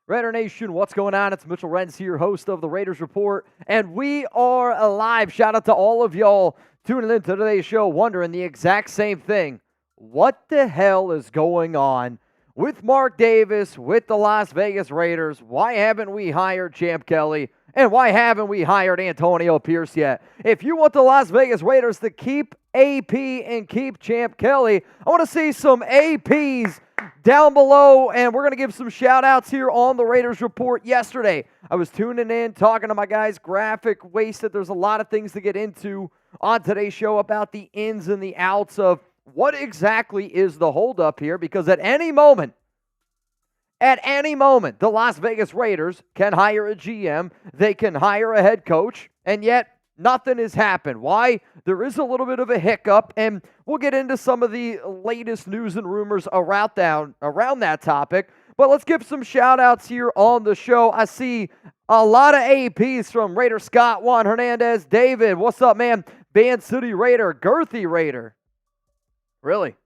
Raider Nation, what's going on? It's Mitchell Renz here, host of the Raiders Report, and we are alive. Shout out to all of y'all tuning in to today's show, wondering the exact same thing. What the hell is going on with Mark Davis, with the Las Vegas Raiders? Why haven't we hired Champ Kelly? And why haven't we hired Antonio Pierce yet? If you want the Las Vegas Raiders to keep AP and keep Champ Kelly, I want to see some APs down below, and we're going to give some shout-outs here on the Raiders Report. Yesterday, I was tuning in, talking to my guys, Graphic, Wasted. There's a lot of things to get into on today's show about the ins and the outs of what exactly is the holdup here, because at any moment, the Las Vegas Raiders can hire a GM, they can hire a head coach, and yet nothing has happened. Why? There is a little bit of a hiccup, and we'll get into some of the latest news and rumors around that topic. But let's give some shout-outs here on the show. I see a lot of APs from Raider Scott, Juan Hernandez, David. What's up, man? Van City Raider, Girthy Raider. Really?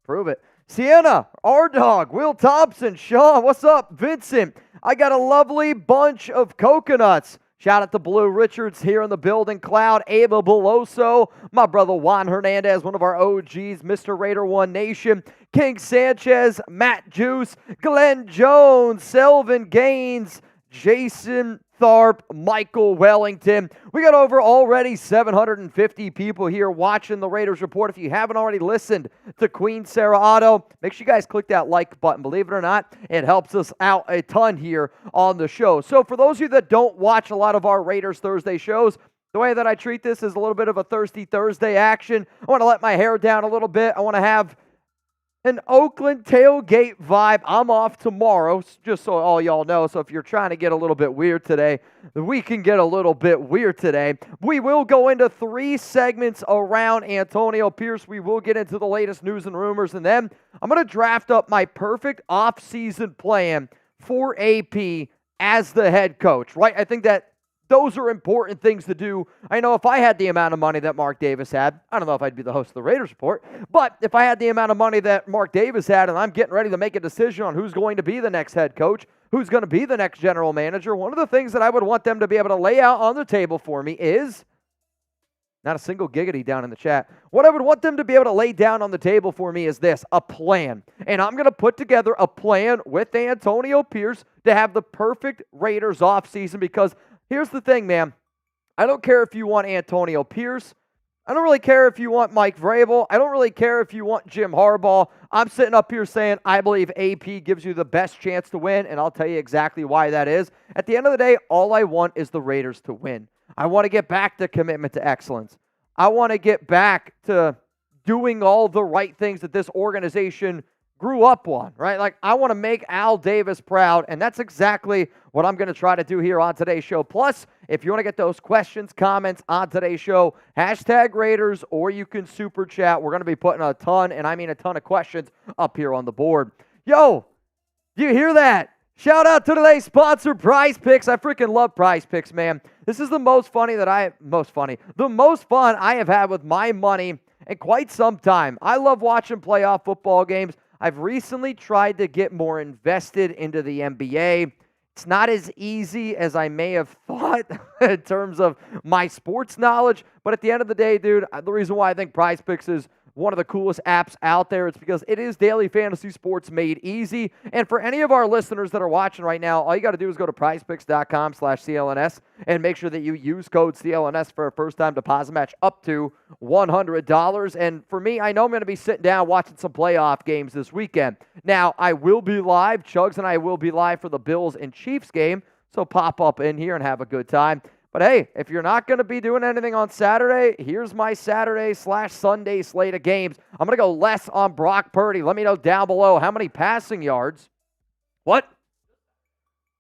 Prove it. Sienna, R-Dog, Will Thompson, Sean, what's up? Vincent, I got a lovely bunch of coconuts. Shout out to Blue Richards here in the building. Cloud, Ava Beloso, my brother Juan Hernandez, one of our OGs, Mr. Raider One Nation, King Sanchez, Matt Juice, Glenn Jones, Selvin Gaines, Jason Tharp, Michael Wellington. We got over already 750 people here watching the Raiders Report. If you haven't already listened to Queen Sarah Otto, make sure you guys click that like button. Believe it or not, it helps us out a ton here on the show. So for those of you that don't watch a lot of our Raiders Thursday shows, the way that I treat this is a little bit of a Thirsty Thursday action. I want to let my hair down a little bit. I want to have an Oakland tailgate vibe. I'm off tomorrow, just so all y'all know. So if you're trying to get a little bit weird today, we can get a little bit weird today. We will go into 3 segments around Antonio Pierce. We will get into the latest news and rumors, and then I'm going to draft up my perfect offseason plan for AP as the head coach, right? I think that those are important things to do. I know if I had the amount of money that Mark Davis had, I don't know if I'd be the host of the Raiders Report, but if I had the amount of money that Mark Davis had and I'm getting ready to make a decision on who's going to be the next head coach, who's going to be the next general manager, one of the things that I would want them to be able to lay out on the table for me is, not a single giggity down in the chat, what I would want them to be able to lay down on the table for me is this, a plan. And I'm going to put together a plan with Antonio Pierce to have the perfect Raiders offseason, because here's the thing, man. I don't care if you want Antonio Pierce. I don't really care if you want Mike Vrabel. I don't really care if you want Jim Harbaugh. I'm sitting up here saying I believe AP gives you the best chance to win, and I'll tell you exactly why that is. At the end of the day, all I want is the Raiders to win. I want to get back to commitment to excellence. I want to get back to doing all the right things that this organization grew up on, right? Like, I want to make Al Davis proud, and that's exactly what I'm going to try to do here on today's show. Plus, if you want to get those questions, comments on today's show, hashtag Raiders, or you can super chat. We're going to be putting a ton, and I mean a ton of questions up here on the board. Yo, do you hear that? Shout out to today's sponsor, PrizePicks. I freaking love PrizePicks, man. This is the most fun I have had with my money in quite some time. I love watching playoff football games. I've recently tried to get more invested into the NBA. It's not as easy as I may have thought in terms of my sports knowledge, but at the end of the day, dude, the reason why I think PrizePicks is one of the coolest apps out there, it's because it is daily fantasy sports made easy. And for any of our listeners that are watching right now, all you got to do is go to prizepicks.com/CLNS and make sure that you use code CLNS for a first-time deposit match up to $100. And for me, I know I'm going to be sitting down watching some playoff games this weekend. Now, I will be live. Chugs and I will be live for the Bills and Chiefs game, so pop up in here and have a good time. But hey, if you're not going to be doing anything on Saturday, here's my Saturday/Sunday slate of games. I'm going to go less on Brock Purdy. Let me know down below how many passing yards. What?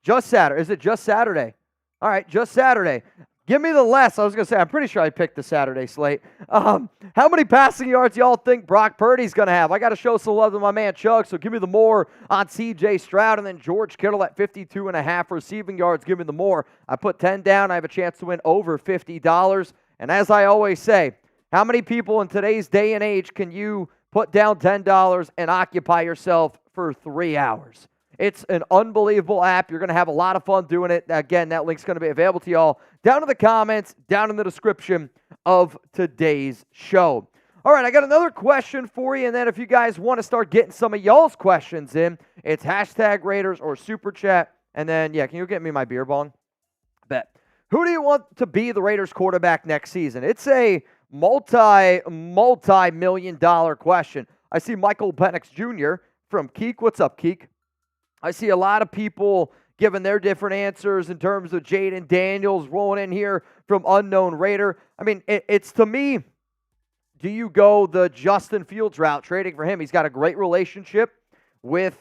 Just Saturday. Is it just Saturday? All right, just Saturday. Give me the less. I was going to say, I'm pretty sure I picked the Saturday slate. How many passing yards y'all think Brock Purdy's going to have? I got to show some love to my man Chuck, so give me the more on C.J. Stroud, and then George Kittle at 52.5 receiving yards. Give me the more. I put 10 down. I have a chance to win over $50. And as I always say, how many people in today's day and age can you put down $10 and occupy yourself for 3 hours? It's an unbelievable app. You're going to have a lot of fun doing it. Again, that link's going to be available to y'all down in the comments, down in the description of today's show. All right, I got another question for you, and then if you guys want to start getting some of y'all's questions in, it's hashtag Raiders or Super Chat. And then, can you get me my beer bong? Bet. Who do you want to be the Raiders quarterback next season? It's a multi-million-dollar question. I see Michael Penix Jr. from Keek. What's up, Keek? I see a lot of people giving their different answers in terms of Jaden Daniels rolling in here from Unknown Raider. I mean, it's to me, do you go the Justin Fields route, trading for him? He's got a great relationship with,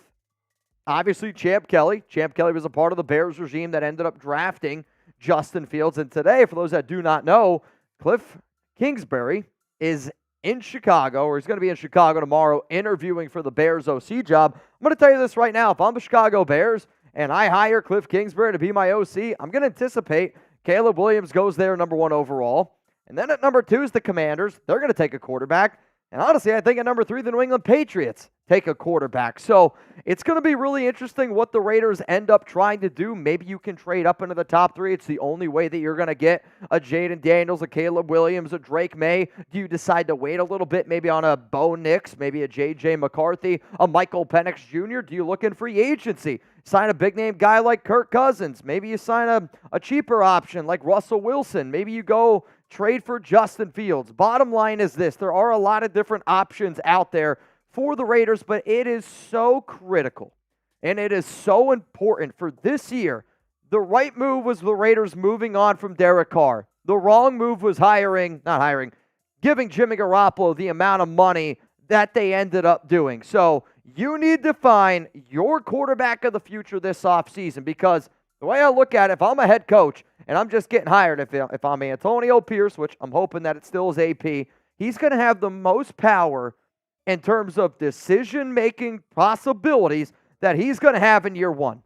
obviously, Champ Kelly. Champ Kelly was a part of the Bears regime that ended up drafting Justin Fields. And today, for those that do not know, Cliff Kingsbury is in Chicago, or he's going to be in Chicago tomorrow interviewing for the Bears OC job. I'm going to tell you this right now. If I'm the Chicago Bears and I hire Cliff Kingsbury to be my OC, I'm going to anticipate Caleb Williams goes there number 1 overall. And then at number 2 is the Commanders. They're going to take a quarterback. And honestly, I think at number 3, the New England Patriots take a quarterback. So it's going to be really interesting what the Raiders end up trying to do. Maybe you can trade up into the top 3. It's the only way that you're going to get a Jaden Daniels, a Caleb Williams, a Drake May. Do you decide to wait a little bit, maybe on a Bo Nix, maybe a J.J. McCarthy, a Michael Penix Jr.? Do you look in free agency? Sign a big-name guy like Kirk Cousins. Maybe you sign a cheaper option like Russell Wilson. Maybe you go trade for Justin Fields. Bottom line is this. There are a lot of different options out there for the Raiders, but it is so critical and it is so important for this year. The right move was the Raiders moving on from Derek Carr. The wrong move was giving Jimmy Garoppolo the amount of money that they ended up doing. So you need to find your quarterback of the future this offseason, because the way I look at it, if I'm a head coach and I'm just getting hired, if I'm Antonio Pierce, which I'm hoping that it still is AP, he's going to have the most power in terms of decision-making possibilities that he's going to have in year 1.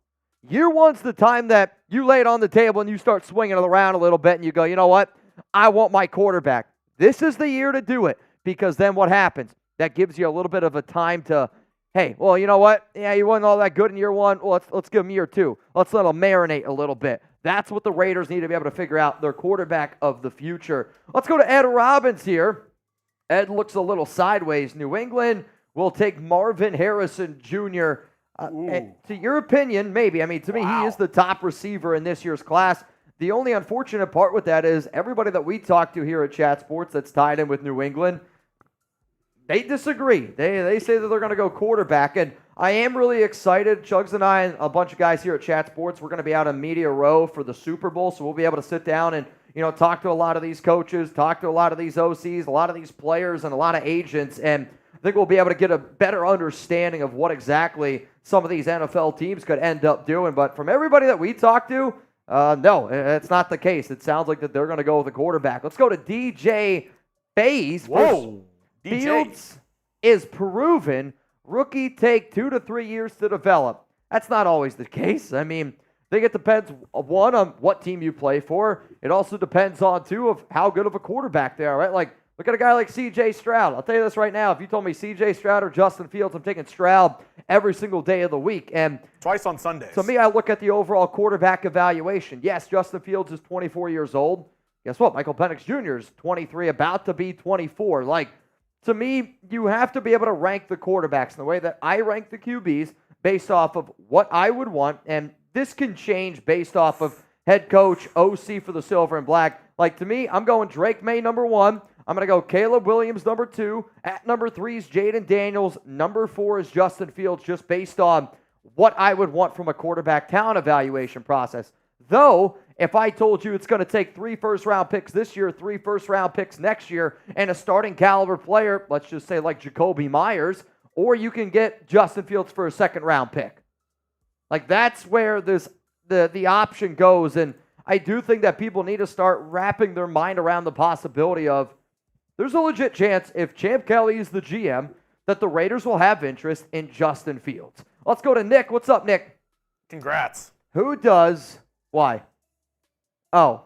Year 1's the time that you lay it on the table and you start swinging it around a little bit and you go, you know what? I want my quarterback. This is the year to do it, because then what happens? That gives you a little bit of a time to, hey, well, you know what? Yeah, you wasn't all that good in year 1. Well, let's give him year 2. Let's let him marinate a little bit. That's what the Raiders need to be able to figure out, their quarterback of the future. Let's go to Ed Robbins here. Ed looks a little sideways. New England will take Marvin Harrison Jr. To your opinion, maybe. I mean, to me, he is the top receiver in this year's class. The only unfortunate part with that is everybody that we talk to here at Chat Sports that's tied in with New England, they disagree. They say that they're going to go quarterback, and I am really excited. Chugs and I and a bunch of guys here at Chat Sports, we're going to be out in Media Row for the Super Bowl, so we'll be able to sit down and talk to a lot of these coaches, talk to a lot of these OCs, a lot of these players, and a lot of agents, and I think we'll be able to get a better understanding of what exactly some of these NFL teams could end up doing. But from everybody that we talk to, no, it's not the case. It sounds like that they're going to go with a quarterback. Let's go to DJ Bays. Whoa, Fields is proven. Rookie take 2 to 3 years to develop. That's not always the case. I mean, I think it depends, 1, on what team you play for. It also depends on, 2, of how good of a quarterback they are, right? Like, look at a guy like C.J. Stroud. I'll tell you this right now. If you told me C.J. Stroud or Justin Fields, I'm taking Stroud every single day of the week. And twice on Sundays. To me, I look at the overall quarterback evaluation. Yes, Justin Fields is 24 years old. Guess what? Michael Penix Jr. is 23, about to be 24. Like, to me, you have to be able to rank the quarterbacks in the way that I rank the QBs based off of what I would want. And this can change based off of head coach, OC for the Silver and Black. Like, to me, I'm going Drake May, number 1. I'm going to go Caleb Williams, number 2. At number 3 is Jaden Daniels. Number 4 is Justin Fields, just based on what I would want from a quarterback talent evaluation process. Though, if I told you it's going to take 3 first-round picks this year, 3 first-round picks next year, and a starting caliber player, let's just say like Jacoby Myers, or you can get Justin Fields for a second-round pick. Like, that's where the option goes, and I do think that people need to start wrapping their mind around the possibility of there's a legit chance, if Champ Kelly is the GM, that the Raiders will have interest in Justin Fields. Let's go to Nick. What's up, Nick? Congrats. Who does... Why? Oh.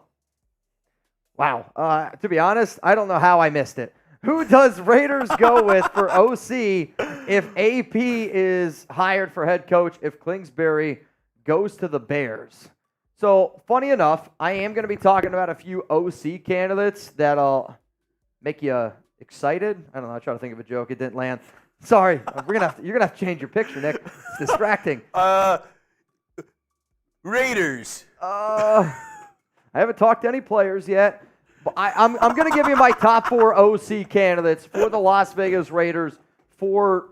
Wow. To be honest, I don't know how I missed it. Who does Raiders go with for OC if AP is hired for head coach, if Kingsbury goes to the Bears? So, funny enough, I am going to be talking about a few OC candidates that'll make you excited. I don't know. I tried to think of a joke. It didn't land. Sorry. You're going to have to change your picture, Nick. It's distracting. Raiders. I haven't talked to any players yet. But I'm going to give you my top 4 OC candidates for the Las Vegas Raiders for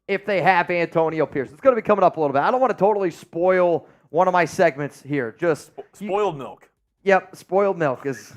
if they have Antonio Pierce. It's going to be coming up a little bit. I don't want to totally spoil one of my segments here. Just spoiled milk. Yep, spoiled milk is.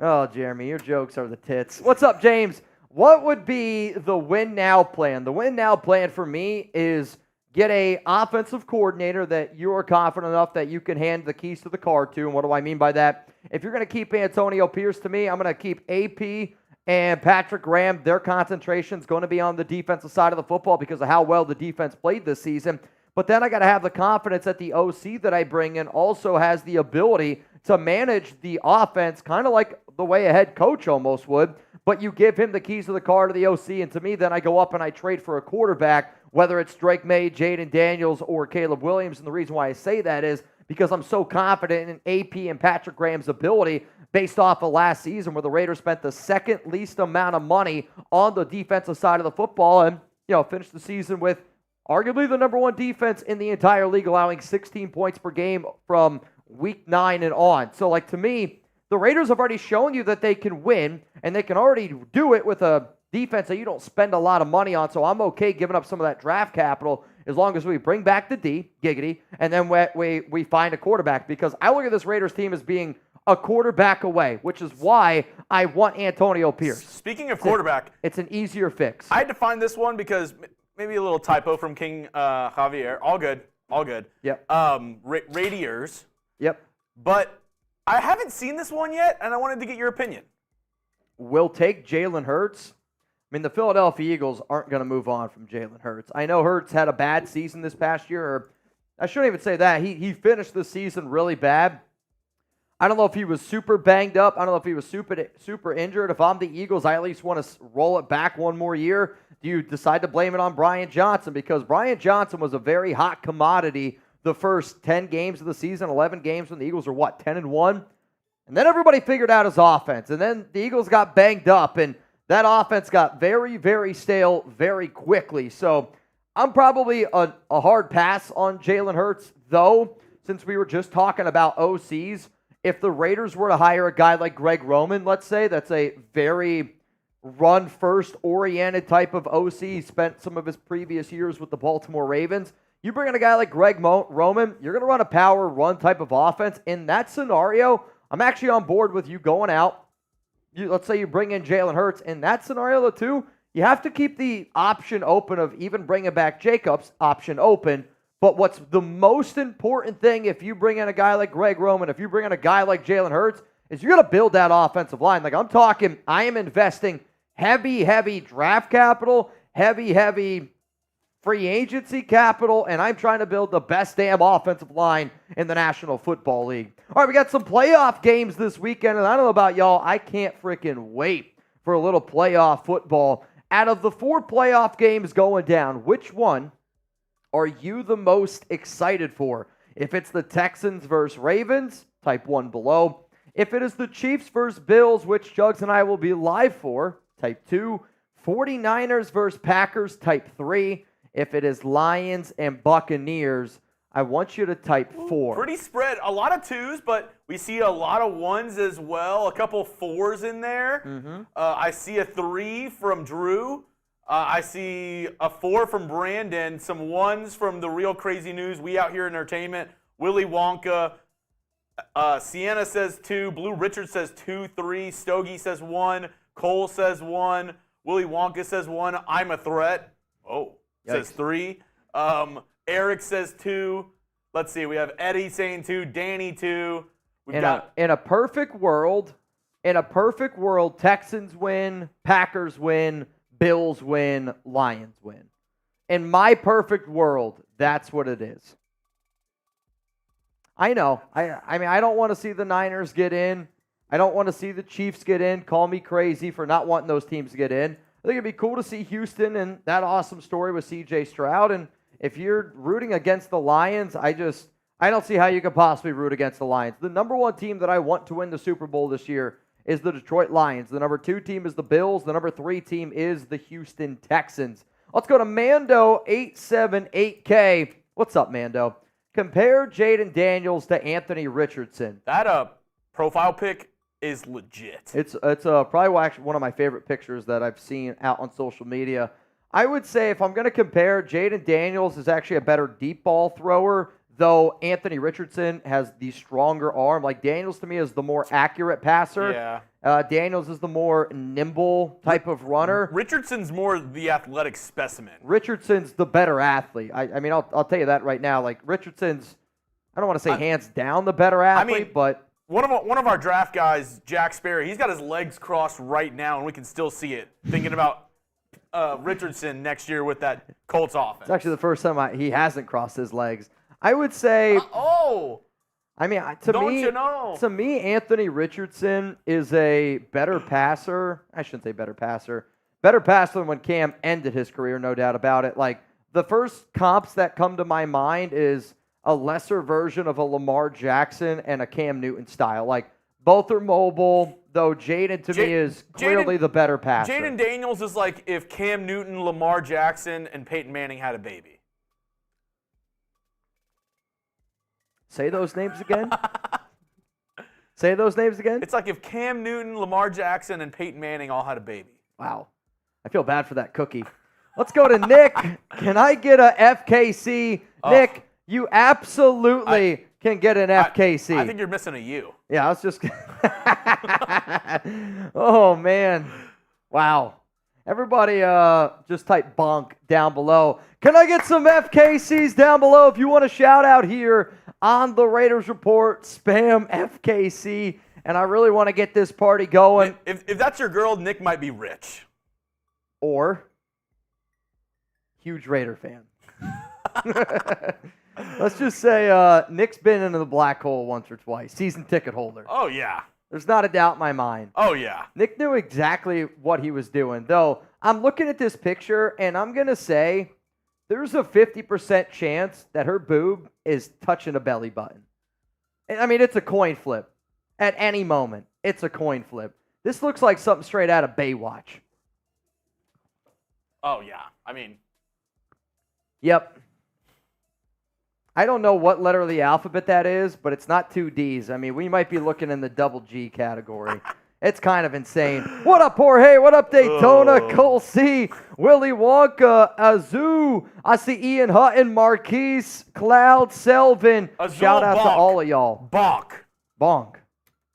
Oh, Jeremy, your jokes are the tits. What's up, James? What would be the win now plan? The win now plan for me is get a offensive coordinator that you are confident enough that you can hand the keys to the car to. And what do I mean by that? If you're going to keep Antonio Pierce, to me, I'm going to keep AP and Patrick Graham. Their concentration is going to be on the defensive side of the football because of how well the defense played this season. But then I got to have the confidence that the OC that I bring in also has the ability to manage the offense kind of like the way a head coach almost would. But you give him the keys to the car to the OC, and to me, then I go up and I trade for a quarterback, whether it's Drake May, Jaden Daniels, or Caleb Williams. And the reason why I say that is because I'm so confident in AP and Patrick Graham's ability based off of last season where the Raiders spent the second least amount of money on the defensive side of the football and, finished the season with arguably the number 1 defense in the entire league, allowing 16 points per game from week 9 and on. So, to me, the Raiders have already shown you that they can win, and they can already do it with a defense that you don't spend a lot of money on. So I'm okay giving up some of that draft capital as long as we bring back the D, giggity, and then we find a quarterback. Because I look at this Raiders team as being a quarterback away, which is why I want Antonio Pierce. Speaking of quarterback, it's an easier fix. I had to find this one because maybe a little typo from King Javier. All good. Yep. Radiers. Yep. But I haven't seen this one yet, and I wanted to get your opinion. We'll take Jalen Hurts. I mean, the Philadelphia Eagles aren't going to move on from Jalen Hurts. I know Hurts had a bad season this past year, or I shouldn't even say that. He finished the season really bad. I don't know if he was super banged up. I don't know if he was super injured. If I'm the Eagles, I at least want to roll it back one more year. Do you decide to blame it on Brian Johnson? Because Brian Johnson was a very hot commodity the first 10 games of the season, 11 games when the Eagles were, 10-1? And then everybody figured out his offense. And then the Eagles got banged up, and that offense got very, very stale very quickly. So I'm probably a hard pass on Jalen Hurts, though, since we were just talking about OCs. If the Raiders were to hire a guy like Greg Roman, let's say, that's a very run-first oriented type of OC. He spent some of his previous years with the Baltimore Ravens. You bring in a guy like Greg Roman, you're going to run a power run type of offense. In that scenario, I'm actually on board with you going out. Let's say you bring in Jalen Hurts. In that scenario, though, too, you have to keep the option open of even bringing back Jacobs option open. But what's the most important thing if you bring in a guy like Greg Roman, if you bring in a guy like Jalen Hurts, is you're going to build that offensive line. Like I'm talking, I am investing heavy draft capital, heavy free agency capital, and I'm trying to build the best damn offensive line in the National Football League. All right, we got some playoff games this weekend, and I don't know about y'all, I can't freaking wait for a little playoff football. Out of the 4 playoff games going down, which one are you the most excited for? If it's the Texans versus Ravens, type 1 below. If it is the Chiefs versus Bills, which Jugs and I will be live for, type 2. 49ers versus Packers, type 3. If it is Lions and Buccaneers, I want you to type 4. Pretty spread. A lot of 2s, but we see a lot of 1s as well. A couple 4s in there. Mm-hmm. I see a 3 from Drew. I see a 4 from Brandon. Some 1s from the Real Crazy News. We Out Here Entertainment. Willy Wonka. Sienna says 2. Blue Richard says 2, 3. Stogie says 1. Cole says 1. Willy Wonka says 1. I'm a Threat. Oh. Says 3. Eric says 2. Let's see. We have Eddie saying 2. Danny 2. In a perfect world, Texans win, Packers win, Bills win, Lions win. In my perfect world, that's what it is. I know. I mean, I don't want to see the Niners get in. I don't want to see the Chiefs get in. Call me crazy for not wanting those teams to get in. I think it'd be cool to see Houston and that awesome story with C.J. Stroud. And if you're rooting against the Lions, I don't see how you could possibly root against the Lions. The number one team that I want to win the Super Bowl this year is the Detroit Lions. The number 2 team is the Bills. The number 3 team is the Houston Texans. Let's go to Mando878K. What's up, Mando? Compare Jaden Daniels to Anthony Richardson. That profile pic is legit. It's probably actually one of my favorite pictures that I've seen out on social media. I would say if I'm going to compare, Jaden Daniels is actually a better deep ball thrower, though Anthony Richardson has the stronger arm. Like, Daniels to me is the more accurate passer. Yeah. Daniels is the more nimble type of runner. Richardson's more the athletic specimen. Richardson's the better athlete. I mean, I'll tell you that right now. Like, Richardson's, I don't want to say hands down the better athlete, but one of our draft guys, Jack Sperry, he's got his legs crossed right now, and we can still see it. Thinking about Richardson next year with that Colts offense. It's actually the first time he hasn't crossed his legs. I would say. I mean, to me, Anthony Richardson is a better passer. I shouldn't say better passer. Better passer than when Cam ended his career, no doubt about it. Like, the first comps that come to my mind is a lesser version of a Lamar Jackson and a Cam Newton style. Like, both are mobile, though Jaden to me is clearly the better passer. Jaden Daniels is like if Cam Newton, Lamar Jackson, and Peyton Manning had a baby. Say those names again. Say those names again. It's like if Cam Newton, Lamar Jackson, and Peyton Manning all had a baby. Wow. I feel bad for that cookie. Let's go to Nick. Can I get a FKC? Nick, you absolutely can get an FKC. I think you're missing a U. Yeah, I was just. Oh, man. Wow. Everybody just type bonk down below. Can I get some FKCs down below? If you want a shout out here on the Raiders Report, spam FKC. And I really want to get this party going. If that's your girl, Nick might be rich. Or huge Raider fan. Let's just say Nick's been into the black hole once or twice. Season ticket holder. Oh, yeah. There's not a doubt in my mind. Oh, yeah. Nick knew exactly what he was doing. Though, I'm looking at this picture, and I'm going to say there's a 50% chance that her boob is touching a belly button. I mean, it's a coin flip. At any moment, it's a coin flip. This looks like something straight out of Baywatch. Oh, yeah. I mean. Yep. I don't know what letter of the alphabet that is, but it's not 2 Ds. I mean, we might be looking in the double G category. It's kind of insane. What up, Jorge? What up, Daytona? Cole C. Willy Wonka. Azu. I see Ian Hutton, Marquise, Cloud, Selvin. Shout out to all of y'all. Bonk.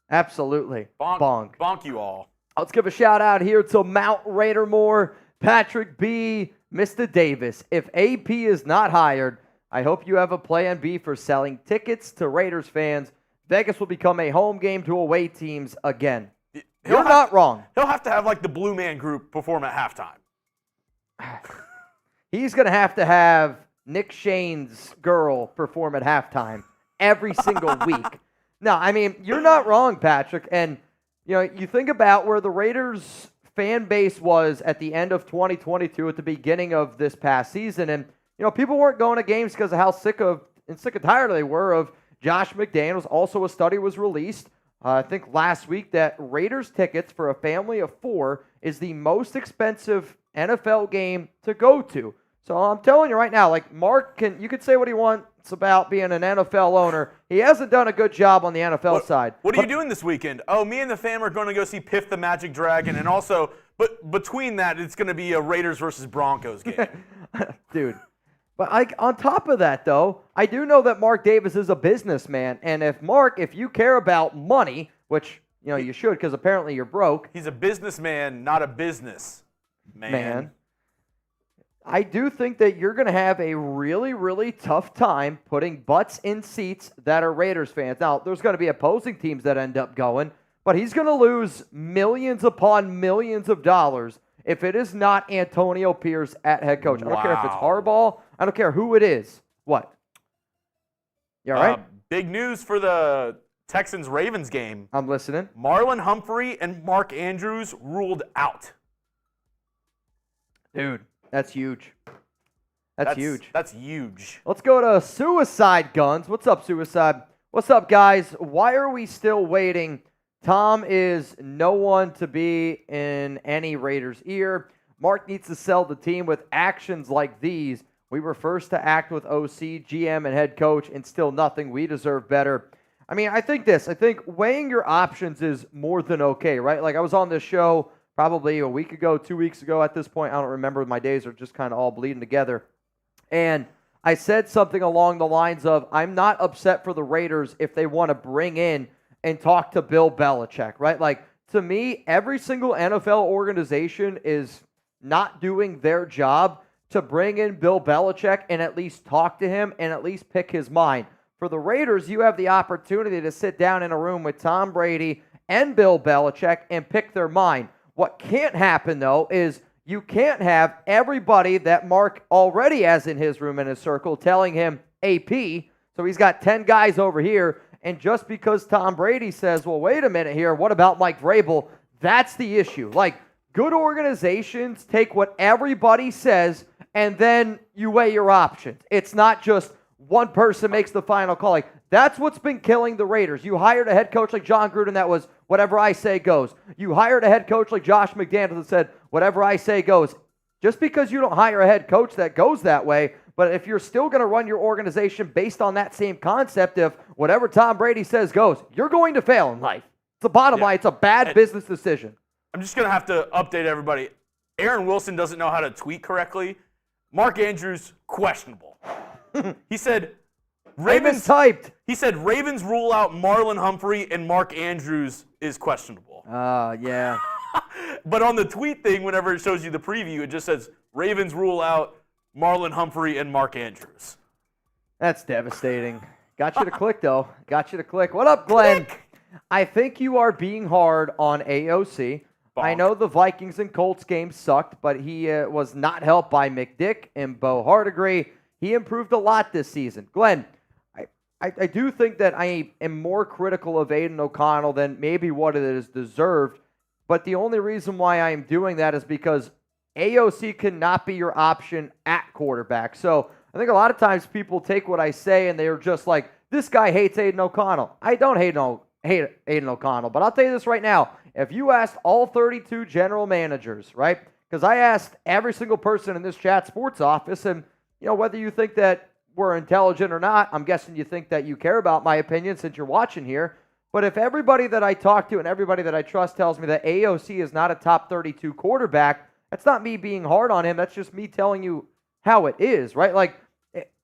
Absolutely. Bonk. Bonk you all. Let's give a shout out here to Mount Raidermore, Patrick B., Mr. Davis. If AP is not hired, I hope you have a plan B for selling tickets to Raiders fans. Vegas will become a home game to away teams again. You're not wrong. He'll have to have like the Blue Man Group perform at halftime. He's going to have Nick Shane's girl perform at halftime every single week. No, I mean, you're not wrong, Patrick. And, you know, you think about where the Raiders fan base was at the end of 2022 at the beginning of this past season. And, you know, people weren't going to games because of how sick and tired they were of Josh McDaniels. Also, a study was released, I think last week, that Raiders tickets for a family of 4 is the most expensive NFL game to go to. So I'm telling you right now, like, Mark, you could say what he wants about being an NFL owner. He hasn't done a good job on the NFL side. What are you doing this weekend? Oh, me and the fam are going to go see Piff the Magic Dragon, and also, but between that, it's going to be a Raiders versus Broncos game. Dude. But on top of that, though, I do know that Mark Davis is a businessman. And if you care about money, which, you know, you should because apparently you're broke. He's a businessman, not a business man. I do think that you're going to have a really, really tough time putting butts in seats that are Raiders fans. Now, there's going to be opposing teams that end up going, but he's going to lose millions upon millions of dollars if it is not Antonio Pierce at head coach. I don't care if it's Harbaugh. I don't care who it is. What? You all right? Big news for the Texans Ravens game. I'm listening. Marlon Humphrey and Mark Andrews ruled out. Dude, that's huge. That's huge. That's huge. Let's go to Suicide Guns. What's up, Suicide? What's up, guys? Why are we still waiting? Tom is no one to be in any Raiders' ear. Mark needs to sell the team with actions like these. We were first to act with OC, GM, and head coach, and still nothing. We deserve better. I mean, I think weighing your options is more than okay, right? Like, I was on this show probably a week ago, 2 weeks ago at this point. I don't remember. My days are just kind of all bleeding together. And I said something along the lines of, I'm not upset for the Raiders if they want to bring in and talk to Bill Belichick, right? Like, to me, every single NFL organization is not doing their job to bring in Bill Belichick and at least talk to him and at least pick his mind. For the Raiders, you have the opportunity to sit down in a room with Tom Brady and Bill Belichick and pick their mind. What can't happen, though, is you can't have everybody that Mark already has in his room in his circle telling him AP, so he's got 10 guys over here, and just because Tom Brady says, well, wait a minute here, what about Mike Vrabel? That's the issue. Like, good organizations take what everybody says, and then you weigh your options. It's not just one person makes the final call. Like, that's what's been killing the Raiders. You hired a head coach like John Gruden that was whatever I say goes. You hired a head coach like Josh McDaniels that said whatever I say goes. Just because you don't hire a head coach that goes that way, but if you're still going to run your organization based on that same concept of whatever Tom Brady says goes, you're going to fail in life. It's the bottom line. It's a bad business decision. I'm just going to have to update everybody. Aaron Wilson doesn't know how to tweet correctly. Mark Andrews, questionable. He said Ravens typed. He said Ravens rule out Marlon Humphrey and Mark Andrews is questionable. Yeah. But on the tweet thing, whenever it shows you the preview, it just says Ravens rule out Marlon Humphrey and Mark Andrews. That's devastating. Got you to click, though. Got you to click. What up, Glenn? Click. I think you are being hard on AOC. Bonk. I know the Vikings and Colts game sucked, but he was not helped by McDick and Bo Hardigree. He improved a lot this season. Glenn, I do think that I am more critical of Aiden O'Connell than maybe what it is deserved, but the only reason why I am doing that is because AOC cannot be your option at quarterback. So I think a lot of times people take what I say and they're just like, this guy hates Aiden O'Connell. I don't hate Aiden O'Connell, but I'll tell you this right now. If you asked all 32 general managers, right, because I asked every single person in this chat sports office, and whether you think that we're intelligent or not, I'm guessing you think that you care about my opinion since you're watching here. But if everybody that I talk to and everybody that I trust tells me that AOC is not a top 32 quarterback, that's not me being hard on him. That's just me telling you how it is, right? Like,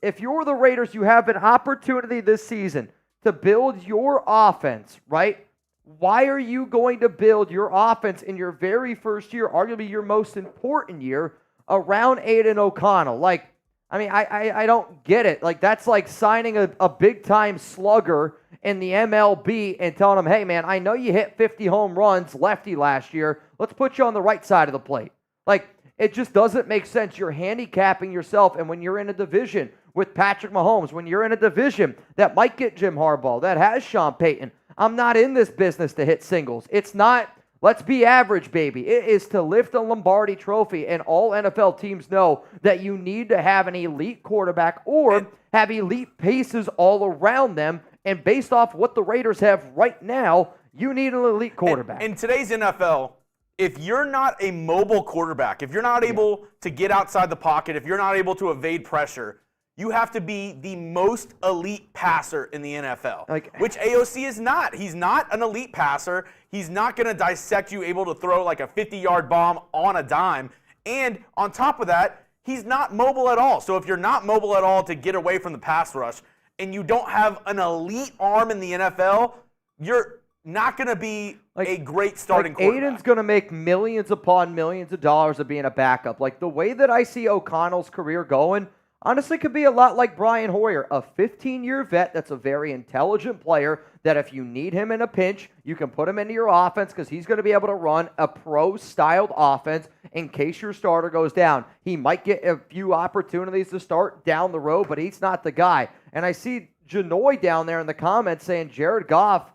if you're the Raiders, you have an opportunity this season to build your offense, right? Why are you going to build your offense in your very first year, arguably your most important year, around Aiden O'Connell? Like, I mean, I don't get it. Like, that's like signing a big-time slugger in the MLB and telling him, hey, man, I know you hit 50 home runs lefty last year. Let's put you on the right side of the plate. Like, it just doesn't make sense. You're handicapping yourself. And when you're in a division with Patrick Mahomes, when you're in a division that might get Jim Harbaugh, that has Sean Payton, I'm not in this business to hit singles. It's not, let's be average, baby. It is to lift a Lombardi trophy, and all NFL teams know that you need to have an elite quarterback or have elite pieces all around them, and based off what the Raiders have right now, you need an elite quarterback. In today's NFL, if you're not a mobile quarterback, if you're not able to get outside the pocket, if you're not able to evade pressure, you have to be the most elite passer in the NFL, which AOC is not. He's not an elite passer. He's not going to dissect you, able to throw like a 50-yard bomb on a dime. And on top of that, he's not mobile at all. So if you're not mobile at all to get away from the pass rush and you don't have an elite arm in the NFL, you're not going to be a great starting quarterback. Aiden's going to make millions upon millions of dollars of being a backup. Like, the way that I see O'Connell's career going, honestly, could be a lot like Brian Hoyer, a 15-year vet that's a very intelligent player that if you need him in a pinch, you can put him into your offense because he's going to be able to run a pro-styled offense in case your starter goes down. He might get a few opportunities to start down the road, but he's not the guy. And I see Janoy down there in the comments saying Jared Goff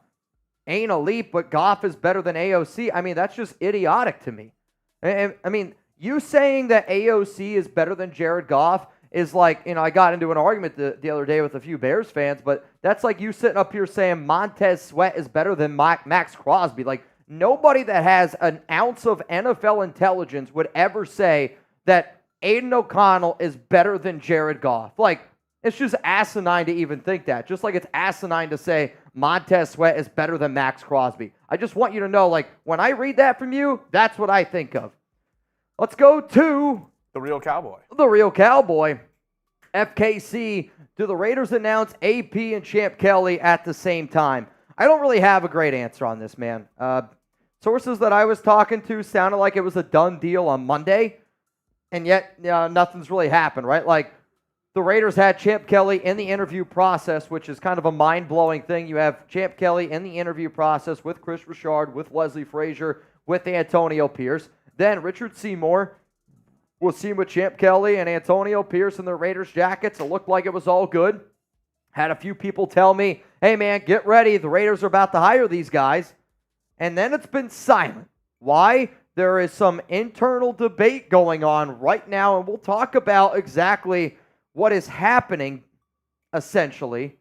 ain't elite, but Goff is better than AOC. I mean, that's just idiotic to me. And I mean, you saying that AOC is better than Jared Goff is like, I got into an argument the other day with a few Bears fans, but that's like you sitting up here saying Montez Sweat is better than Max Crosby. Like, nobody that has an ounce of NFL intelligence would ever say that Aiden O'Connell is better than Jared Goff. Like, it's just asinine to even think that. Just like it's asinine to say Montez Sweat is better than Max Crosby. I just want you to know, like, when I read that from you, that's what I think of. Let's go to the real cowboy. The real cowboy. FKC, do the Raiders announce AP and Champ Kelly at the same time? I don't really have a great answer on this, man. Sources that I was talking to sounded like it was a done deal on Monday, and yet nothing's really happened, right? Like, the Raiders had Champ Kelly in the interview process, which is kind of a mind-blowing thing. You have Champ Kelly in the interview process with Chris Richard, with Leslie Frazier, with Antonio Pierce. Then Richard Seymour was seen with Champ Kelly and Antonio Pierce in their Raiders jackets. It looked like it was all good. Had a few people tell me, hey, man, get ready. The Raiders are about to hire these guys. And then it's been silent. Why? There is some internal debate going on right now, and we'll talk about exactly what is happening, essentially,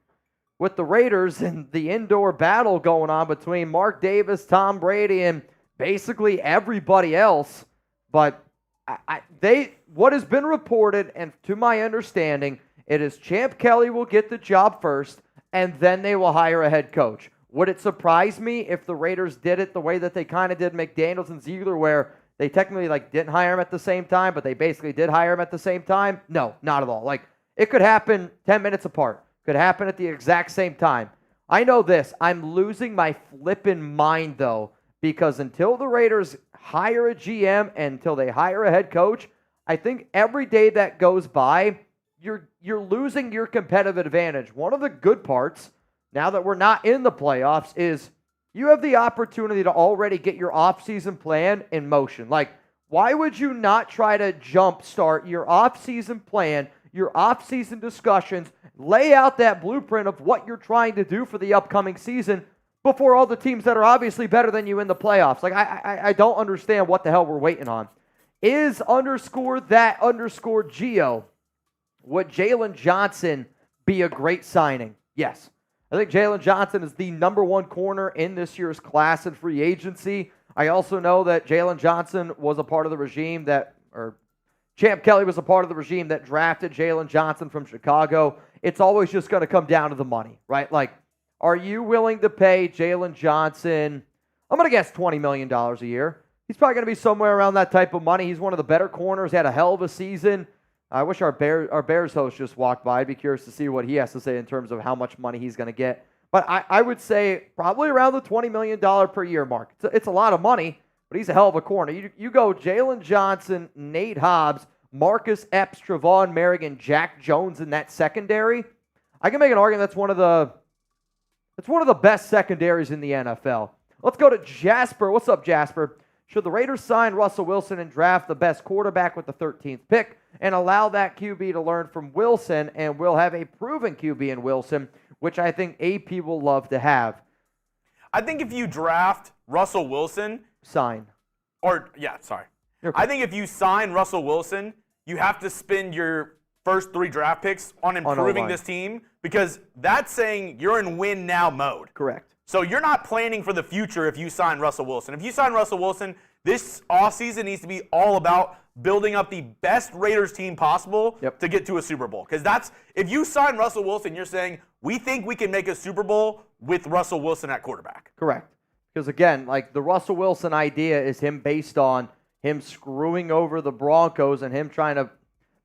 with the Raiders and the indoor battle going on between Mark Davis, Tom Brady, and basically everybody else. But what has been reported, and to my understanding, it is Champ Kelly will get the job first, and then they will hire a head coach. Would it surprise me if the Raiders did it the way that they kind of did McDaniels and Ziegler, where they technically didn't hire him at the same time, but they basically did hire him at the same time? No, not at all. It could happen 10 minutes apart. Could happen at the exact same time. I know this. I'm losing my flippin' mind, though, because until the Raiders hire a GM and until they hire a head coach, I think every day that goes by, you're losing your competitive advantage. One of the good parts, now that we're not in the playoffs, is you have the opportunity to already get your offseason plan in motion. Why would you not try to jumpstart your offseason plan, your offseason discussions, lay out that blueprint of what you're trying to do for the upcoming season before all the teams that are obviously better than you in the playoffs? I don't understand what the hell we're waiting on. Is _that_Geo, would Jalen Johnson be a great signing? Yes. I think Jalen Johnson is the number one corner in this year's class in free agency. I also know that Jalen Johnson was a part of the regime Champ Kelly was a part of the regime that drafted Jalen Johnson from Chicago. It's always just going to come down to the money, right? Are you willing to pay Jalen Johnson, I'm going to guess $20 million a year. He's probably going to be somewhere around that type of money. He's one of the better corners. He had a hell of a season. I wish our Bears host just walked by. I'd be curious to see what he has to say in terms of how much money he's going to get. But I would say probably around the $20 million per year mark. It's a lot of money, but he's a hell of a corner. You go Jalen Johnson, Nate Hobbs, Marcus Epps, Trevon Merrigan, Jack Jones in that secondary. I can make an argument that's one of the best secondaries in the NFL. Let's go to Jasper. What's up, Jasper? Should the Raiders sign Russell Wilson and draft the best quarterback with the 13th pick and allow that QB to learn from Wilson, and we'll have a proven QB in Wilson, which I think AP will love to have? I think if you draft Russell Wilson, I think if you sign Russell Wilson, you have to spend your first 3 draft picks on improving this team, because that's saying you're in win now mode. Correct. So you're not planning for the future if you sign Russell Wilson. If you sign Russell Wilson, this offseason needs to be all about building up the best Raiders team possible to get to a Super Bowl. Because if you sign Russell Wilson, you're saying, we think we can make a Super Bowl with Russell Wilson at quarterback. Correct. Because again, the Russell Wilson idea is him based on him screwing over the Broncos and him trying to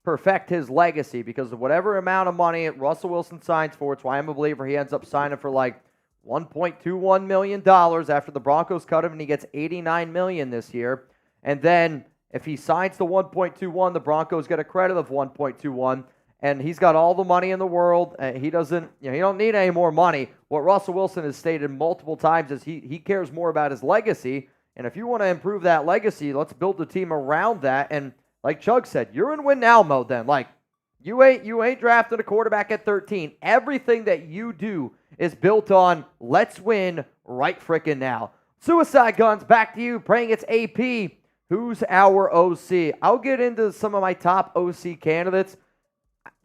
perfect his legacy, because of whatever amount of money Russell Wilson signs for. It's why I'm a believer he ends up signing for $1.21 million after the Broncos cut him, and he gets $89 million this year. And then if he signs the 1.21, the Broncos get a credit of 1.21, and he's got all the money in the world. He doesn't, he don't need any more money. What Russell Wilson has stated multiple times is he cares more about his legacy. And if you want to improve that legacy, let's build the team around that. And like Chug said, you're in win now mode then. You ain't drafting a quarterback at 13. Everything that you do is built on let's win right frickin' now. Suicide Guns, back to you. Praying it's AP. Who's our OC? I'll get into some of my top OC candidates.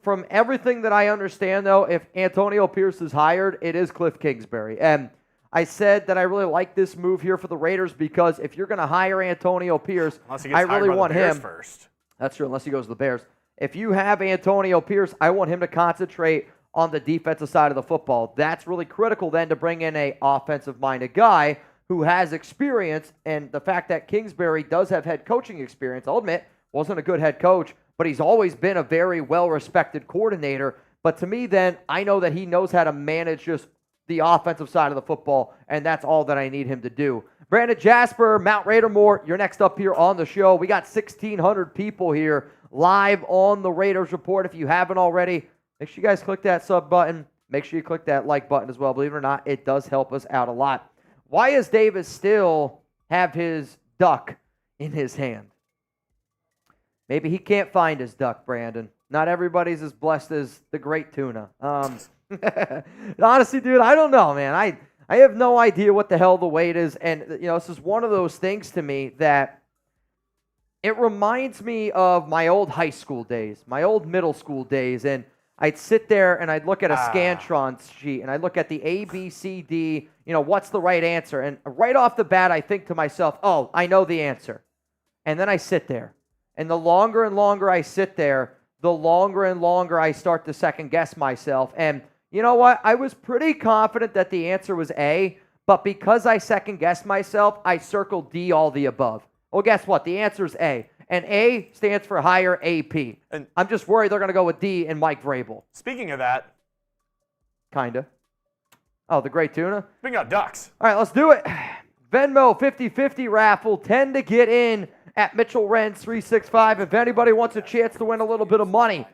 From everything that I understand, though, if Antonio Pierce is hired, it is Cliff Kingsbury. And I said that I really like this move here for the Raiders because if you're going to hire Antonio Pierce, I really want him. First. That's true, unless he goes to the Bears. If you have Antonio Pierce, I want him to concentrate on the defensive side of the football. That's really critical then to bring in a offensive-minded guy who has experience, and the fact that Kingsbury does have head coaching experience, I'll admit, wasn't a good head coach, but he's always been a very well-respected coordinator. But to me then, I know that he knows how to manage just the offensive side of the football, and that's all that I need him to do. Brandon Jasper, Mount Raidermore, you're next up here on the show. We got 1,600 people here live on the Raiders Report. If you haven't already, make sure you guys click that sub button. Make sure you click that like button as well. Believe it or not, it does help us out a lot. Why does Davis still have his duck in his hand? Maybe he can't find his duck, Brandon. Not everybody's as blessed as the great tuna. Honestly, dude, I don't know, man. I have no idea what the hell the wait is. And, this is one of those things to me that it reminds me of my old high school days, my old middle school days. And I'd sit there and I'd look at a Scantron sheet and I'd look at the A, B, C, D, what's the right answer? And right off the bat, I think to myself, oh, I know the answer. And then I sit there. And the longer and longer I sit there, the longer and longer I start to second guess myself. And you know what? I was pretty confident that the answer was A, but because I second guessed myself, I circled D, all the above. Well, guess what? The answer is A. And A stands for higher AP. And I'm just worried they're going to go with D and Mike Vrabel. Speaking of that. Kind of. Oh, the great tuna? Speaking of ducks. All right, let's do it. Venmo 50-50 raffle. 10 to get in at Mitchell Renz 365. If anybody wants a chance to win a little bit of money,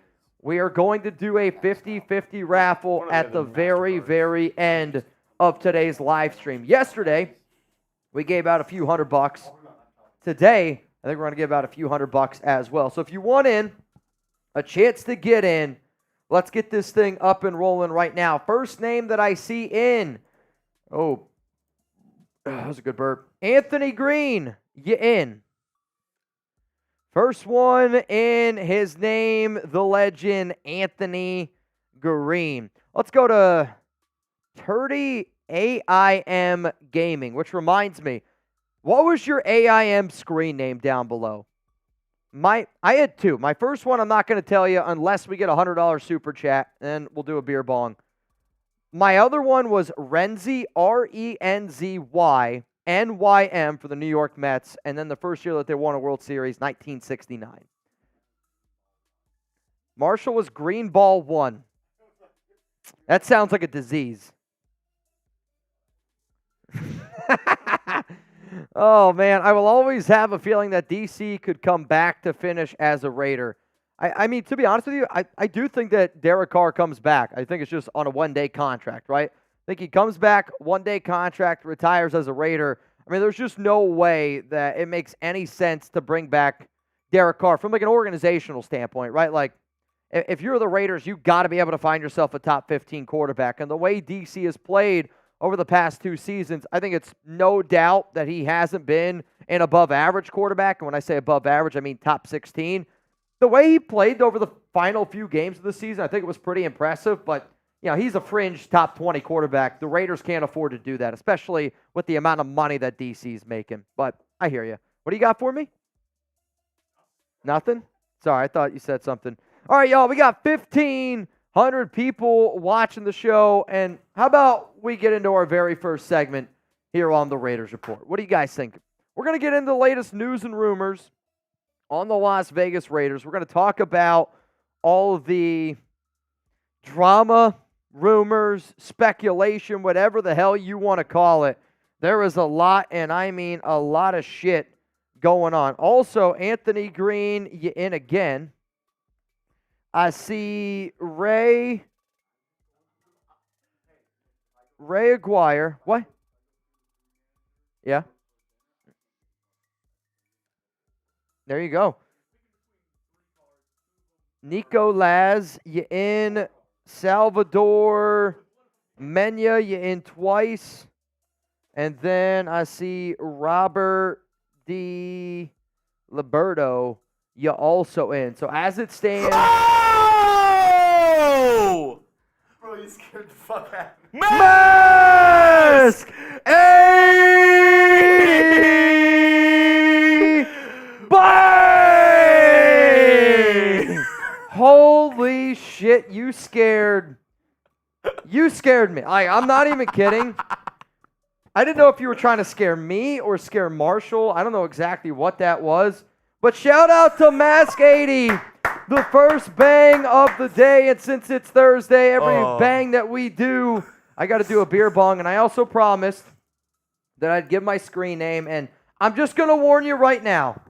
we are going to do a 50-50 raffle at the very, very end of today's live stream. Yesterday, we gave out a few $100. Today, I think we're going to give out a few $100 as well. So if you want in, a chance to get in, let's get this thing up and rolling right now. First name that I see in. Oh, that was a good burp. Anthony Green, you in. First one in, his name, the legend, Anthony Green. Let's go to Turdy AIM Gaming, which reminds me, what was your AIM screen name down below? I had two. My first one I'm not going to tell you unless we get a $100 super chat, and we'll do a beer bong. My other one was Renzy, RENZY, NYM for the New York Mets, and then the first year that they won a World Series, 1969. Marshall was Green Ball 1. That sounds like a disease. Oh, man, I will always have a feeling that DC could come back to finish as a Raider. I mean, to be honest with you, I do think that Derek Carr comes back. I think it's just on a one-day contract, right? I think he comes back, one-day contract, retires as a Raider. I mean, there's just no way that it makes any sense to bring back Derek Carr from like an organizational standpoint, right? Like, if you're the Raiders, you've got to be able to find yourself a top 15 quarterback. And the way DC has played over the past 2 seasons, I think it's no doubt that he hasn't been an above-average quarterback. And when I say above average, I mean top 16. The way he played over the final few games of the season, I think it was pretty impressive. But, he's a fringe top 20 quarterback. The Raiders can't afford to do that, especially with the amount of money that DC's making. But I hear you. What do you got for me? Nothing? Sorry, I thought you said something. All right, y'all, we got 1,500 people watching the show. And how about we get into our very first segment here on the Raiders Report? What do you guys think? We're going to get into the latest news and rumors on the Las Vegas Raiders. We're going to talk about all of the drama, rumors, speculation, whatever the hell you want to call it. There is a lot, and I mean a lot of shit going on. Also, Anthony Green, you in again. I see Ray Aguirre. What? Yeah. There you go. Nico Laz, you in. Salvador Mena, you in twice. And then I see Robert D. Liberto, you also in. So as it stands, Oh! Bro, you scared the fuck out of me. Mask 80 Bang! Holy shit, you scared me. I'm not even kidding. I didn't know if you were trying to scare me or scare Marshall. I don't know exactly what that was. But shout out to Mask 80, the first bang of the day. And since it's Thursday, every bang that we do, I got to do a beer bong. And I also promised that I'd give my screen name. And I'm just going to warn you right now.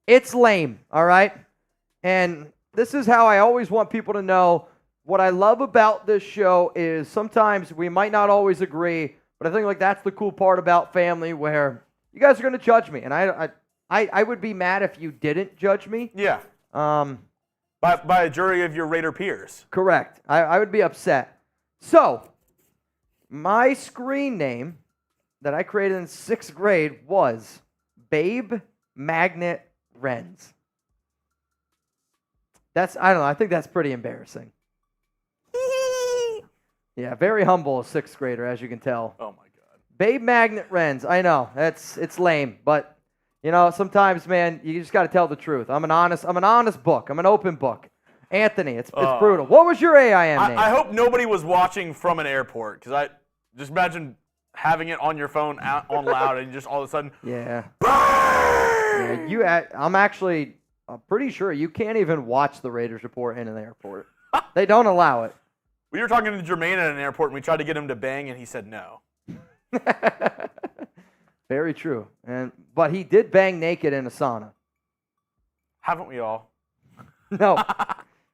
It's lame, all right? And this is how I always want people to know. What I love about this show is sometimes we might not always agree, but I think like that's the cool part about family where you guys are going to judge me. And I would be mad if you didn't judge me. Yeah. By a jury of your Raider peers. Correct. I would be upset. So, my screen name that I created in 6th grade was Babe Magnet Renz. I don't know, I think that's pretty embarrassing. Yeah, very humble 6th grader, as you can tell. Oh, my God. Babe Magnet Renz. I know, it's lame, but, you know, sometimes, man, you just got to tell the truth. I'm an honest book. I'm an open book. Anthony, it's brutal. What was your AIM name? I hope nobody was watching from an airport, because I just imagine having it on your phone on loud and just all of a sudden. Yeah. I'm pretty sure you can't even watch the Raiders report in an airport. They don't allow it. We were talking to Jermaine at an airport, and we tried to get him to bang, and he said no. Very true. But he did bang naked in a sauna. Haven't we all? No.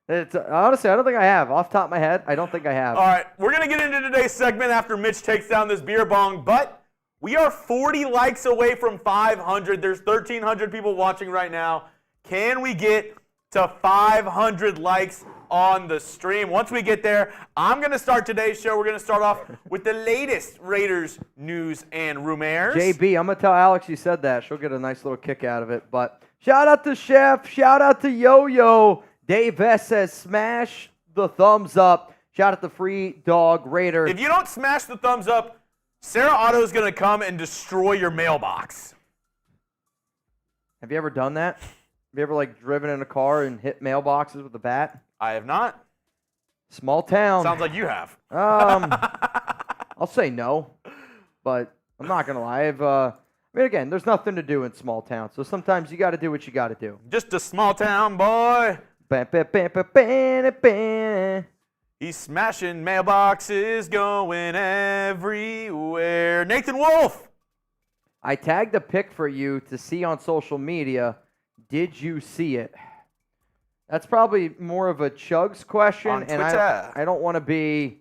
Honestly, I don't think I have. Off the top of my head, I don't think I have. All right, we're going to get into today's segment after Mitch takes down this beer bong, but we are 40 likes away from 500. There's 1,300 people watching right now. Can we get to 500 likes on the stream? Once we get there, I'm going to start today's show. We're going to start off with the latest Raiders news and rumors. JB, I'm going to tell Alex you said that. She'll get a nice little kick out of it. But shout out to Chef. Shout out to Yo-Yo. Dave S says smash the thumbs up. Shout out to Free Dog Raider. If you don't smash the thumbs up, Sarah Otto is going to come and destroy your mailbox. Have you ever done that? Have you ever driven in a car and hit mailboxes with a bat? I have not. Small town. Sounds like you have. I'll say no, but I'm not gonna lie. Again, there's nothing to do in small town, so sometimes you got to do what you got to do. Just a small town boy. He's smashing mailboxes, going everywhere. Nathan Wolf. I tagged a pic for you to see on social media. Did you see it? That's probably more of a Chugs question, on and I don't want to be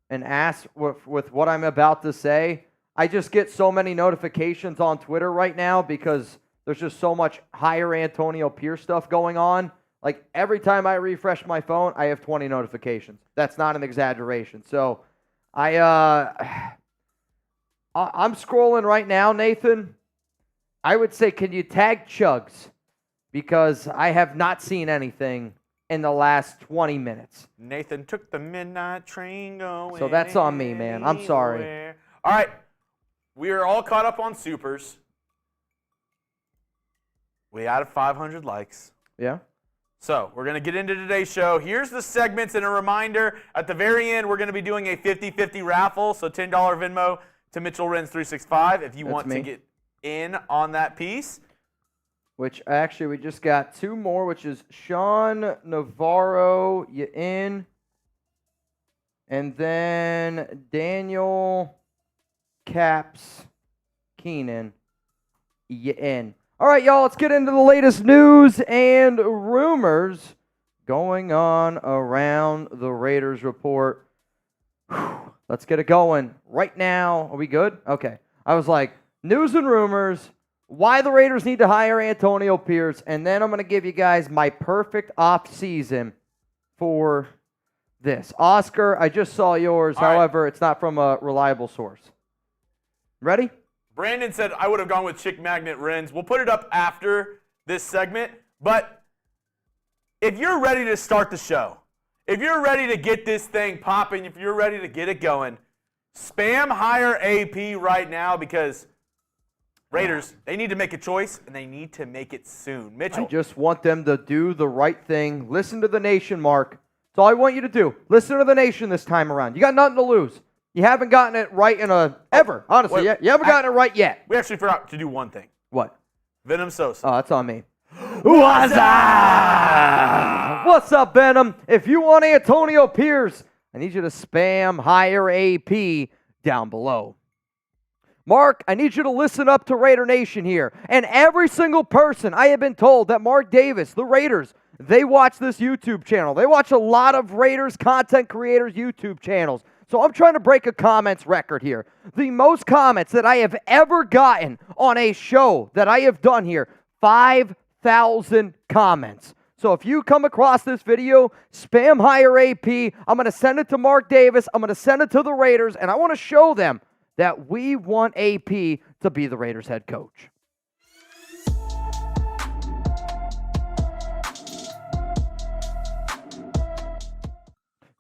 an ass with what I'm about to say. I just get so many notifications on Twitter right now because there's just so much higher Antonio Pierce stuff going on. Like every time I refresh my phone, I have 20 notifications. That's not an exaggeration. So I'm scrolling right now, Nathan. I would say, can you tag Chugs? Because I have not seen anything in the last 20 minutes. Nathan took the midnight train going. So that's on me, man. I'm sorry. All right. We are all caught up on supers. We added 500 likes. Yeah. So we're going to get into today's show. Here's the segments and a reminder. At the very end, we're going to be doing a 50-50 raffle. So $10 Venmo to Mitchell Renz 365 if you want to get in on that piece. Which actually we just got two more, which is Sean Navarro, you in. And then Daniel Caps Keenan, you in. All right, y'all, let's get into the latest news and rumors going on around the Raiders report. Let's get it going right now. Are we good? Okay. I was like, news and rumors, why the Raiders need to hire Antonio Pierce, and then I'm going to give you guys my perfect offseason for this. Oscar, I just saw yours. All right. However, it's not from a reliable source. Ready? Brandon said I would have gone with Chick Magnet Renz. We'll put it up after this segment. But if you're ready to start the show, if you're ready to get this thing popping, if you're ready to get it going, spam hire AP right now because Raiders, they need to make a choice, and they need to make it soon. Mitchell. I just want them to do the right thing. Listen to the nation, Mark. That's all I want you to do. Listen to the nation this time around. You got nothing to lose. You haven't gotten it right ever, honestly. Wait, you haven't gotten it right yet. We actually forgot to do one thing. What? Venom Sosa. Oh, that's on me. What's up? What's up, Venom? If you want Antonio Pierce, I need you to spam hire AP down below. Mark, I need you to listen up to Raider Nation here. And every single person, I have been told that Mark Davis, the Raiders, they watch this YouTube channel. They watch a lot of Raiders content creators' YouTube channels. So I'm trying to break a comments record here. The most comments that I have ever gotten on a show that I have done here, 5,000 comments. So if you come across this video, spam hire AP. I'm going to send it to Mark Davis. I'm going to send it to the Raiders, and I want to show them that we want AP to be the Raiders head coach.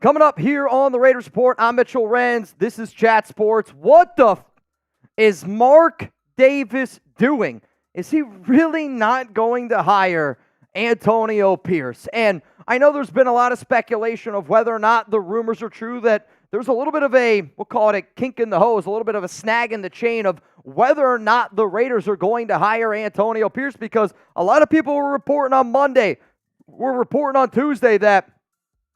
Coming up here on the Raiders Report, I'm Mitchell Renz. This is Chat Sports. What the is Mark Davis doing? Is he really not going to hire Antonio Pierce? And I know there's been a lot of speculation of whether or not the rumors are true that there's a little bit of a, we'll call it a kink in the hose, a little bit of a snag in the chain of whether or not the Raiders are going to hire Antonio Pierce, because a lot of people were reporting on Monday, were reporting on Tuesday that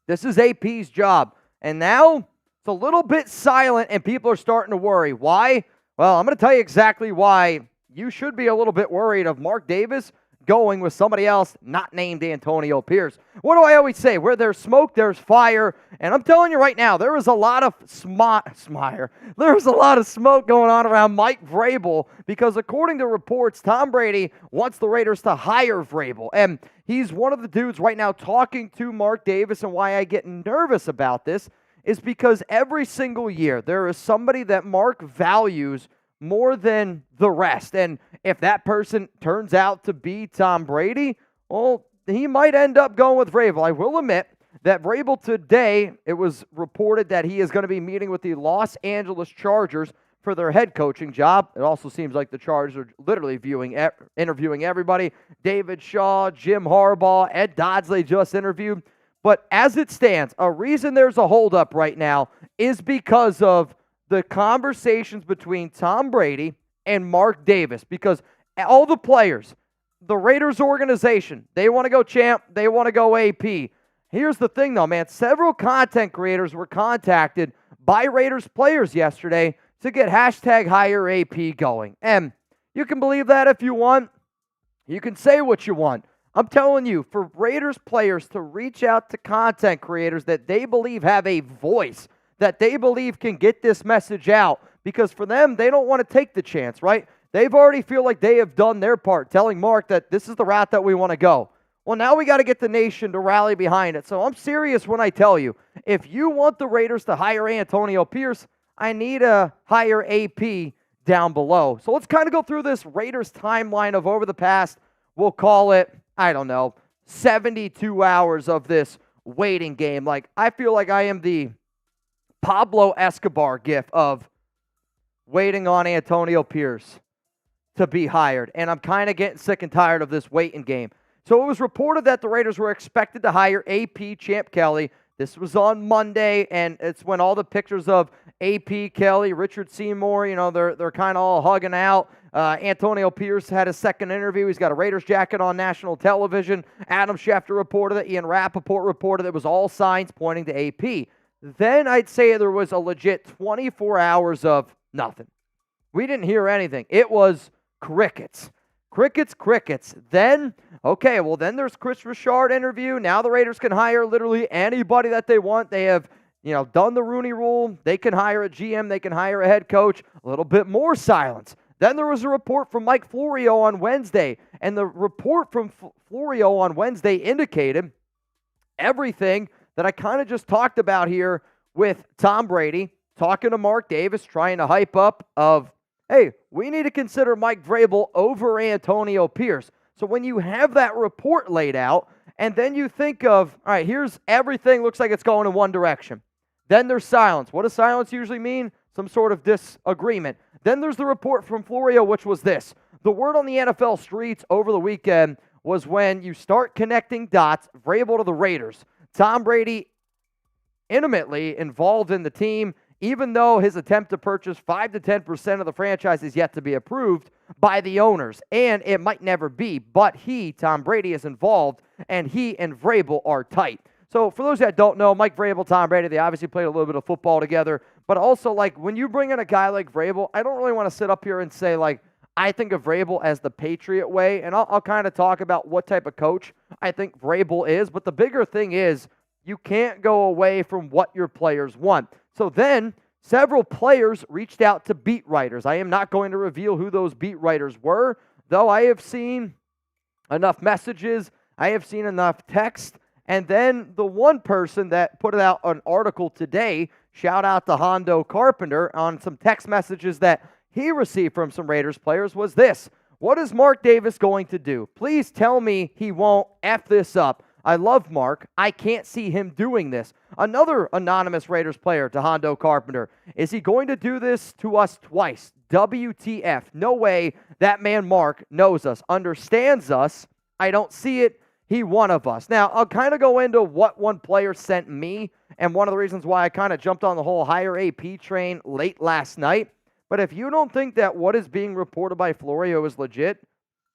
this is AP's job. And now it's a little bit silent and people are starting to worry. Why? Well, I'm going to tell you exactly why you should be a little bit worried of Mark Davis going with somebody else not named Antonio Pierce. What do I always say? Where there's smoke, there's fire. And I'm telling you right now, there is a lot of There's a lot of smoke going on around Mike Vrabel because according to reports, Tom Brady wants the Raiders to hire Vrabel. And he's one of the dudes right now talking to Mark Davis. And why I get nervous about this is because every single year there is somebody that Mark values more than the rest. And if that person turns out to be Tom Brady, well, he might end up going with Vrabel. I will admit that Vrabel today, it was reported that he is going to be meeting with the Los Angeles Chargers for their head coaching job. It also seems like the Chargers are literally interviewing everybody. David Shaw, Jim Harbaugh, Ed Dodsley just interviewed. But as it stands, a reason there's a holdup right now is because of the conversations between Tom Brady and Mark Davis, because all the players, the Raiders organization, they want to go champ, they want to go AP. Here's the thing though, man. Several content creators were contacted by Raiders players yesterday to get hashtag hire AP going. And you can believe that if you want. You can say what you want. I'm telling you, for Raiders players to reach out to content creators that they believe have a voice, that they believe can get this message out, because for them, they don't want to take the chance, right? They've already feel like they have done their part, telling Mark that this is the route that we want to go. Well, now we got to get the nation to rally behind it. So I'm serious when I tell you, if you want the Raiders to hire Antonio Pierce, I need to hire AP down below. So let's kind of go through this Raiders timeline of over the past, we'll call it, 72 hours of this waiting game. Like, I feel like I am the Pablo Escobar gif of waiting on Antonio Pierce to be hired. And I'm kind of getting sick and tired of this waiting game. So it was reported that the Raiders were expected to hire AP Champ Kelly. This was on Monday, and it's when all the pictures of AP, Kelly, Richard Seymour, they're kind of all hugging out. Antonio Pierce had a second interview. He's got a Raiders jacket on national television. Adam Schefter reported it. Ian Rappaport reported it was all signs pointing to AP. Then I'd say there was a legit 24 hours of nothing. We didn't hear anything. It was crickets. Crickets. Then there's Chris Richard interview. Now the Raiders can hire literally anybody that they want. They have, done the Rooney Rule. They can hire a GM. They can hire a head coach. A little bit more silence. Then there was a report from Mike Florio on Wednesday. And the report from Florio on Wednesday indicated everything that I kind of just talked about here with Tom Brady, talking to Mark Davis, trying to hype up of, hey, we need to consider Mike Vrabel over Antonio Pierce. So when you have that report laid out, and then you think of, all right, here's everything looks like it's going in one direction. Then there's silence. What does silence usually mean? Some sort of disagreement. Then there's the report from Florio, which was this. The word on the NFL streets over the weekend was when you start connecting dots, Vrabel to the Raiders. Tom Brady intimately involved in the team, even though his attempt to purchase 5 to 10% of the franchise is yet to be approved by the owners. And it might never be, but Tom Brady, is involved, and he and Vrabel are tight. So for those that don't know, Mike Vrabel, Tom Brady, they obviously played a little bit of football together. But also, like, when you bring in a guy like Vrabel, I don't really want to sit up here and say, like, I think of Vrabel as the Patriot way. And I'll kind of talk about what type of coach I think Vrabel is. But the bigger thing is you can't go away from what your players want. So then several players reached out to beat writers. I am not going to reveal who those beat writers were, though I have seen enough messages. I have seen enough text. And then the one person that put out an article today, shout out to Hondo Carpenter, on some text messages that he received from some Raiders players, was this. What is Mark Davis going to do? Please tell me he won't F this up. I love Mark. I can't see him doing this. Another anonymous Raiders player to Hondo Carpenter. Is he going to do this to us twice? WTF. No way that man Mark knows us, understands us. I don't see it. He one of us. Now, I'll kind of go into what one player sent me, and one of the reasons why I kind of jumped on the whole higher AP train late last night. But if you don't think that what is being reported by Florio is legit,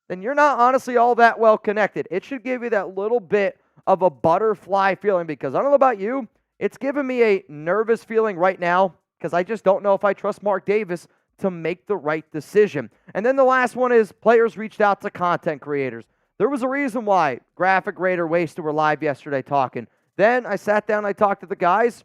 then you're not honestly all that well connected. It should give you that little bit of a butterfly feeling, because I don't know about you, it's giving me a nervous feeling right now because I just don't know if I trust Mark Davis to make the right decision. And then the last one is players reached out to content creators. There was a reason why Graphic Raider Wasted were live yesterday talking. Then I sat down, I talked to the guys.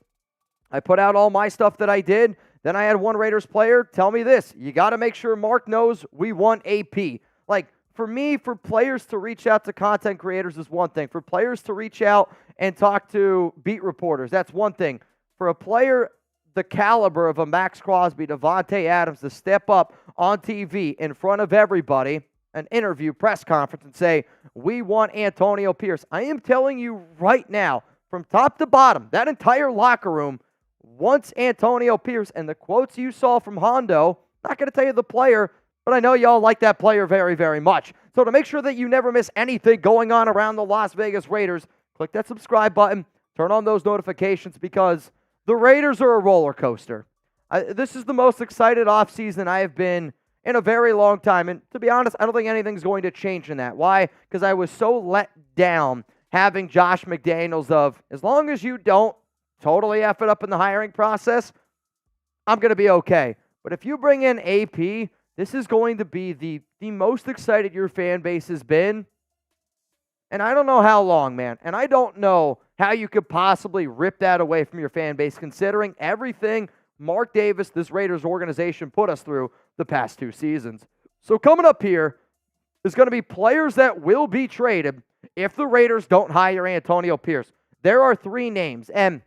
I put out all my stuff that I did. Then I had one Raiders player tell me this. You got to make sure Mark knows we want AP. Like, for me, for players to reach out to content creators is one thing. For players to reach out and talk to beat reporters, that's one thing. For a player the caliber of a Max Crosby, Devontae Adams, to step up on TV in front of everybody, an interview, press conference, and say, we want Antonio Pierce. I am telling you right now, from top to bottom, that entire locker room wants Antonio Pierce. And the quotes you saw from Hondo, not going to tell you the player, but I know y'all like that player very, very much. So to make sure that you never miss anything going on around the Las Vegas Raiders, click that subscribe button, turn on those notifications, because the Raiders are a roller coaster. This is the most excited offseason I have been in a very long time. And to be honest, I don't think anything's going to change in that. Why? Because I was so let down having Josh McDaniels of, as long as you don't totally F it up in the hiring process, I'm going to be okay. But if you bring in AP, this is going to be the most excited your fan base has been. And I don't know how long, man. And I don't know how you could possibly rip that away from your fan base, considering everything Mark Davis, this Raiders organization, put us through the past 2 seasons. So coming up here is going to be players that will be traded if the Raiders don't hire Antonio Pierce. There are 3 names, and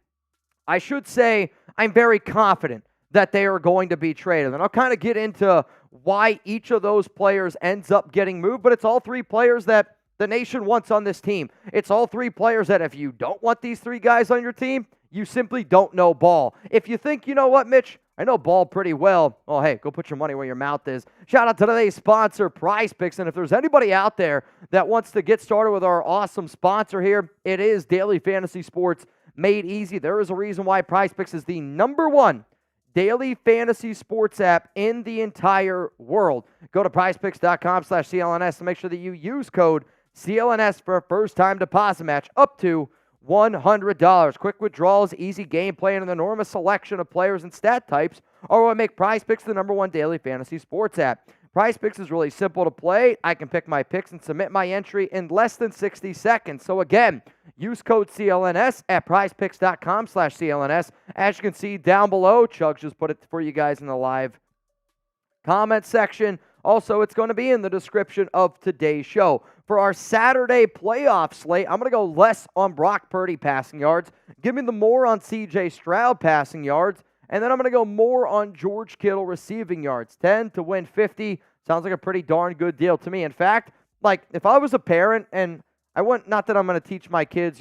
I should say I'm very confident that they are going to be traded. And I'll kind of get into why each of those players ends up getting moved, but it's all 3 players that the nation wants on this team. It's all 3 players that if you don't want these 3 guys on your team, you simply don't know ball. If you think, you know what, Mitch, I know ball pretty well, well, hey, go put your money where your mouth is. Shout out to today's sponsor, PrizePicks. And if there's anybody out there that wants to get started with our awesome sponsor here, it is daily fantasy sports made easy. There is a reason why PrizePicks is the #1 daily fantasy sports app in the entire world. Go to prizepicks.com/CLNS to make sure that you use code CLNS for a first-time deposit match up to $100. Quick withdrawals, easy gameplay, and an enormous selection of players and stat types are what make PrizePicks the #1 daily fantasy sports app. PrizePicks is really simple to play. I can pick my picks and submit my entry in less than 60 seconds. So again, use code CLNS at prizepicks.com/CLNS. As you can see down below, Chug just put it for you guys in the live comment section. Also, it's going to be in the description of today's show. For our Saturday playoff slate, I'm going to go less on Brock Purdy passing yards. Give me the more on C.J. Stroud passing yards. And then I'm going to go more on George Kittle receiving yards. 10 to win 50. Sounds like a pretty darn good deal to me. In fact, like if I was a parent and not that I'm going to teach my kids,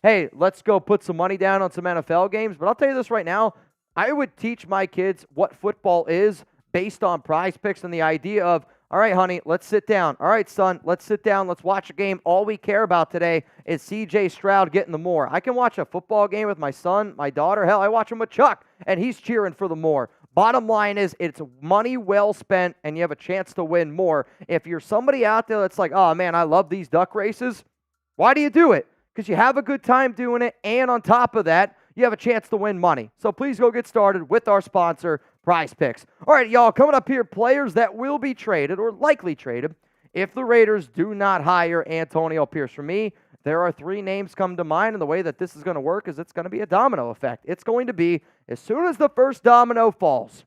hey, let's go put some money down on some NFL games. But I'll tell you this right now. I would teach my kids what football is based on PrizePicks and the idea of, all right, honey, let's sit down. All right, son, let's sit down. Let's watch a game. All we care about today is C.J. Stroud getting the more. I can watch a football game with my son, my daughter. Hell, I watch him with Chuck, and he's cheering for the more. Bottom line is it's money well spent, and you have a chance to win more. If you're somebody out there that's like, oh, man, I love these duck races, why do you do it? Because you have a good time doing it, and on top of that, you have a chance to win money. So please go get started with our sponsor, PrizePicks. All right, y'all, coming up here, players that will be traded or likely traded if the Raiders do not hire Antonio Pierce. For me, there are 3 names come to mind, and the way that this is going to work is it's going to be a domino effect. It's going to be, as soon as the first domino falls,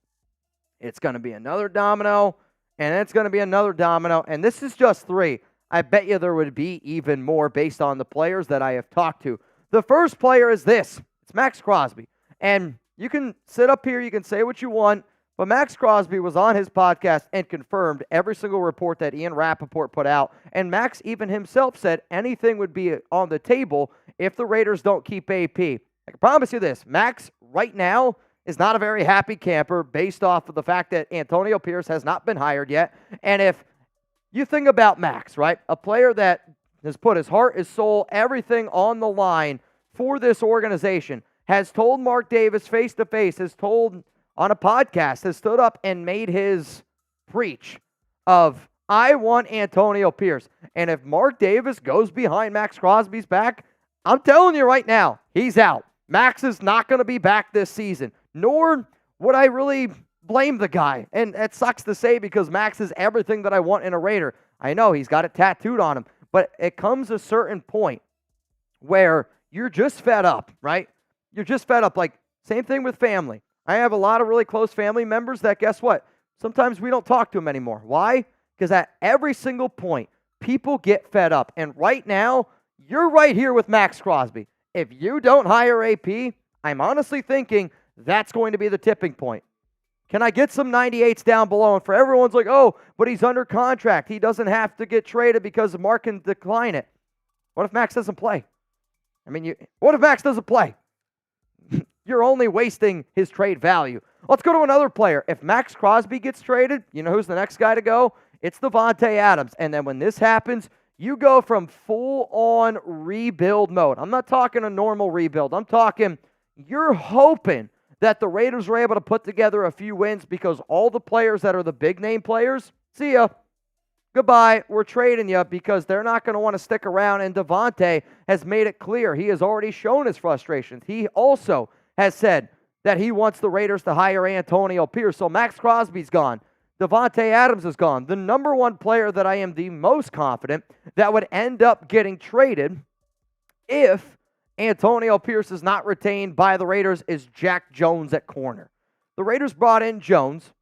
it's going to be another domino, and then it's going to be another domino, and this is just 3. I bet you there would be even more based on the players that I have talked to. The first player is this. It's Max Crosby. And you can sit up here, you can say what you want, but Max Crosby was on his podcast and confirmed every single report that Ian Rappaport put out. And Max even himself said anything would be on the table if the Raiders don't keep AP. I can promise you this, Max right now is not a very happy camper based off of the fact that Antonio Pierce has not been hired yet. And if you think about Max, right, a player that has put his heart, his soul, everything on the line for this organization, has told Mark Davis face-to-face, has told on a podcast, has stood up and made his preach of, I want Antonio Pierce. And if Mark Davis goes behind Max Crosby's back, I'm telling you right now, he's out. Max is not going to be back this season, nor would I really blame the guy. And it sucks to say because Max is everything that I want in a Raider. I know he's got it tattooed on him, but it comes a certain point where you're just fed up, right? You're just fed up. Like, same thing with family. I have a lot of really close family members that, guess what? Sometimes we don't talk to them anymore. Why? Because at every single point, people get fed up. And right now, you're right here with Max Crosby. If you don't hire AP, I'm honestly thinking that's going to be the tipping point. Can I get some 98s down below? And for everyone's like, oh, but he's under contract. He doesn't have to get traded because Mark can decline it. What if Max doesn't play? What if Max doesn't play? You're only wasting his trade value. Let's go to another player. If Max Crosby gets traded, you know who's the next guy to go? It's Davante Adams. And then when this happens, you go from full-on rebuild mode. I'm not talking a normal rebuild. I'm talking you're hoping that the Raiders were able to put together a few wins because all the players that are the big-name players, see ya. Goodbye, we're trading you because they're not going to want to stick around, and Davante has made it clear. He has already shown his frustrations. He also has said that he wants the Raiders to hire Antonio Pierce. So Max Crosby's gone. Davante Adams is gone. The number one player that I am the most confident that would end up getting traded if Antonio Pierce is not retained by the Raiders is Jack Jones at corner. The Raiders brought in Jones,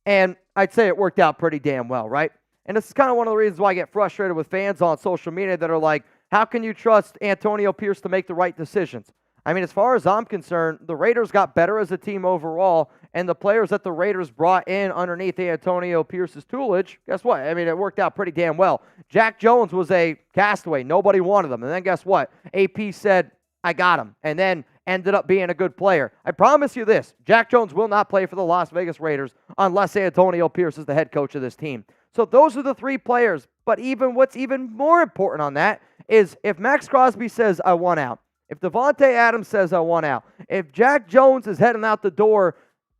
and I'd say it worked out pretty damn well, right? And this is kind of one of the reasons why I get frustrated with fans on social media that are like, how can you trust Antonio Pierce to make the right decisions? I mean, as far as I'm concerned, the Raiders got better as a team overall, and the players that the Raiders brought in underneath Antonio Pierce's tutelage, guess what? I mean, it worked out pretty damn well. Jack Jones was a castaway. Nobody wanted him. And then guess what? AP said, I got him, and then ended up being a good player. I promise you this, Jack Jones will not play for the Las Vegas Raiders unless Antonio Pierce is the head coach of this team. So those are the 3 players. But what's even more important on that is if Max Crosby says, I want out, if Davante Adams says, I want out, if Jack Jones is heading out the door,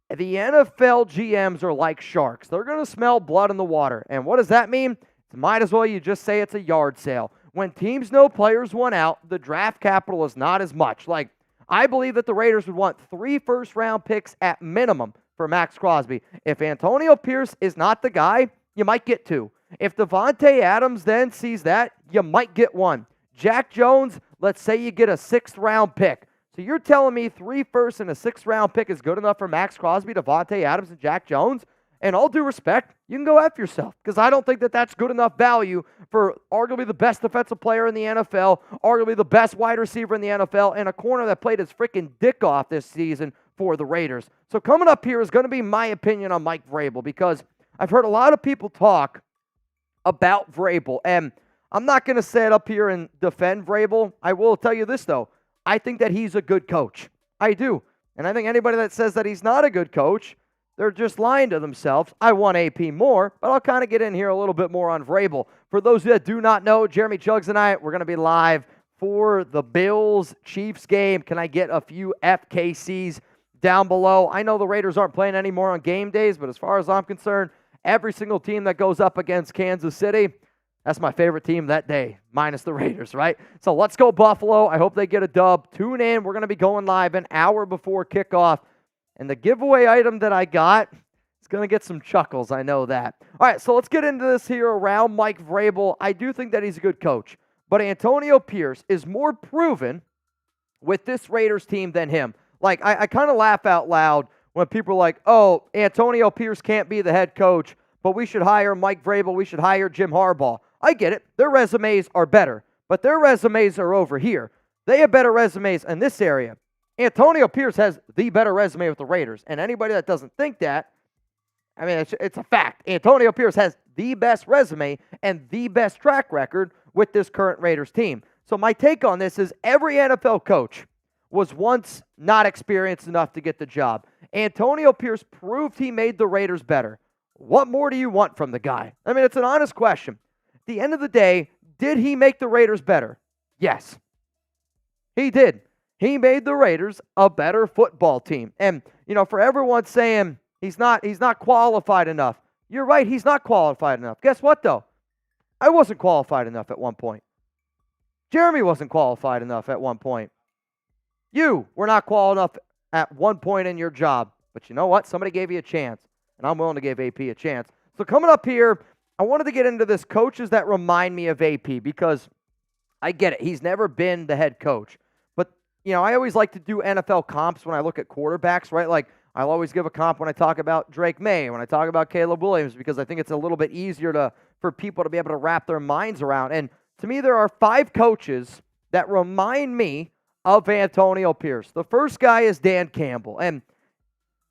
the NFL GMs are like sharks. They're going to smell blood in the water. And what does that mean? Might as well you just say it's a yard sale. When teams know players want out, the draft capital is not as much. Like, I believe that the Raiders would want 3 first-round picks at minimum for Max Crosby. If Antonio Pierce is not the guy, you might get 2. If Davante Adams then sees that, you might get 1. Jack Jones, let's say you get a 6th-round pick. So you're telling me 3 firsts and a 6th-round pick is good enough for Max Crosby, Davante Adams, and Jack Jones? And all due respect, you can go F yourself because I don't think that that's good enough value for arguably the best defensive player in the NFL, arguably the best wide receiver in the NFL, and a corner that played his freaking dick off this season for the Raiders. So coming up here is going to be my opinion on Mike Vrabel because I've heard a lot of people talk about Vrabel, and I'm not going to sit up here and defend Vrabel. I will tell you this, though. I think that he's a good coach. I do. And I think anybody that says that he's not a good coach, they're just lying to themselves. I want AP more, but I'll kind of get in here a little bit more on Vrabel. For those that do not know, Jeremy Chugs and I, we're going to be live for the Bills-Chiefs game. Can I get a few FKCs down below? I know the Raiders aren't playing anymore on game days, but as far as I'm concerned, every single team that goes up against Kansas City, that's my favorite team that day, minus the Raiders, right? So let's go Buffalo. I hope they get a dub. Tune in. We're going to be going live an hour before kickoff. And the giveaway item that I got is going to get some chuckles. I know that. All right, so let's get into this here around Mike Vrabel. I do think that he's a good coach. But Antonio Pierce is more proven with this Raiders team than him. Like, I kind of laugh out loud when people are like, oh, Antonio Pierce can't be the head coach, but we should hire Mike Vrabel. We should hire Jim Harbaugh. I get it. Their resumes are better, but their resumes are over here. They have better resumes in this area. Antonio Pierce has the better resume with the Raiders, and anybody that doesn't think that, I mean, it's a fact. Antonio Pierce has the best resume and the best track record with this current Raiders team. So my take on this is every NFL coach was once not experienced enough to get the job. Antonio Pierce proved he made the Raiders better. What more do you want from the guy? I mean, it's an honest question. At the end of the day, did he make the Raiders better? Yes. He did. He made the Raiders a better football team. And, you know, for everyone saying he's not qualified enough, you're right, he's not qualified enough. Guess what, though? I wasn't qualified enough at one point. Jeremy wasn't qualified enough at one point. You were not qualified enough at one point in your job. But you know what? Somebody gave you a chance, and I'm willing to give AP a chance. So coming up here, I wanted to get into this coaches that remind me of AP because I get it. He's never been the head coach. But, you know, I always like to do NFL comps when I look at quarterbacks, right? Like, I'll always give a comp when I talk about Drake May, when I talk about Caleb Williams, because I think it's a little bit easier for people to be able to wrap their minds around. And to me, there are 5 coaches that remind me of Antonio Pierce. The first guy is Dan Campbell. And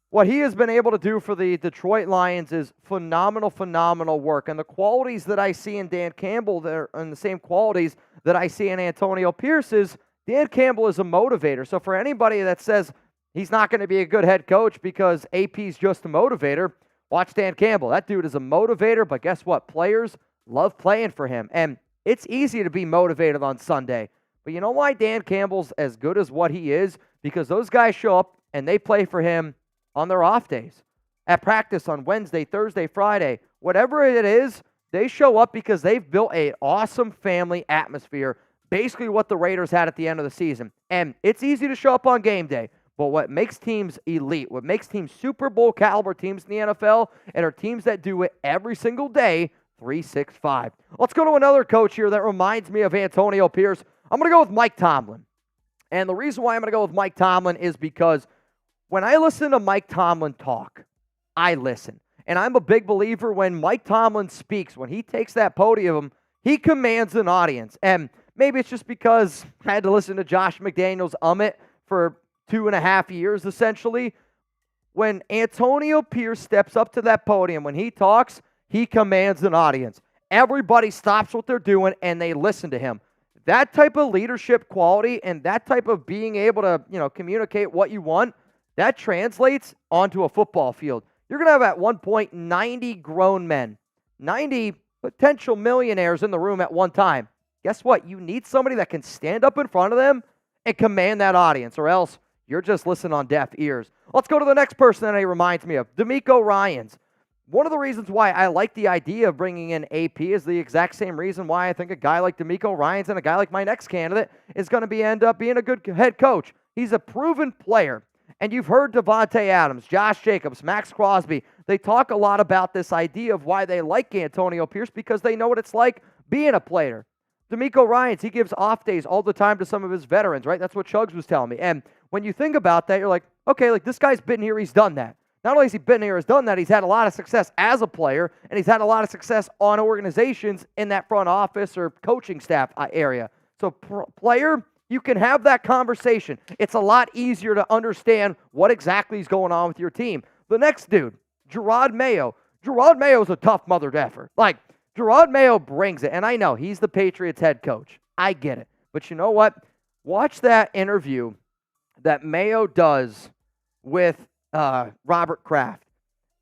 what he has been able to do for the Detroit Lions is phenomenal work. And the qualities that I see in Dan Campbell, they're the same qualities that I see in Antonio Pierce is Dan Campbell is a motivator. So for anybody that says he's not going to be a good head coach because AP's just a motivator, watch Dan Campbell. That dude is a motivator, but guess what? Players love playing for him. And it's easy to be motivated on Sunday. But you know why Dan Campbell's as good as what he is? Because those guys show up and they play for him on their off days, at practice on Wednesday, Thursday, Friday, whatever it is, they show up because they've built an awesome family atmosphere, basically what the Raiders had at the end of the season. And it's easy to show up on game day, but what makes teams elite, what makes teams Super Bowl caliber teams in the NFL, and are teams that do it every single day, 365. Let's go to another coach here that reminds me of Antonio Pierce. I'm going to go with Mike Tomlin. And the reason why I'm going to go with Mike Tomlin is because when I listen to Mike Tomlin talk, I listen. And I'm a big believer when Mike Tomlin speaks, when he takes that podium, he commands an audience. And maybe it's just because I had to listen to Josh McDaniels it for 2.5 years, essentially. When Antonio Pierce steps up to that podium, when he talks, he commands an audience. Everybody stops what they're doing, and they listen to him. That type of leadership quality and that type of being able to, communicate what you want, that translates onto a football field. You're going to have at one point 90 grown men, 90 potential millionaires in the room at one time. Guess what? You need somebody that can stand up in front of them and command that audience, or else you're just listening on deaf ears. Let's go to the next person that he reminds me of, DeMeco Ryans. One of the reasons why I like the idea of bringing in AP is the exact same reason why I think a guy like DeMeco Ryans and a guy like my next candidate is going to end up being a good head coach. He's a proven player. And you've heard Devontae Adams, Josh Jacobs, Max Crosby. They talk a lot about this idea of why they like Antonio Pierce because they know what it's like being a player. DeMeco Ryans, he gives off days all the time to some of his veterans, right? That's what Chugs was telling me. And when you think about that, you're like, okay, like this guy's been here, he's done that. Not only has he been here, has done that, he's had a lot of success as a player, and he's had a lot of success on organizations in that front office or coaching staff area. So, player, you can have that conversation. It's a lot easier to understand what exactly is going on with your team. The next dude, Gerard Mayo. Gerard Mayo is a tough mother effer. Like, Gerard Mayo brings it, and I know he's the Patriots head coach. I get it. But you know what? Watch that interview that Mayo does with Robert Kraft.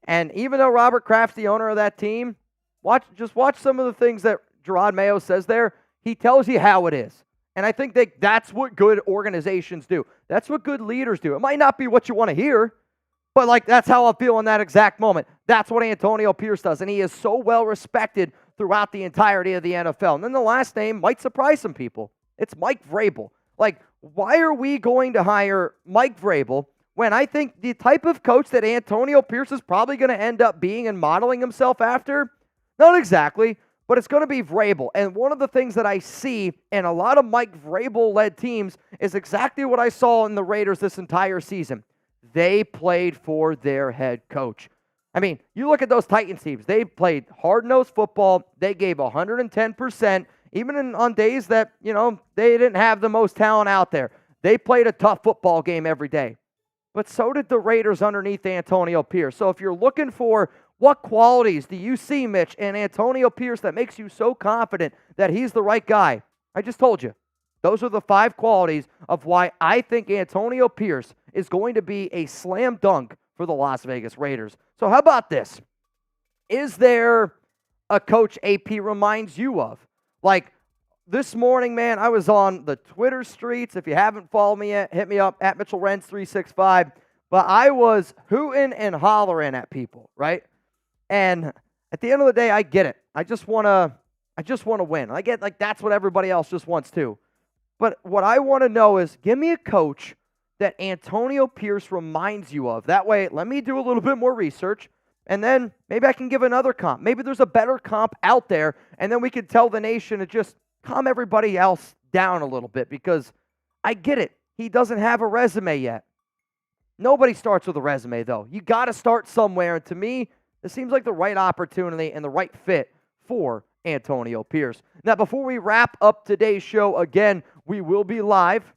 And even though Robert Kraft's the owner of that team, just watch some of the things that Gerard Mayo says there. He tells you how it is. And I think that's what good organizations do. That's what good leaders do. It might not be what you want to hear, but like that's how I feel in that exact moment. That's what Antonio Pierce does. And he is so well respected throughout the entirety of the NFL. And then the last name might surprise some people. It's Mike Vrabel. Like, why are we going to hire Mike Vrabel when I think the type of coach that Antonio Pierce is probably going to end up being and modeling himself after? Not exactly, but it's going to be Vrabel. And one of the things that I see in a lot of Mike Vrabel-led teams is exactly what I saw in the Raiders this entire season. They played for their head coach. I mean, you look at those Titans teams. They played hard-nosed football. They gave 110%, even on days that, they didn't have the most talent out there. They played a tough football game every day. But so did the Raiders underneath Antonio Pierce. So if you're looking for what qualities do you see, Mitch, in Antonio Pierce that makes you so confident that he's the right guy, I just told you. Those are the 5 qualities of why I think Antonio Pierce is going to be a slam dunk for the Las Vegas Raiders. So how about this? Is there a coach AP reminds you of? Like this morning, man, I was on the Twitter streets. If you haven't followed me yet, hit me up at Mitchell Renz 365. But I was hooting and hollering at people, right? And at the end of the day, I get it. I just want to win. I get like that's what everybody else just wants too. But what I want to know is give me a coach that Antonio Pierce reminds you of. That way, let me do a little bit more research, and then maybe I can give another comp. Maybe there's a better comp out there, and then we can tell the nation to just calm everybody else down a little bit because I get it. He doesn't have a resume yet. Nobody starts with a resume, though. You got to start somewhere, and to me, it seems like the right opportunity and the right fit for Antonio Pierce. Now, before we wrap up today's show, again, we will be live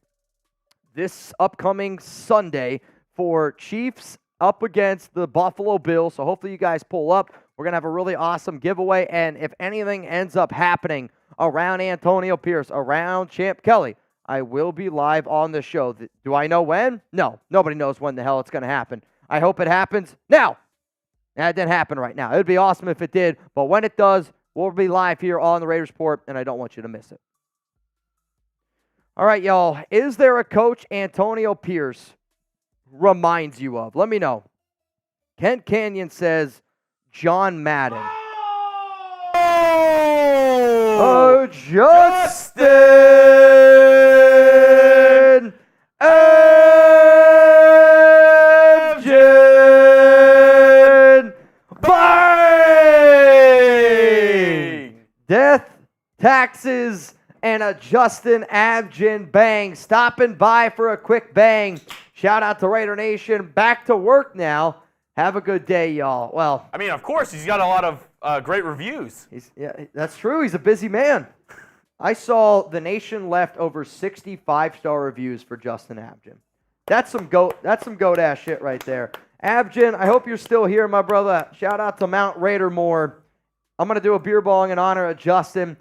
this upcoming Sunday for Chiefs up against the Buffalo Bills. So hopefully you guys pull up. We're going to have a really awesome giveaway. And if anything ends up happening around Antonio Pierce, around Champ Kelly, I will be live on the show. Do I know when? No. Nobody knows when the hell it's going to happen. I hope it happens now. That didn't happen right now. It would be awesome if it did. But when it does, we'll be live here on the Raiders Report, and I don't want you to miss it. All right, y'all. Is there a coach Antonio Pierce reminds you of? Let me know. Kent Canyon says John Madden. Oh, Justin! Abjin! Bang! Death, taxes, and a Justin Abjin bang. Stopping by for a quick bang. Shout out to Raider Nation. Back to work now. Have a good day, y'all. Well, I mean, of course, he's got a lot of great reviews. Yeah, that's true. He's a busy man. I saw the Nation left over 60 5-star reviews for Justin Abjin. That's some goat ass shit right there. Abjin, I hope you're still here, my brother. Shout out to Mount Raider Moore. I'm gonna do a beer bong in honor of Justin.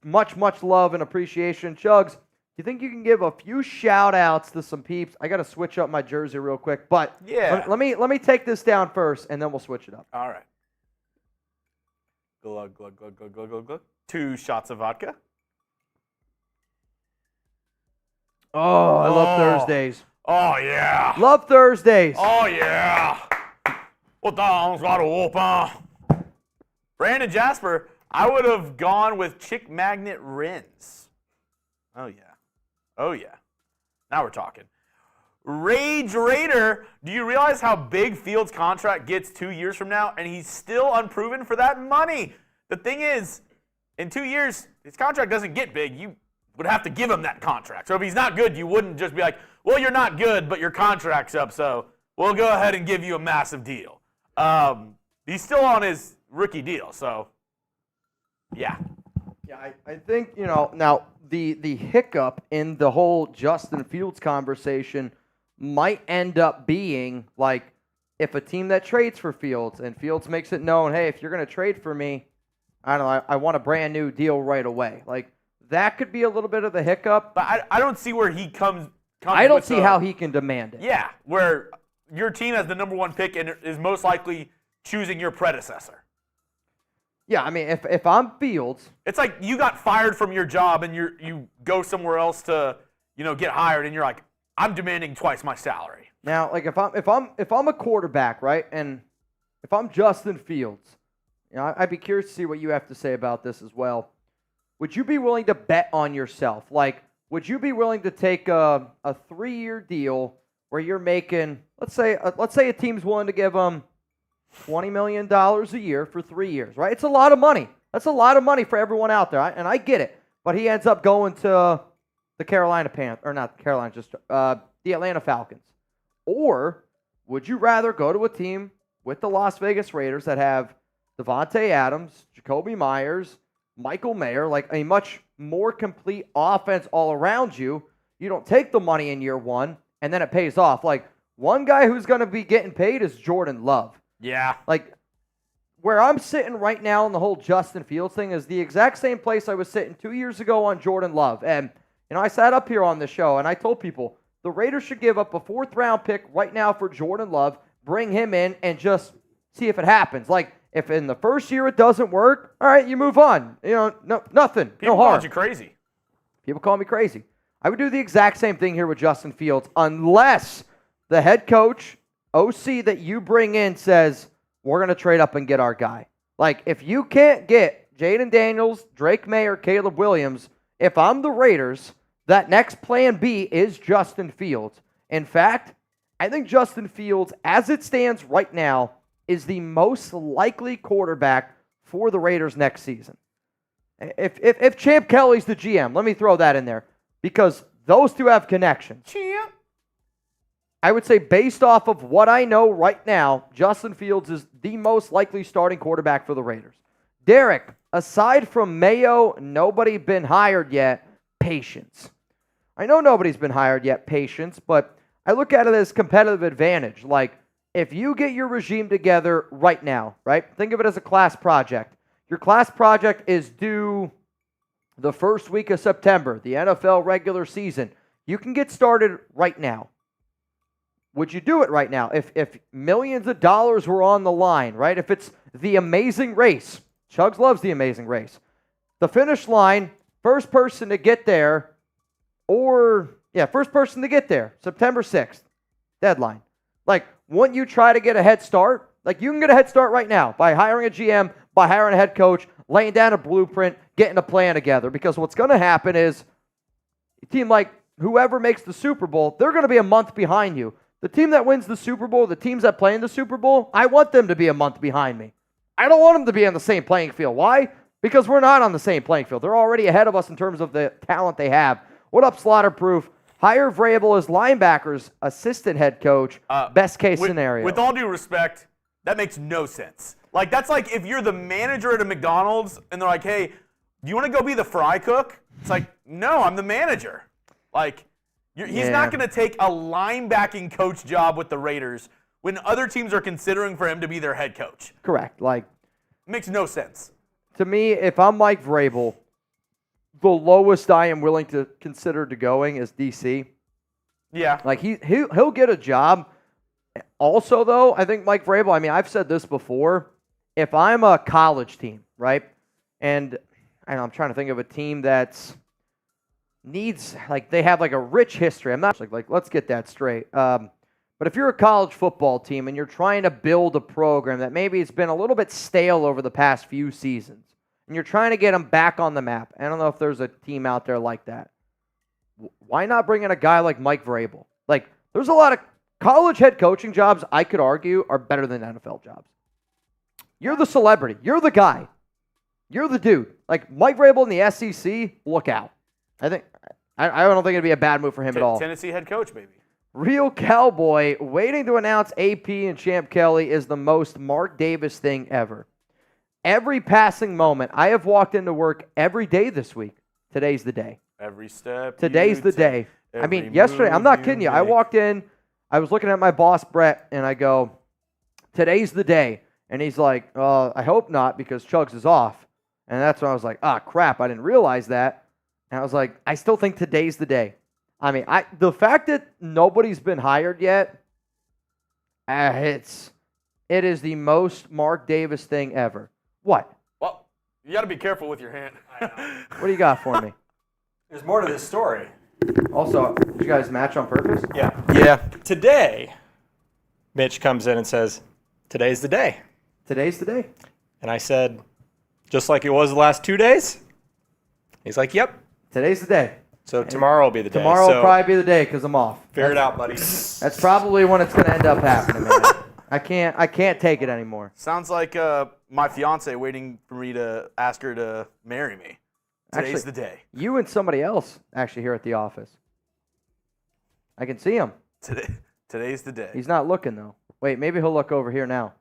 Much, much love and appreciation. Chugs, do you think you can give a few shout-outs to some peeps? I got to switch up my jersey real quick, but yeah. let me take this down first, and then we'll switch it up. All right. Glug, glug, glug, glug, glug, glug, glug. 2 shots of vodka. Oh, I love Thursdays. Oh, yeah. Love Thursdays. Oh, yeah. What the got to open? Brandon Jasper, I would have gone with Chick Magnet Renz. Oh, yeah. Oh, yeah. Now we're talking. Rage Raider, do you realize how big Fields' contract gets 2 years from now? And he's still unproven for that money. The thing is, in 2 years, his contract doesn't get big. You would have to give him that contract. So if he's not good, you wouldn't just be like, well, you're not good, but your contract's up, so we'll go ahead and give you a massive deal. He's still on his rookie deal, so yeah. Yeah, I think, now the hiccup in the whole Justin Fields conversation might end up being like if a team that trades for Fields and Fields makes it known, hey, if you're going to trade for me, I don't know, I want a brand new deal right away. Like that could be a little bit of the hiccup. But I don't see where he comes I don't see how he can demand it. Yeah, where your team has the number 1 pick and is most likely choosing your predecessor. Yeah, I mean, if I'm Fields, it's like you got fired from your job and you go somewhere else to get hired, and you're like, I'm demanding twice my salary. Now, like if I'm a quarterback, right, and if I'm Justin Fields, I'd be curious to see what you have to say about this as well. Would you be willing to bet on yourself? Like, would you be willing to take a 3-year deal where you're making, let's say a team's willing to give them $20 million a year for 3 years, right? It's a lot of money. That's a lot of money for everyone out there, and I get it. But he ends up going to the Carolina Panthers, or not the Carolina, just the Atlanta Falcons. Or would you rather go to a team with the Las Vegas Raiders that have Devontae Adams, Jacoby Myers, Michael Mayer, like a much more complete offense all around you? You don't take the money in year 1, and then it pays off. Like, one guy who's going to be getting paid is Jordan Love. Yeah. Like, where I'm sitting right now in the whole Justin Fields thing is the exact same place I was sitting 2 years ago on Jordan Love. And, I sat up here on the show, and I told people the Raiders should give up a 4th-round pick right now for Jordan Love, bring him in, and just see if it happens. Like, if in the first year it doesn't work, all right, you move on. Nothing. People no harm. call you crazy. People call me crazy. I would do the exact same thing here with Justin Fields unless the head coach, OC that you bring in says, we're going to trade up and get our guy. Like, if you can't get Jaden Daniels, Drake May, or Caleb Williams, if I'm the Raiders, that next plan B is Justin Fields. In fact, I think Justin Fields, as it stands right now, is the most likely quarterback for the Raiders next season. If Champ Kelly's the GM, let me throw that in there, because those two have connections. Champ. I would say based off of what I know right now, Justin Fields is the most likely starting quarterback for the Raiders. Derek, aside from Mayo, nobody been hired yet. Patience. I know nobody's been hired yet, patience, but I look at it as competitive advantage. Like, if you get your regime together right now, right? Think of it as a class project. Your class project is due the first week of September, the NFL regular season. You can get started right now. Would you do it right now? If millions of dollars were on the line, right? If it's the Amazing Race, Chugs loves the Amazing Race. The finish line, first person to get there, first person to get there, September 6th, deadline. Like, wouldn't you try to get a head start? Like, you can get a head start right now by hiring a GM, by hiring a head coach, laying down a blueprint, getting a plan together. Because what's going to happen is a team like whoever makes the Super Bowl, they're going to be a month behind you. The team that wins the Super Bowl, the teams that play in the Super Bowl, I want them to be a month behind me. I don't want them to be on the same playing field. Why? Because we're not on the same playing field. They're already ahead of us in terms of the talent they have. What up, Slaughterproof? Hire Vrabel as linebackers, assistant head coach, best case scenario. With all due respect, that makes no sense. Like, that's like if you're the manager at a McDonald's and they're like, hey, do you want to go be the fry cook? It's like, no, I'm the manager. Like, he's not going to take a linebacking coach job with the Raiders when other teams are considering for him to be their head coach. Correct. Like, makes no sense. To me, if I'm Mike Vrabel, the lowest I am willing to consider to going is DC. Yeah. Like, he'll get a job. Also, though, I think Mike Vrabel, I mean, I've said this before. If I'm a college team, right, and I'm trying to think of a team that's needs, like, they have, like, a rich history. I'm not like let's get that straight. But if you're a college football team and you're trying to build a program that maybe it's been a little bit stale over the past few seasons, and you're trying to get them back on the map, I don't know if there's a team out there like that. Why not bring in a guy like Mike Vrabel? Like, there's a lot of college head coaching jobs, I could argue, are better than NFL jobs. You're the celebrity. You're the guy. You're the dude. Like, Mike Vrabel in the SEC, look out. I don't think it'd be a bad move for him at all. Tennessee head coach, maybe. Real Cowboy waiting to announce AP and Champ Kelly is the most Mark Davis thing ever. Every passing moment, I have walked into work every day this week. Today's the day. Every step. Today's the day. I mean, yesterday, I'm not kidding you. I walked in, I was looking at my boss, Brett, and I go, today's the day. And he's like, I hope not because Chugs is off. And that's when I was like, crap, I didn't realize that. And I was like, I still think today's the day. I mean, the fact that nobody's been hired yet, it is the most Mark Davis thing ever. What? Well, you got to be careful with your hand. What do you got for me? There's more to this story. Also, did you guys match on purpose? Yeah. Yeah. Today, Mitch comes in and says, today's the day. Today's the day. And I said, just like it was the last 2 days? He's like, yep. Today's the day. So tomorrow will be the day. Tomorrow will probably be the day because I'm off. Figure it out, buddy. That's probably when it's going to end up happening, man. I can't take it anymore. Sounds like my fiance waiting for me to ask her to marry me. Today's the day. You and somebody else actually here at the office. I can see him. Today's the day. He's not looking, though. Wait, maybe he'll look over here now.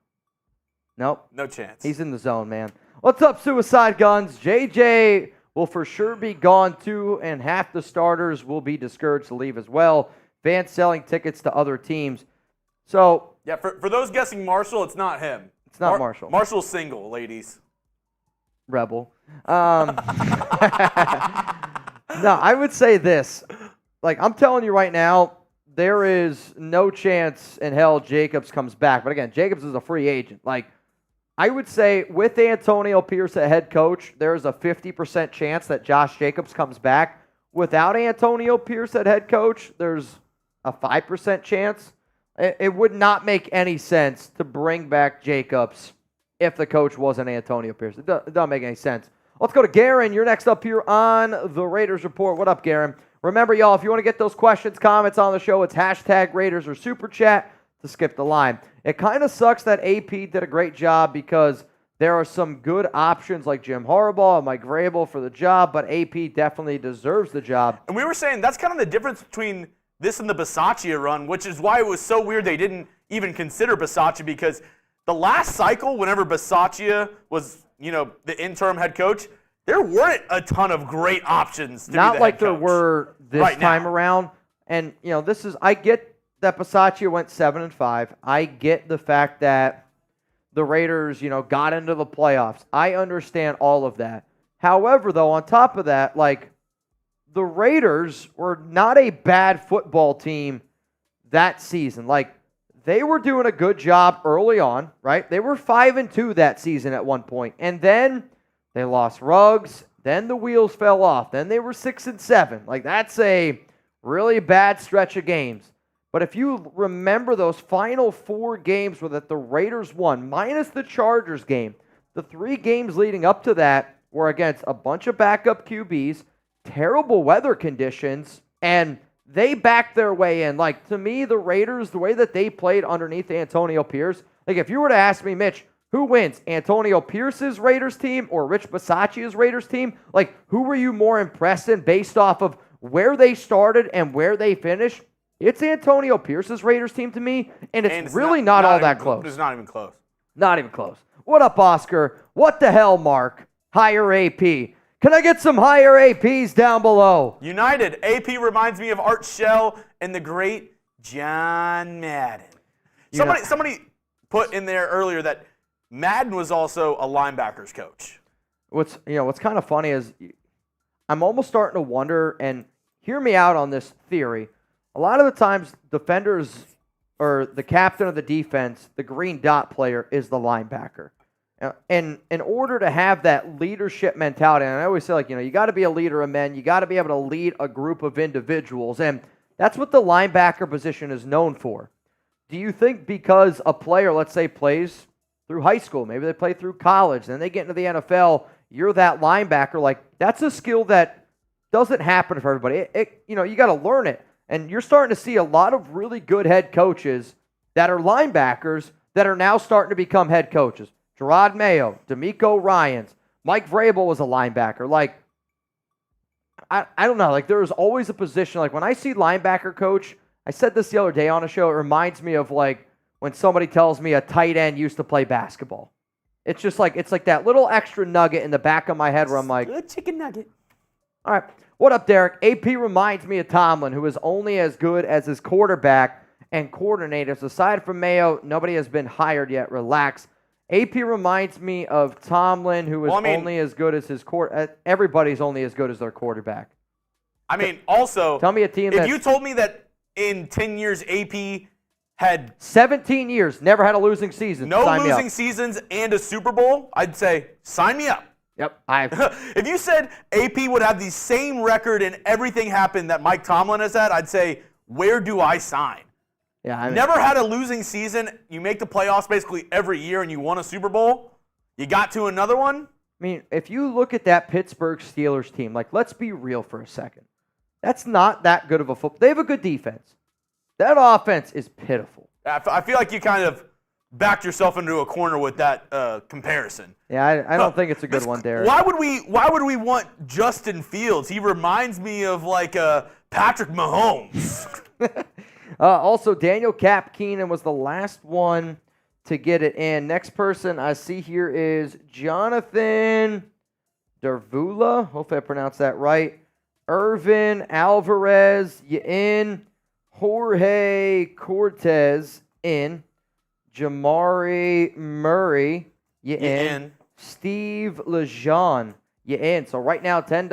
Nope. No chance. He's in the zone, man. What's up, Suicide Guns? JJ will for sure be gone, too, and half the starters will be discouraged to leave as well. Fans selling tickets to other teams. So, yeah, for those guessing Marshall, it's not him. It's not Marshall. Marshall's single, ladies. Rebel. No, I would say this. Like, I'm telling you right now, there is no chance in hell Jacobs comes back. But again, Jacobs is a free agent. Like, I would say with Antonio Pierce at head coach, there is a 50% chance that Josh Jacobs comes back. Without Antonio Pierce at head coach, there's a 5% chance. It would not make any sense to bring back Jacobs if the coach wasn't Antonio Pierce. It doesn't make any sense. Let's go to Garen. You're next up here on the Raiders Report. What up, Garen? Remember, y'all, if you want to get those questions, comments on the show, it's hashtag Raiders or Super Chat to skip the line. It kind of sucks that AP did a great job because there are some good options like Jim Harbaugh and Mike Vrabel for the job, but AP definitely deserves the job. And we were saying that's kind of the difference between this and the Bisaccia run, which is why it was so weird they didn't even consider Bisaccia, because the last cycle, whenever Bisaccia was, the interim head coach, there weren't a ton of great options to be the head coach. Not like there were this time around. And, I get that Bisaccia went 7-5. I get the fact that the Raiders, got into the playoffs. I understand all of that. However, though, on top of that, the Raiders were not a bad football team that season. They were doing a good job early on, right? They were 5-2 that season at one point. And then they lost Ruggs. Then the wheels fell off. Then they were 6-7. That's a really bad stretch of games. But if you remember those final 4 games that the Raiders won, minus the Chargers game, the 3 games leading up to that were against a bunch of backup QBs, terrible weather conditions, and they backed their way in. To me, the Raiders, the way that they played underneath Antonio Pierce, if you were to ask me, Mitch, who wins, Antonio Pierce's Raiders team or Rich Bisaccia's Raiders team? Who were you more impressed in based off of where they started and where they finished? It's Antonio Pierce's Raiders team to me, and it's really not all that close. It's not even close. Not even close. What up, Oscar? What the hell, Mark? Hire AP. Can I get some higher APs down below? United. AP reminds me of Art Shell and the great John Madden. Somebody put in there earlier that Madden was also a linebackers coach. What's kind of funny is I'm almost starting to wonder, and hear me out on this theory. A lot of the times, defenders or the captain of the defense, the green dot player, is the linebacker. And in order to have that leadership mentality, and I always say, you got to be a leader of men. You got to be able to lead a group of individuals. And that's what the linebacker position is known for. Do you think because a player, let's say, plays through high school, maybe they play through college, then they get into the NFL, you're that linebacker, that's a skill that doesn't happen for everybody. You got to learn it. And you're starting to see a lot of really good head coaches that are linebackers that are now starting to become head coaches. Gerard Mayo, D'Amico Ryans, Mike Vrabel was a linebacker. I don't know. There is always a position. When I see linebacker coach, I said this the other day on a show. It reminds me of like when somebody tells me a tight end used to play basketball. It's just like, it's like that little extra nugget in the back of my head where I'm like, Good chicken nugget. all right, what up, Derek? AP reminds me of Tomlin, who is only as good as his quarterback and coordinators. Aside from Mayo, nobody has been hired yet. Relax. AP reminds me of Tomlin, who is only as good as his everybody's only as good as their quarterback. I mean, also, tell me a team if you told me that in 10 years AP had 17 years, never had a losing season. No losing seasons and a Super Bowl, I'd say, sign me up. Yep. If you said AP would have the same record and everything happened that Mike Tomlin has had, I'd say, where do I sign? Yeah, I mean, never had a losing season. You make the playoffs basically every year and you won a Super Bowl. You got to another one. I mean, if you look at that Pittsburgh Steelers team, like, let's be real for a second. That's not that good of a football. They have a good defense. That offense is pitiful. I feel like you kind of backed yourself into a corner with that comparison. Yeah, I don't think it's a good one, Derek. Why would we want Justin Fields? He reminds me of like Patrick Mahomes. Also, Daniel Cap Keenan was the last one to get it in. Next person I see here is Jonathan Dervula. Hopefully I pronounced that right. Irvin Alvarez, you in. Jorge Cortez, in. Jamari Murray, you in. Steve Lejeune, you in. So right now, $10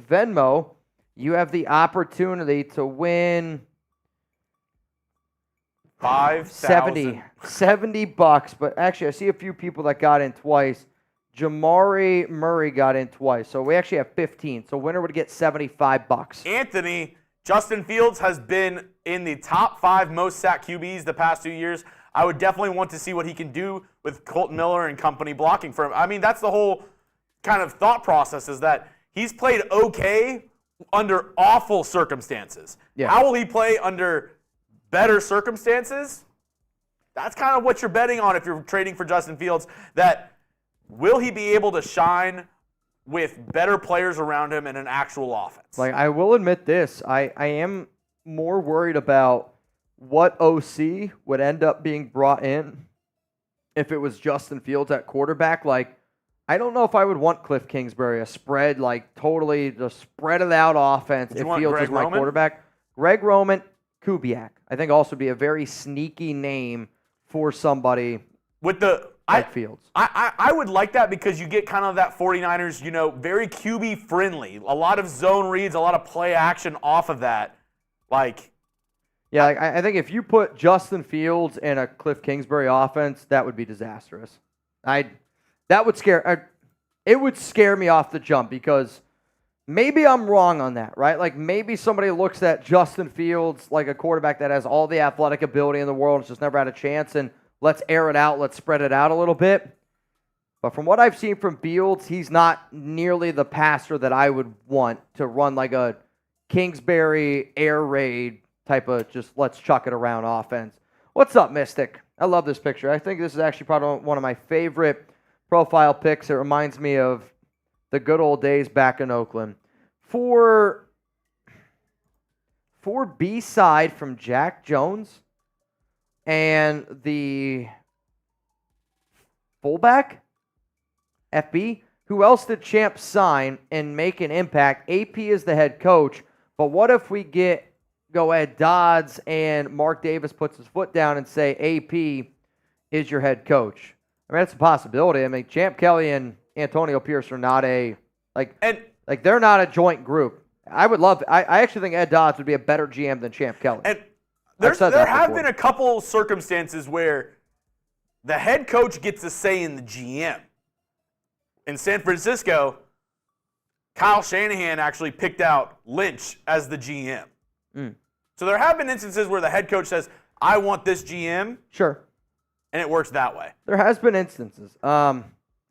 Venmo, you have the opportunity to win $70. But actually, I see a few people that got in twice. Jamari Murray got in twice. So we actually have 15. So winner would get $75. Anthony, Justin Fields has been in the top 5 most sacked QBs the past 2 years. I would definitely want to see what he can do with Colton Miller and company blocking for him. I mean, that's the whole kind of thought process, is that he's played okay under awful circumstances. Yeah. How will he play under better circumstances? That's kind of what you're betting on if you're trading for Justin Fields. That will he be able to shine with better players around him and an actual offense? Like, I will admit this. I am more worried about what OC would end up being brought in if it was Justin Fields at quarterback. Like, I don't know if I would want Cliff Kingsbury, a spread, like totally just spread it out offense if Fields is my quarterback. Greg Roman, Kubiak, I think also be a very sneaky name for somebody with the like Fields. I would like that because you get kind of that 49ers, very QB friendly. A lot of zone reads, a lot of play action off of that. Yeah, I think if you put Justin Fields in a Cliff Kingsbury offense, that would be disastrous. It would scare me off the jump, because maybe I'm wrong on that, right? Like, maybe somebody looks at Justin Fields like a quarterback that has all the athletic ability in the world and just never had a chance, and let's air it out, let's spread it out a little bit. But from what I've seen from Fields, he's not nearly the passer that I would want to run like a Kingsbury air raid type of just let's chuck it around offense. What's up, Mystic? I love this picture. I think this is actually probably one of my favorite profile pics. It reminds me of the good old days back in Oakland. For B-side from Jack Jones and the fullback, FB, who else did Champ sign and make an impact? AP is the head coach, but what if we go Ed Dodds and Mark Davis puts his foot down and say AP is your head coach? I mean, that's a possibility. I mean, Champ Kelly and Antonio Pierce are not they're not a joint group. I actually think Ed Dodds would be a better GM than Champ Kelly. And there have been a couple circumstances where the head coach gets a say in the GM. In San Francisco, Kyle Shanahan actually picked out Lynch as the GM. So there have been instances where the head coach says, I want this GM. Sure. And it works that way. There has been instances.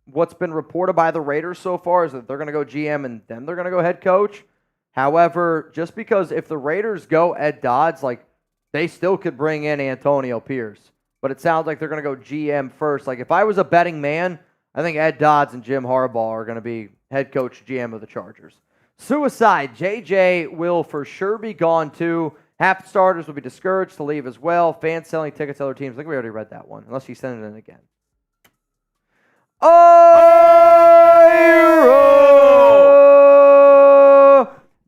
What's been reported by the Raiders so far is that they're going to go GM and then they're going to go head coach. However, just because if the Raiders go Ed Dodds, like, they still could bring in Antonio Pierce. But it sounds like they're going to go GM first. Like, if I was a betting man, I think Ed Dodds and Jim Harbaugh are going to be head coach GM of the Chargers. Suicide, JJ will for sure be gone too. Half starters will be discouraged to leave as well. Fans selling tickets to other teams. I think we already read that one, unless you send it in again. Ira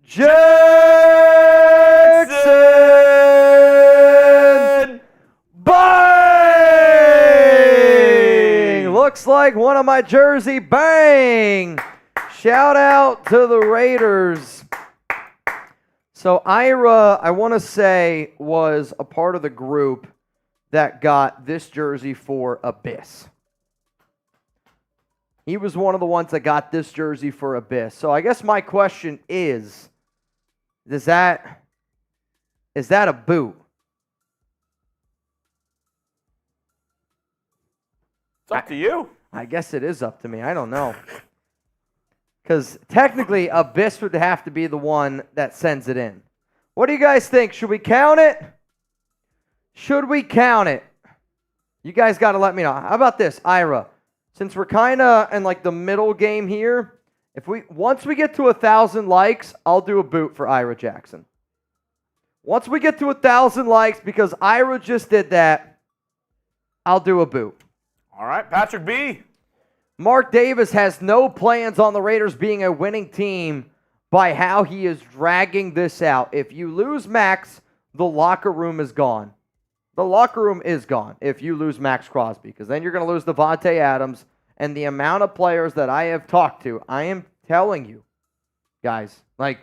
Jackson! Bang! Looks like one of my jersey. Bang! Shout out to the Raiders. So Ira, I want to say, was a part of the group that got this jersey for Abyss. He was one of the ones that got this jersey for Abyss. So I guess my question is that a boot? It's up to you. I guess it is up to me. I don't know. Because technically, Abyss would have to be the one that sends it in. What do you guys think? Should we count it? Should we count it? You guys got to let me know. How about this, Ira? Since we're kind of in like the middle game here, once we get to 1,000 likes, I'll do a boot for Ira Jackson. Once we get to 1,000 likes, because Ira just did that, I'll do a boot. All right, Patrick B. Mark Davis has no plans on the Raiders being a winning team by how he is dragging this out. If you lose Max, the locker room is gone. The locker room is gone if you lose Max Crosby, because then you're going to lose Devontae Adams. And the amount of players that I have talked to, I am telling you, guys, like,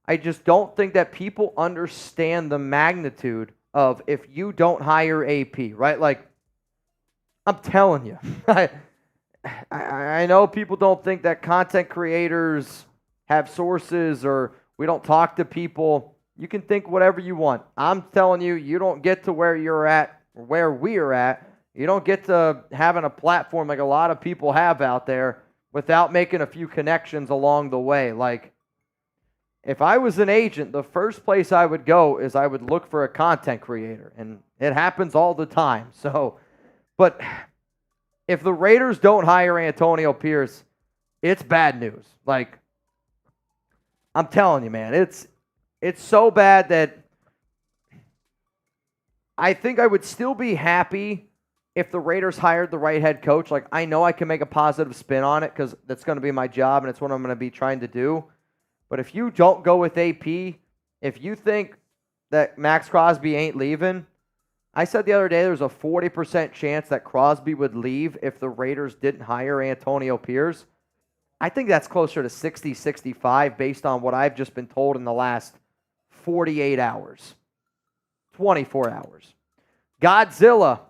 I just don't think that people understand the magnitude of if you don't hire AP, right? Like, I'm telling you. I know people don't think that content creators have sources or we don't talk to people. You can think whatever you want. I'm telling you, you don't get to where you're at, or where we're at. You don't get to having a platform like a lot of people have out there without making a few connections along the way. Like, if I was an agent, the first place I would go is I would look for a content creator, and it happens all the time. So, but if the Raiders don't hire Antonio Pierce, it's bad news. Like, I'm telling you, man, it's so bad that I think I would still be happy if the Raiders hired the right head coach. Like, I know I can make a positive spin on it because that's going to be my job and it's what I'm going to be trying to do. But if you don't go with AP, if you think that Max Crosby ain't leaving, I said the other day there's a 40% chance that Crosby would leave if the Raiders didn't hire Antonio Pierce. I think that's closer to 60, 65 based on what I've just been told in the last 48 hours, 24 hours. Godzilla,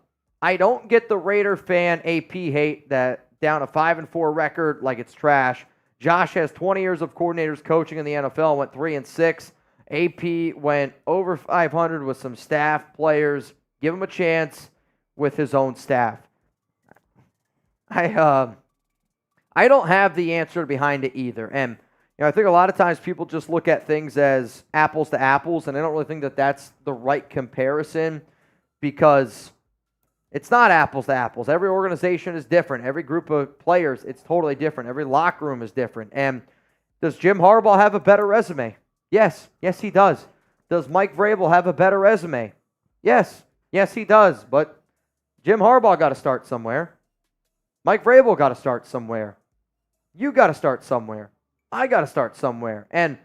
I don't get the Raider fan AP hate that down a 5-4 record like it's trash. Josh has 20 years of coordinators coaching in the NFL, went 3-6. AP went over 500 with some staff players. Give him a chance with his own staff. I don't have the answer behind it either. And I think a lot of times people just look at things as apples to apples, and I don't really think that that's the right comparison because it's not apples to apples. Every organization is different. Every group of players, it's totally different. Every locker room is different. And does Jim Harbaugh have a better resume? Yes. Yes, he does. Does Mike Vrabel have a better resume? Yes. Yes, he does. But Jim Harbaugh got to start somewhere. Mike Vrabel got to start somewhere. You got to start somewhere. I got to start somewhere. And,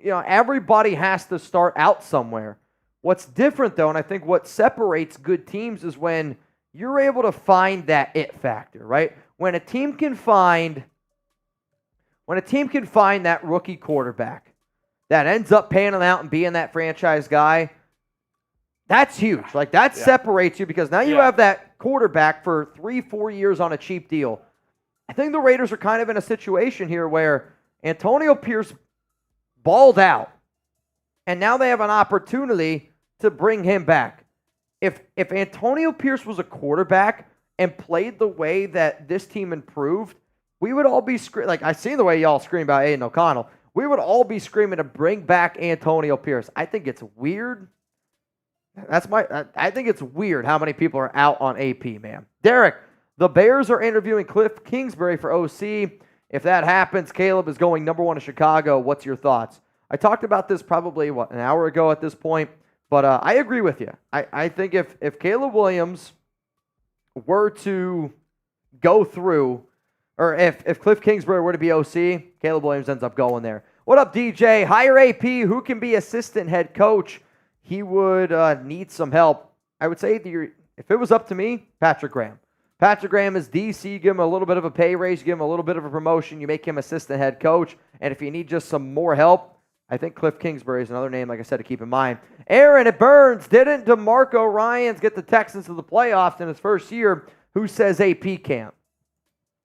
everybody has to start out somewhere. What's different, though, and I think what separates good teams is when you're able to find that it factor, right? When a team can find that rookie quarterback that ends up panning out and being that franchise guy, that's huge. Like, that separates you because now you have that quarterback for 3-4 years on a cheap deal. I think the Raiders are kind of in a situation here where Antonio Pierce balled out, and now they have an opportunity to bring him back. If Antonio Pierce was a quarterback and played the way that this team improved, we would all be screaming. Like, I see the way y'all scream about Aiden O'Connell. We would all be screaming to bring back Antonio Pierce. I think it's weird. I think it's weird how many people are out on AP, man. Derek, the Bears are interviewing Cliff Kingsbury for OC. If that happens, Caleb is going number 1 to Chicago. What's your thoughts? I talked about this probably, an hour ago at this point. But I agree with you. I think if Caleb Williams were to go through, or if Cliff Kingsbury were to be OC, Caleb Williams ends up going there. What up, DJ? Hire AP. Who can be assistant head coach? He would need some help. I would say if it was up to me, Patrick Graham. Patrick Graham is DC. Give him a little bit of a pay raise. Give him a little bit of a promotion. You make him assistant head coach. And if you need just some more help, I think Cliff Kingsbury is another name, like I said, to keep in mind. Aaron, it burns. Didn't DeMarco Ryans get the Texans to the playoffs in his first year? Who says AP can't?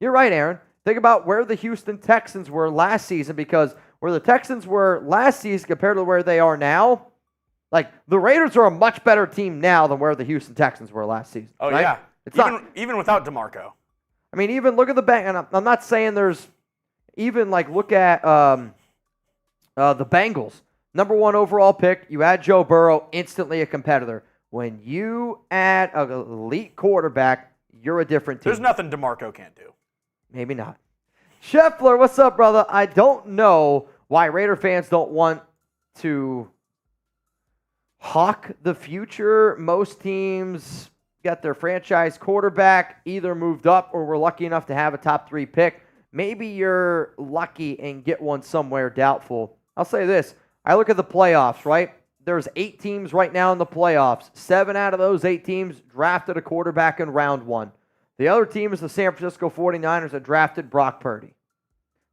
You're right, Aaron. Think about where the Houston Texans were last season, because where the Texans were last season compared to where they are now, like the Raiders are a much better team now than where the Houston Texans were last season. Oh, right? yeah. It's even without DeMarco. I mean, even look at the bank, and I'm not saying there's even like look at the Bengals. Number 1 overall pick. You add Joe Burrow, instantly a competitor. When you add an elite quarterback, you're a different team. There's nothing DeMarco can't do. Maybe not. Scheffler, what's up, brother? I don't know why Raider fans don't want to hawk the future. Most teams got their franchise quarterback either moved up or were lucky enough to have a top 3 pick. Maybe you're lucky and get one somewhere doubtful. I'll say this. I look at the playoffs, right? There's 8 teams right now in the playoffs. 7 out of those 8 teams drafted a quarterback in round 1. The other team is the San Francisco 49ers that drafted Brock Purdy.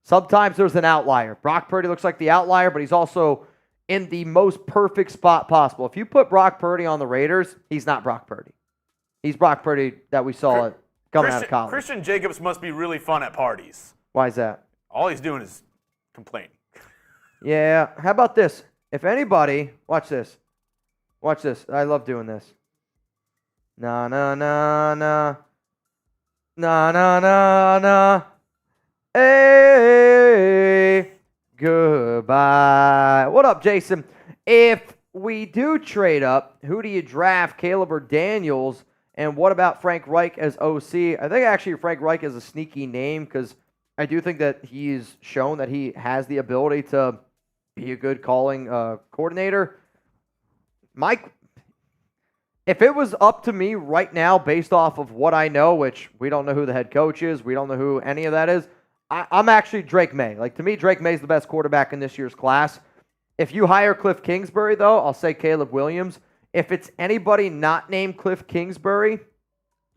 Sometimes there's an outlier. Brock Purdy looks like the outlier, but he's also in the most perfect spot possible. If you put Brock Purdy on the Raiders, he's not Brock Purdy. He's Brock Purdy that we saw coming out of college. Christian Jacobs must be really fun at parties. Why is that? All he's doing is complaining. Yeah. How about this? If anybody, watch this. Watch this. I love doing this. Na na na na. Na na na na. Hey. Goodbye. What up, Jason? If we do trade up, who do you draft, Caleb or Daniels? And what about Frank Reich as OC? I think actually Frank Reich is a sneaky name because I do think that he's shown that he has the ability to be a good calling coordinator. Mike, if it was up to me right now based off of what I know, which we don't know who the head coach is, we don't know who any of that is, I'm actually Drake May. Like, to me, Drake May is the best quarterback in this year's class. If you hire Cliff Kingsbury, though, I'll say Caleb Williams. If it's anybody not named Cliff Kingsbury,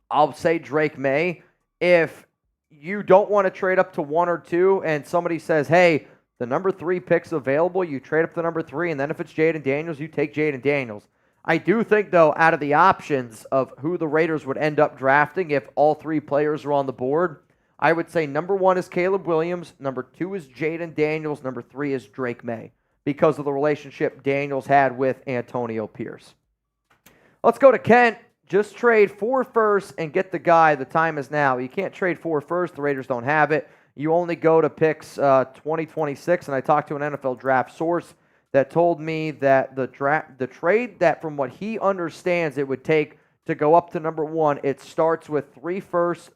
I'll say Drake May. If you don't want to trade up to 1 or 2 and somebody says, hey, the number 3 pick's available, you trade up to number 3, and then if it's Jaden Daniels, you take Jaden Daniels. I do think, though, out of the options of who the Raiders would end up drafting if all 3 players are on the board, I would say number 1 is Caleb Williams, number 2 is Jaden Daniels, number 3 is Drake May because of the relationship Daniels had with Antonio Pierce. Let's go to Kent. Just trade 4 firsts and get the guy. The time is now. You can't trade 4 firsts. The Raiders don't have it. You only go to picks 2026, and I talked to an NFL draft source that told me that the trade that from what he understands it would take to go up to number 1, it starts with 3 firsts,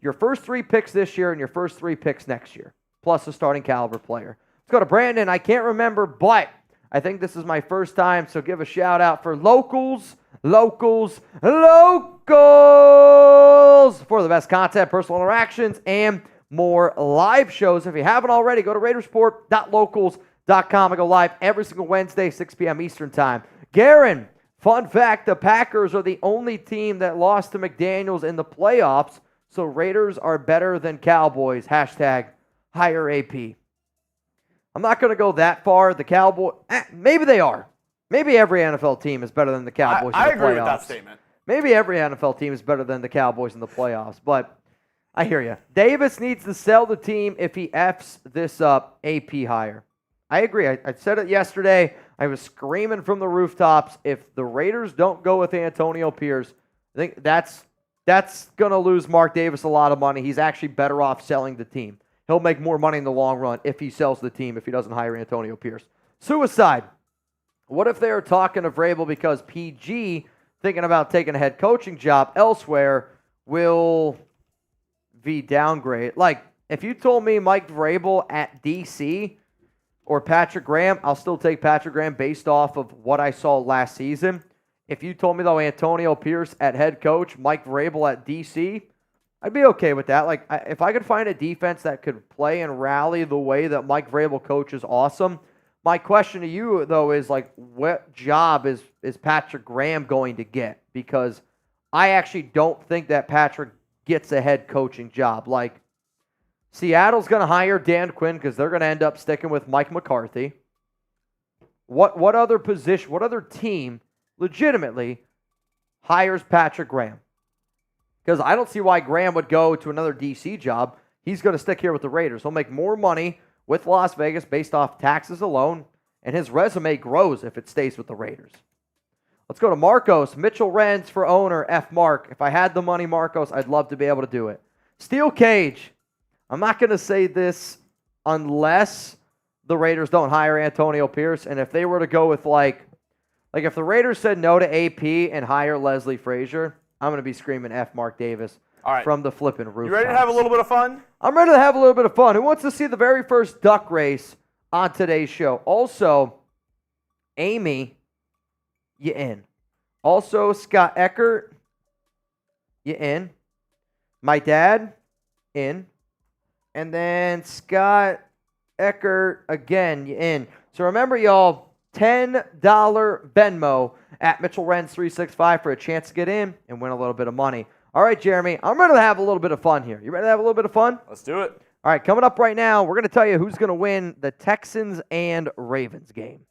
your first 3 picks this year and your first 3 picks next year, plus a starting caliber player. Let's go to Brandon. I can't remember, but I think this is my first time, so give a shout out for locals for the best content, personal interactions, and more live shows. If you haven't already, go to raidersport.locals.com. I go live every single Wednesday, 6 p.m. Eastern Time. Garen, fun fact, the Packers are the only team that lost to McDaniels in the playoffs, so Raiders are better than Cowboys. Hashtag hire AP. I'm not going to go that far. The Cowboys, maybe they are. Maybe every NFL team is better than the Cowboys in the playoffs. I agree with that statement. Maybe every NFL team is better than the Cowboys in the playoffs, but I hear you. Davis needs to sell the team if he Fs this up, AP hire. I agree. I said it yesterday. I was screaming from the rooftops. If the Raiders don't go with Antonio Pierce, I think that's going to lose Mark Davis a lot of money. He's actually better off selling the team. He'll make more money in the long run if he sells the team, if he doesn't hire Antonio Pierce. Suicide. What if they are talking to Vrabel because PG, thinking about taking a head coaching job elsewhere, will be downgrade? Like, if you told me Mike Vrabel at DC or Patrick Graham, I'll still take Patrick Graham based off of what I saw last season. If you told me, though, Antonio Pierce at head coach, Mike Vrabel at DC, I'd be okay with that. Like, if I could find a defense that could play and rally the way that Mike Vrabel coaches, awesome. My question to you, though, is, like, what job is Patrick Graham going to get? Because I actually don't think that Patrick gets a head coaching job. Like, Seattle's going to hire Dan Quinn because they're going to end up sticking with Mike McCarthy. What other position, what other team legitimately hires Patrick Graham? Because I don't see why Graham would go to another DC job. He's going to stick here with the Raiders. He'll make more money with Las Vegas based off taxes alone, and his resume grows if it stays with the Raiders. Let's go to Marcos. Mitchell Renz for owner, F. Mark. If I had the money, Marcos, I'd love to be able to do it. Steel Cage. I'm not going to say this unless the Raiders don't hire Antonio Pierce, and if they were to go with, like if the Raiders said no to AP and hire Leslie Frazier, I'm going to be screaming F. Mark Davis from the flipping roof. You ready to have a little bit of fun? I'm ready to have a little bit of fun. Who wants to see the very first duck race on today's show? Also, Amy, you in. Also, Scott Eckert, you in. My dad, in. And then Scott Eckert, again, you in. So remember, y'all, $10 Venmo at Mitchell Renz 365 for a chance to get in and win a little bit of money. All right, Jeremy, I'm ready to have a little bit of fun here. You ready to have a little bit of fun? Let's do it. All right, coming up right now, we're going to tell you who's going to win the Texans and Ravens game.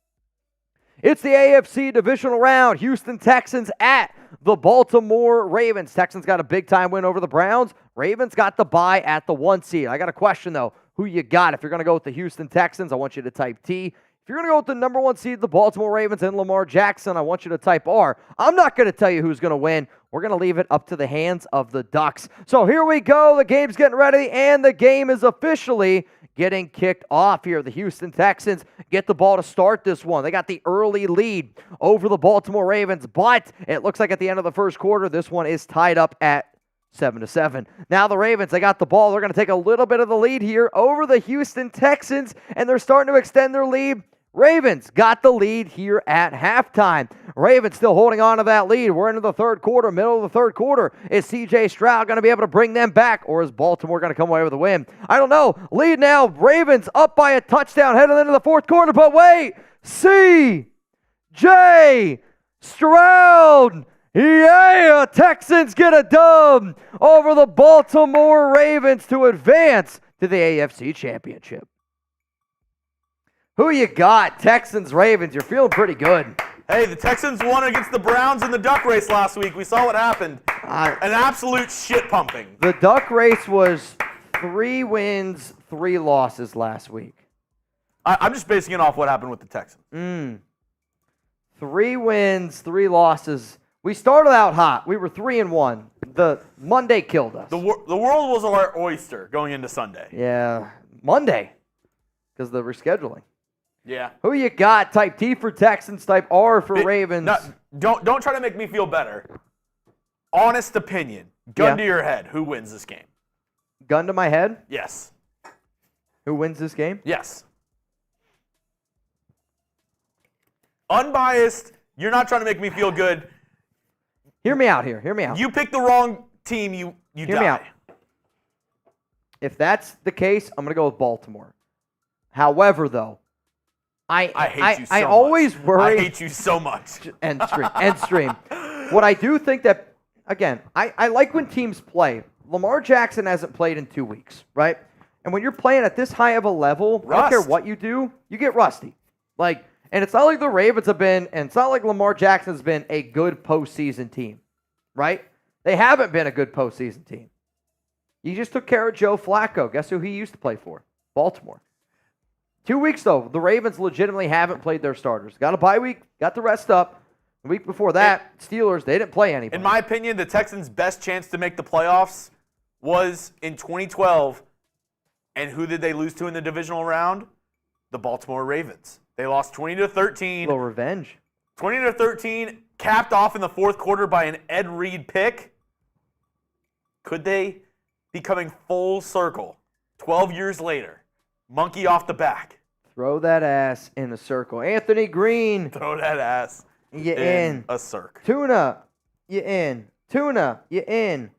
It's the AFC divisional round. Houston Texans at the Baltimore Ravens. Texans got a big-time win over the Browns. Ravens got the bye at the 1 seed. I got a question, though. Who you got? If you're going to go with the Houston Texans, I want you to type T. If you're going to go with the number 1 seed, the Baltimore Ravens and Lamar Jackson, I want you to type R. I'm not going to tell you who's going to win. We're going to leave it up to the hands of the Ducks. So here we go. The game's getting ready, and the game is officially getting kicked off here. The Houston Texans get the ball to start this one. They got the early lead over the Baltimore Ravens, but it looks like at the end of the first quarter, this one is tied up at 7-7. Now the Ravens, they got the ball. They're going to take a little bit of the lead here over the Houston Texans, and they're starting to extend their lead. Ravens got the lead here at halftime. Ravens still holding on to that lead. We're into the third quarter, middle of the third quarter. Is C.J. Stroud going to be able to bring them back, or is Baltimore going to come away with a win? I don't know. Lead now. Ravens up by a touchdown heading into the fourth quarter, but wait. C.J. Stroud. Yeah, Texans get a dub over the Baltimore Ravens to advance to the AFC Championship. Who you got? Texans, Ravens. You're feeling pretty good. Hey, the Texans won against the Browns in the duck race last week. We saw what happened. An absolute shit pumping. The duck race was 3 wins, 3 losses last week. I'm just basing it off what happened with the Texans. 3 wins, 3 losses. We started out hot. We were 3-1. The Monday killed us. The world was our oyster going into Sunday. Yeah, Monday, because of the rescheduling. Yeah. Who you got? Type T for Texans, type R for Ravens. No, don't try to make me feel better. Honest opinion. Gun to your head. Who wins this game? Gun to my head? Yes. Who wins this game? Yes. Unbiased. You're not trying to make me feel good. Hear me out here. Hear me out. You picked the wrong team. You Hear die. me out. If that's the case, I'm going to go with Baltimore. However, though, I hate you so much. I always worry. I hate you so much. End stream. What I do think that, again, I like when teams play. Lamar Jackson hasn't played in 2 weeks, right? And when you're playing at this high of a level, I don't care what you do, you get rusty. And it's not like the Ravens have been, and it's not like Lamar Jackson's been a good postseason team, right? They haven't been a good postseason team. You just took care of Joe Flacco. Guess who he used to play for? Baltimore. 2 weeks, though, the Ravens legitimately haven't played their starters. Got a bye week, got the rest up. The week before that, Steelers, they didn't play anybody. In my opinion, the Texans' best chance to make the playoffs was in 2012. And who did they lose to in the divisional round? The Baltimore Ravens. They lost 20-13. Little revenge. 20-13, capped off in the fourth quarter by an Ed Reed pick. Could they be coming full circle 12 years later? Monkey off the back. Throw that ass in a circle. Anthony Green, Throw that ass you in in. a circ. Tuna, you in. Tuna, you in.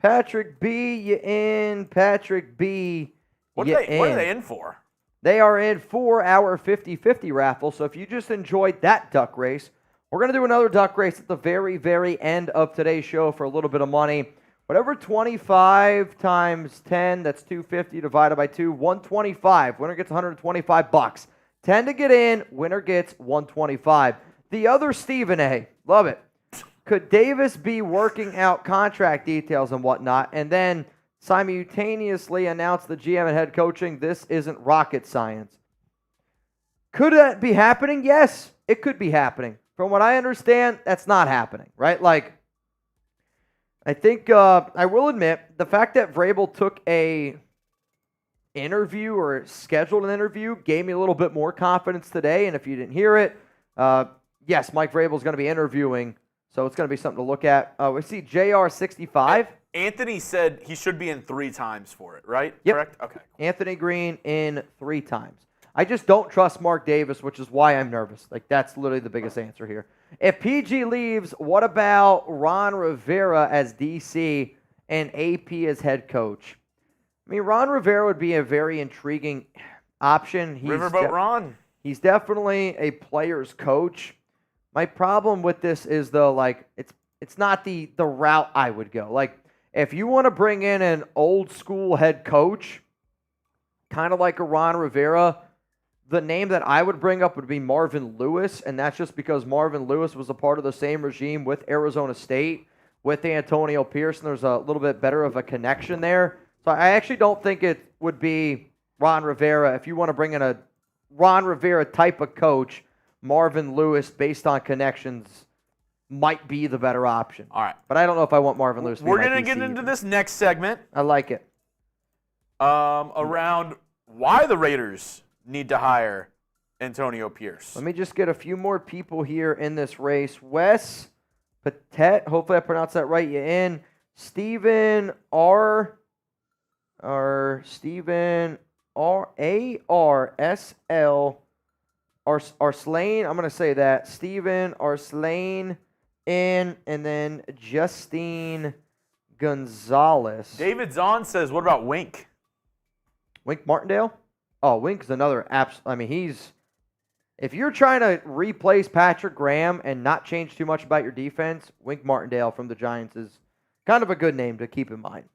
Patrick B, you in. Patrick B, What you are in. they in for? They are in for our 50-50 raffle. So if you just enjoyed that duck race, we're going to do another duck race at the very, very end of today's show for a little bit of money. Whatever 25 times 10, that's 250 divided by 2, 125. Winner gets $125. 10 to get in, winner gets 125. The other Stephen A, love it. Could Davis be working out contract details and whatnot, and then simultaneously announce the GM and head coaching? This isn't rocket science. Could that be happening? Yes, it could be happening. From what I understand, that's not happening, right? Like, I think I will admit the fact that Vrabel took a interview or scheduled an interview gave me a little bit more confidence today. And if you didn't hear it, yes, Mike Vrabel is going to be interviewing, so it's going to be something to look at. We see JR65. Anthony said he should be in 3 times for it, right? Yep. Correct? Okay. Anthony Green in 3 times. I just don't trust Mark Davis, which is why I'm nervous. Like, that's literally the biggest answer here. If PG leaves, what about Ron Rivera as DC and AP as head coach? I mean, Ron Rivera would be a very intriguing option. Riverboat Ron. He's definitely a player's coach. My problem with this is, though, like, it's not the route I would go. Like, if you want to bring in an old school head coach, kind of like a Ron Rivera, the name that I would bring up would be Marvin Lewis, and that's just because Marvin Lewis was a part of the same regime with Arizona State, with Antonio Pierce, and there's a little bit better of a connection there. So I actually don't think it would be Ron Rivera. If you want to bring in a Ron Rivera type of coach, Marvin Lewis, based on connections, might be the better option. All right. But I don't know if I want Marvin Lewis to be We're my going to DC get into either. this next segment I like it. around why the Raiders need to hire Antonio Pierce. Let me just get a few more people here in this race. Wes Patet, hopefully I pronounced that right. You in. Stephen Stephen ARSL Arslane. I'm going to say that. Stephen Arslane in, and then Justine Gonzalez. David Zahn says, what about Wink? Wink Martindale? Oh, Wink's another if you're trying to replace Patrick Graham and not change too much about your defense, Wink Martindale from the Giants is kind of a good name to keep in mind.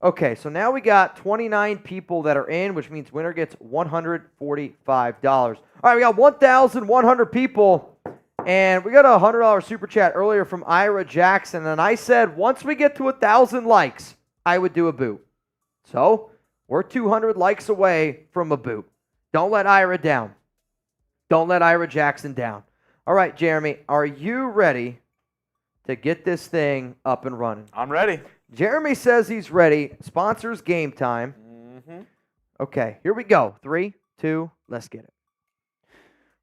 Okay, so now we got 29 people that are in, which means winner gets $145. All right, we got 1,100 people, and we got a $100 super chat earlier from Ira Jackson, and I said once we get to 1,000 likes, I would do a boot. So we're 200 likes away from a boot. Don't let Ira down. Don't let Ira Jackson down. All right, Jeremy, are you ready to get this thing up and running? I'm ready. Jeremy says he's ready. Sponsors game time. Okay, here we go. 3, 2, let's get it.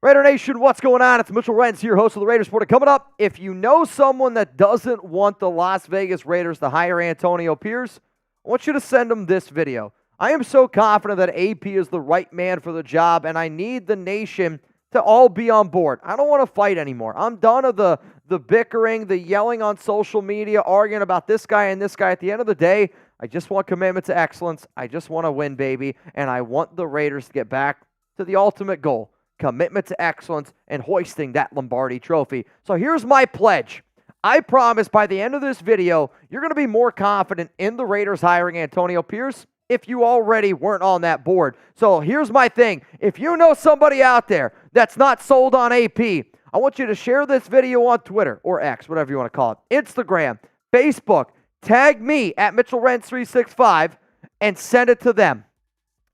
Raider Nation, what's going on? It's Mitchell Renz here, host of the Raiders Report. Coming up, if you know someone that doesn't want the Las Vegas Raiders to hire Antonio Pierce, I want you to send them this video. I am so confident that AP is the right man for the job, and I need the nation to all be on board. I don't want to fight anymore. I'm done of the bickering, the yelling on social media, arguing about this guy and this guy. At the end of the day, I just want commitment to excellence. I just want to win, baby, and I want the Raiders to get back to the ultimate goal, commitment to excellence and hoisting that Lombardi trophy. So here's my pledge. I promise by the end of this video, you're going to be more confident in the Raiders hiring Antonio Pierce if you already weren't on that board. So here's my thing. If you know somebody out there that's not sold on AP, I want you to share this video on Twitter or X, whatever you want to call it, Instagram, Facebook, tag me at MitchellRentz365 and send it to them.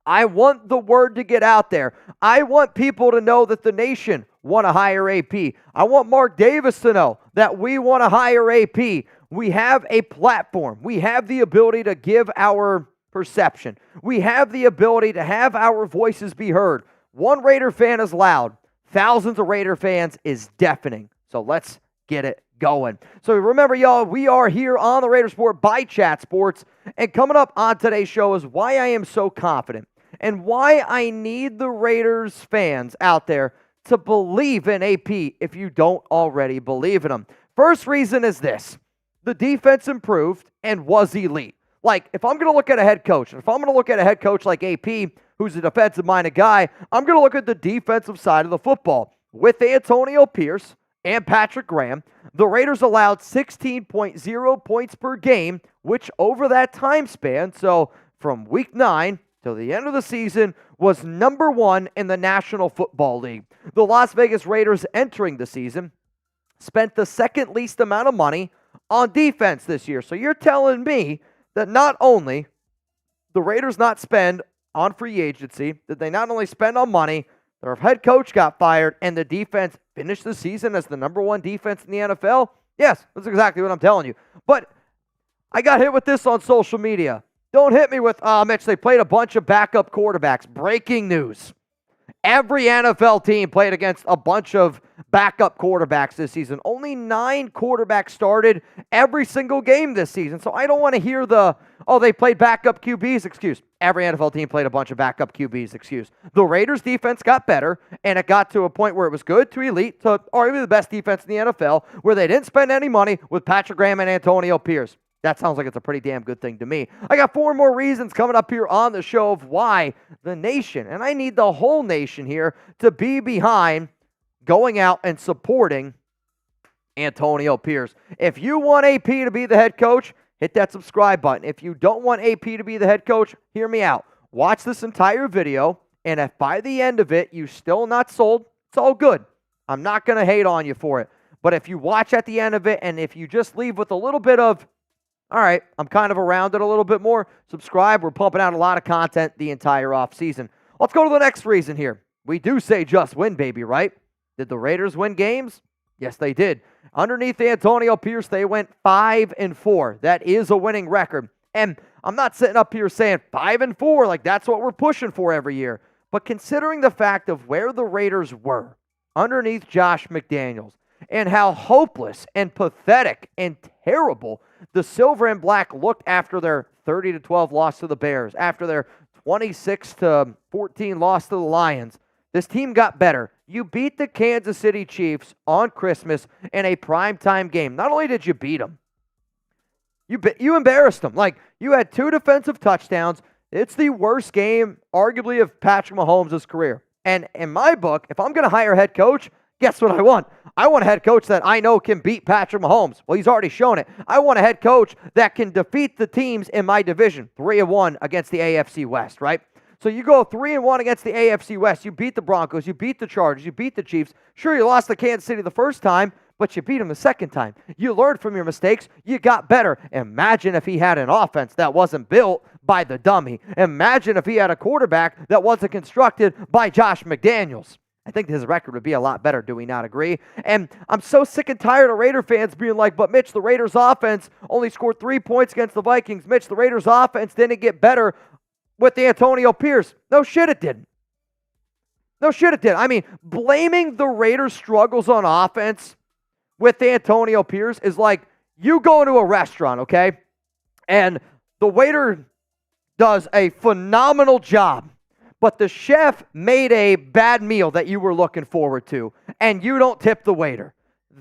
I want the word to get out there. I want people to know that the nation want to hire AP. I want Mark Davis to know that we want to hire AP. We have a platform. We have the ability to give our perception. We have the ability to have our voices be heard. One Raider fan is loud. Thousands of Raider fans is deafening. So let's get it going. So remember, y'all, we are here on the Raider Report by Chat Sports. And coming up on today's show is why I am so confident and why I need the Raiders fans out there to believe in AP if you don't already believe in him. First reason is this. The defense improved and was elite. Like, if I'm going to look at a head coach, if I'm going to look at a head coach like AP, who's a defensive-minded guy, I'm going to look at the defensive side of the football. With Antonio Pierce and Patrick Graham, the Raiders allowed 16.0 points per game, which over that time span, so from week 9 till the end of the season, was number 1 in the National Football League. The Las Vegas Raiders entering the season spent the second least amount of money on defense this year. So you're telling me that not only the Raiders not spend on free agency, did they not only spend on money, their head coach got fired, and the defense finished the season as the number 1 defense in the NFL? Yes, that's exactly what I'm telling you. But I got hit with this on social media. Don't hit me with, Mitch, they played a bunch of backup quarterbacks. Breaking news. Every NFL team played against a bunch of backup quarterbacks this season. Only 9 quarterbacks started every single game this season. So I don't want to hear they played backup QBs excuse. Every NFL team played a bunch of backup QBs excuse. The Raiders defense got better, and it got to a point where it was good to elite to arguably the best defense in the NFL, where they didn't spend any money with Patrick Graham and Antonio Pierce. That sounds like it's a pretty damn good thing to me. I got 4 more reasons coming up here on the show of why the nation, and I need the whole nation here to be behind going out and supporting Antonio Pierce. If you want AP to be the head coach, hit that subscribe button. If you don't want AP to be the head coach, hear me out. Watch this entire video, and if by the end of it you still not sold, it's all good. I'm not going to hate on you for it. But if you watch at the end of it, and if you just leave with a little bit of, all right, I'm kind of around it a little bit more, subscribe. We're pumping out a lot of content the entire offseason. Let's go to the next reason here. We do say just win, baby, right? Did the Raiders win games? Yes, they did. Underneath Antonio Pierce, they went 5-4. That is a winning record. And I'm not sitting up here saying 5-4, like that's what we're pushing for every year. But considering the fact of where the Raiders were underneath Josh McDaniels and how hopeless and pathetic and terrible the Silver and Black looked after their 30-12 loss to the Bears, after their 26-14 loss to the Lions, this team got better. You beat the Kansas City Chiefs on Christmas in a primetime game. Not only did you beat them, you embarrassed them. Like, you had 2 defensive touchdowns. It's the worst game, arguably, of Patrick Mahomes' career. And in my book, if I'm going to hire a head coach, guess what I want? I want a head coach that I know can beat Patrick Mahomes. Well, he's already shown it. I want a head coach that can defeat the teams in my division. 3-1 against the AFC West, right? So you go 3-1 against the AFC West. You beat the Broncos. You beat the Chargers. You beat the Chiefs. Sure, you lost to Kansas City the first time, but you beat them the second time. You learned from your mistakes. You got better. Imagine if he had an offense that wasn't built by the dummy. Imagine if he had a quarterback that wasn't constructed by Josh McDaniels. I think his record would be a lot better. Do we not agree? And I'm so sick and tired of Raider fans being like, but Mitch, the Raiders offense only scored 3 points against the Vikings. Mitch, the Raiders offense didn't get better with Antonio Pierce. No shit it didn't. No shit it did. I mean, blaming the Raiders' struggles on offense with Antonio Pierce is like you go into a restaurant, okay? And the waiter does a phenomenal job, but the chef made a bad meal that you were looking forward to, and you don't tip the waiter.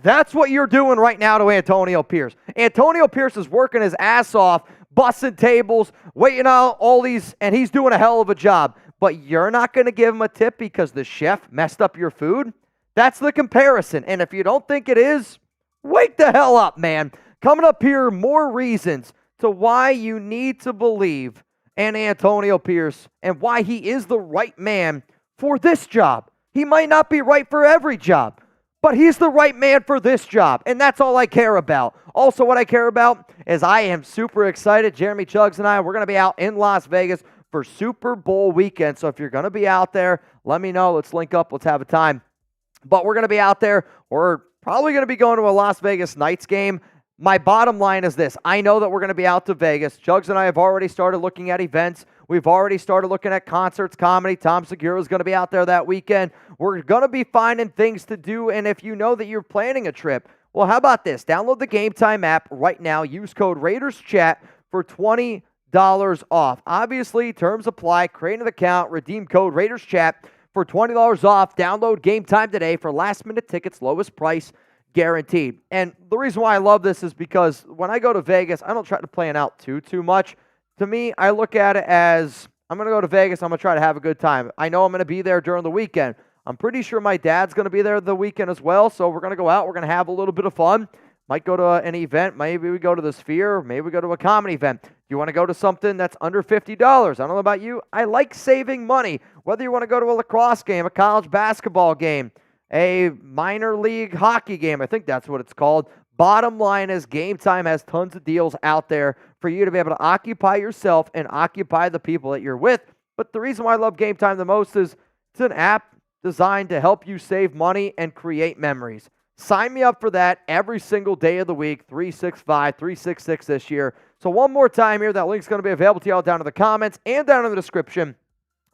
That's what you're doing right now to Antonio Pierce. Antonio Pierce is working his ass off, bussing tables, waiting out all these, and he's doing a hell of a job. But you're not going to give him a tip because the chef messed up your food? That's the comparison. And if you don't think it is, wake the hell up, man. Coming up here, more reasons to why you need to believe in Antonio Pierce and why he is the right man for this job. He might not be right for every job, but he's the right man for this job, and that's all I care about. Also, what I care about is I am super excited. Jeremy Chuggs and I, we're going to be out in Las Vegas for Super Bowl weekend, so if you're going to be out there, let me know. Let's link up. Let's have a time. But we're going to be out there. We're probably going to be going to a Las Vegas Knights game. My bottom line is this. I know that we're going to be out to Vegas. Chuggs and I have already started looking at events. We've already started looking at concerts, comedy. Tom Segura is going to be out there that weekend. We're going to be finding things to do, and if you know that you're planning a trip, well, how about this? Download the Game Time app right now. Use code RaidersChat for $20 off. Obviously, terms apply. Create an account, redeem code RaidersChat for $20 off. Download Game Time today for last-minute tickets, lowest price guaranteed. And the reason why I love this is because when I go to Vegas, I don't try to plan out too much. To me, I look at it as I'm going to go to Vegas. I'm going to try to have a good time. I know I'm going to be there during the weekend. I'm pretty sure my dad's going to be there the weekend as well, so we're going to go out. We're going to have a little bit of fun. Might go to an event. Maybe we go to the Sphere. Maybe we go to a comedy event. You want to go to something that's under $50. I don't know about you. I like saving money. Whether you want to go to a lacrosse game, a college basketball game, a minor league hockey game, I think that's what it's called. Bottom line is Game Time has tons of deals out there for you to be able to occupy yourself and occupy the people that you're with. But the reason why I love Game Time the most is it's an app designed to help you save money and create memories. Sign me up for that every single day of the week, 365, 366 this year. So one more time here, that link's going to be available to y'all down in the comments and down in the description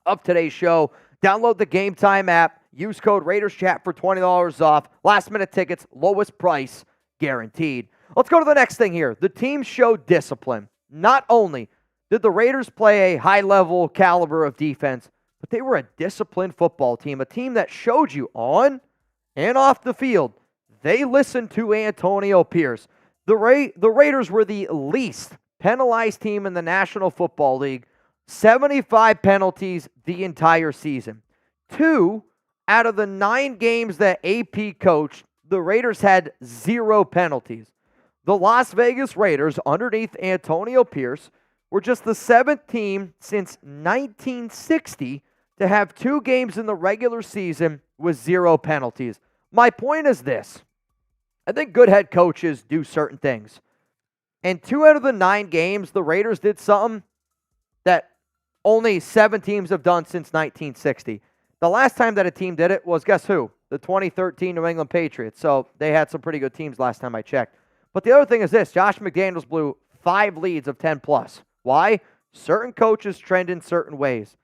of today's show. Download the Game Time app. Use code RaidersChat for $20 off. Last-minute tickets, lowest price guaranteed. Let's go to the next thing here. The team showed discipline. Not only did the Raiders play a high-level caliber of defense, but they were a disciplined football team, a team that showed you on and off the field. They listened to Antonio Pierce. The Raiders were the least penalized team in the National Football League. 75 penalties the entire season. 2 out of the 9 games that AP coached, the Raiders had 0 penalties. The Las Vegas Raiders, underneath Antonio Pierce, were just the 7th team since 1960 to have 2 games in the regular season with 0 penalties. My point is this. I think good head coaches do certain things. And 2 out of the 9 games, the Raiders did something that only 7 teams have done since 1960. The last time that a team did it was, guess who? The 2013 New England Patriots. So they had some pretty good teams last time I checked. But the other thing is this. Josh McDaniels blew 5 leads of 10+. Why? Certain coaches trend in certain ways.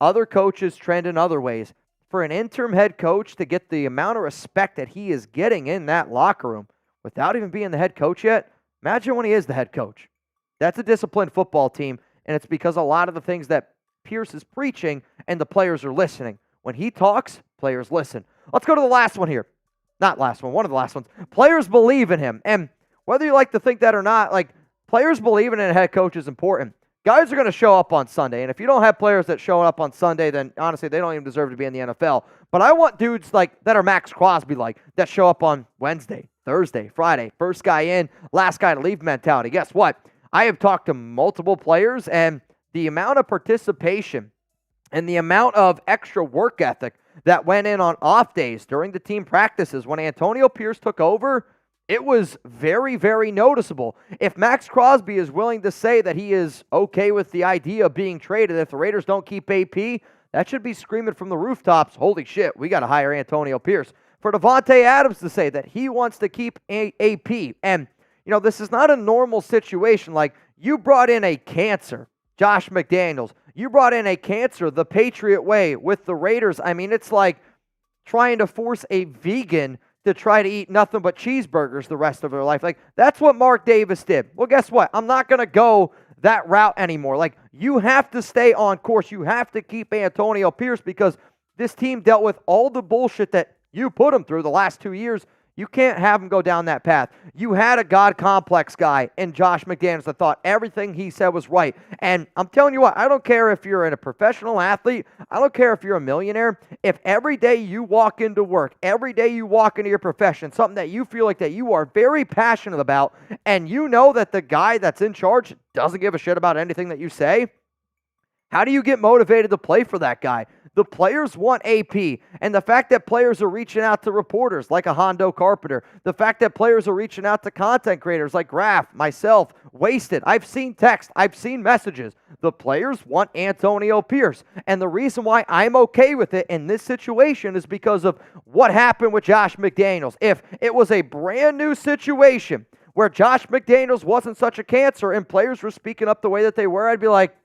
Other coaches trend in other ways. For an interim head coach to get the amount of respect that he is getting in that locker room without even being the head coach yet, imagine when he is the head coach. That's a disciplined football team, and it's because a lot of the things that Pierce is preaching and the players are listening. When he talks, players listen. Let's go to the last one here. Not last one, one of the last ones. Players believe in him, and whether you like to think that or not, players believing in a head coach is important. Guys are going to show up on Sunday, and if you don't have players that show up on Sunday, then honestly, they don't even deserve to be in the NFL. But I want dudes that are Max Crosby that show up on Wednesday, Thursday, Friday, first guy in, last guy to leave mentality. Guess what? I have talked to multiple players, and the amount of participation and the amount of extra work ethic that went in on off days during the team practices when Antonio Pierce took over, it was very, very noticeable. If Max Crosby is willing to say that he is okay with the idea of being traded if the Raiders don't keep AP, that should be screaming from the rooftops, holy shit, we got to hire Antonio Pierce. For Devontae Adams to say that he wants to keep AP, and, this is not a normal situation. You brought in a cancer, Josh McDaniels. You brought in a cancer the Patriot way with the Raiders. I mean, it's like trying to force a vegan to try to eat nothing but cheeseburgers the rest of their life. That's what Mark Davis did. Well, guess what? I'm not going to go that route anymore. You have to stay on course. You have to keep Antonio Pierce because this team dealt with all the bullshit that you put them through the last 2 years. You can't have them go down that path. You had a God complex guy in Josh McDaniels that thought everything he said was right. And I'm telling you what, I don't care if you're a professional athlete. I don't care if you're a millionaire. If every day you walk into work, every day you walk into your profession, something that you feel like that you are very passionate about, and you know that the guy that's in charge doesn't give a shit about anything that you say, how do you get motivated to play for that guy? The players want AP, and the fact that players are reaching out to reporters like a Hondo Carpenter, the fact that players are reaching out to content creators like Raff, myself, Wasted. I've seen text, I've seen messages. The players want Antonio Pierce, and the reason why I'm okay with it in this situation is because of what happened with Josh McDaniels. If it was a brand new situation where Josh McDaniels wasn't such a cancer and players were speaking up the way that they were, I'd be like,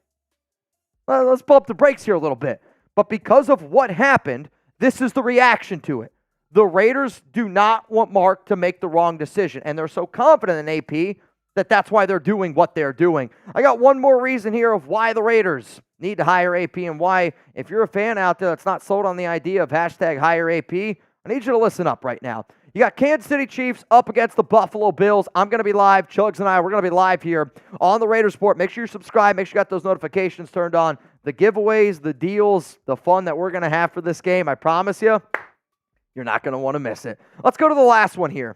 well, let's pull up the brakes here a little bit. But because of what happened, this is the reaction to it. The Raiders do not want Mark to make the wrong decision, and they're so confident in AP, that's why they're doing what they're doing. I got one more reason here of why the Raiders need to hire AP and why, if you're a fan out there that's not sold on the idea of hashtag hire AP, I need you to listen up right now. You got Kansas City Chiefs up against the Buffalo Bills. I'm going to be live. Chugs and I, we're going to be live here on the Raiders Report. Make sure you subscribe. Make sure you got those notifications turned on. The giveaways, the deals, the fun that we're going to have for this game, I promise you, you're not going to want to miss it. Let's go to the last one here.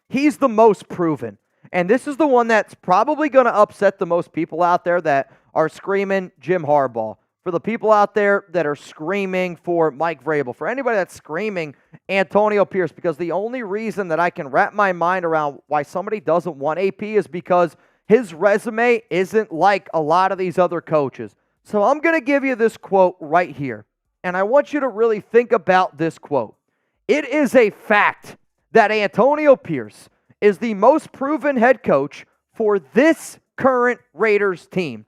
He's the most proven. And this is the one that's probably going to upset the most people out there that are screaming Jim Harbaugh. For the people out there that are screaming for Mike Vrabel. For anybody that's screaming Antonio Pierce. Because the only reason that I can wrap my mind around why somebody doesn't want AP is because his resume isn't like a lot of these other coaches. So I'm going to give you this quote right here. And I want you to really think about this quote. It is a fact that Antonio Pierce is the most proven head coach for this current Raiders team.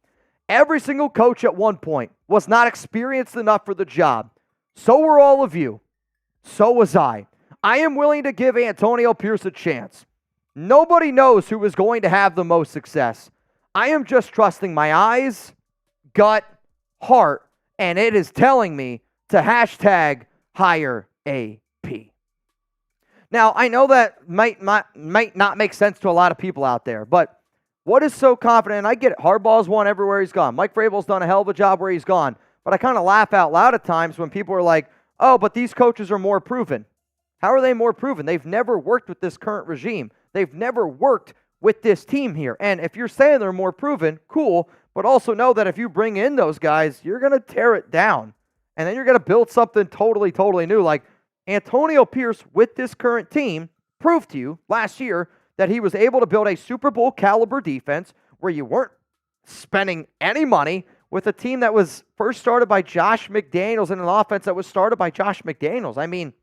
Every single coach at one point was not experienced enough for the job. So were all of you. So was I. I am willing to give Antonio Pierce a chance. Nobody knows who is going to have the most success. I am just trusting my eyes, gut, heart, and it is telling me to hashtag hire AP. Now, I know that might not make sense to a lot of people out there, but what is so confident? And I get it. Harbaugh's won everywhere he's gone. Mike Vrabel's done a hell of a job where he's gone. But I kind of laugh out loud at times when people are like, oh, but these coaches are more proven. How are they more proven? They've never worked with this current regime. They've never worked with this team here. And if you're saying they're more proven, cool. But also know that if you bring in those guys, you're going to tear it down. And then you're going to build something totally, totally new. Like Antonio Pierce with this current team proved to you last year that he was able to build a Super Bowl caliber defense where you weren't spending any money with a team that was first started by Josh McDaniels and an offense that was started by Josh McDaniels. I mean,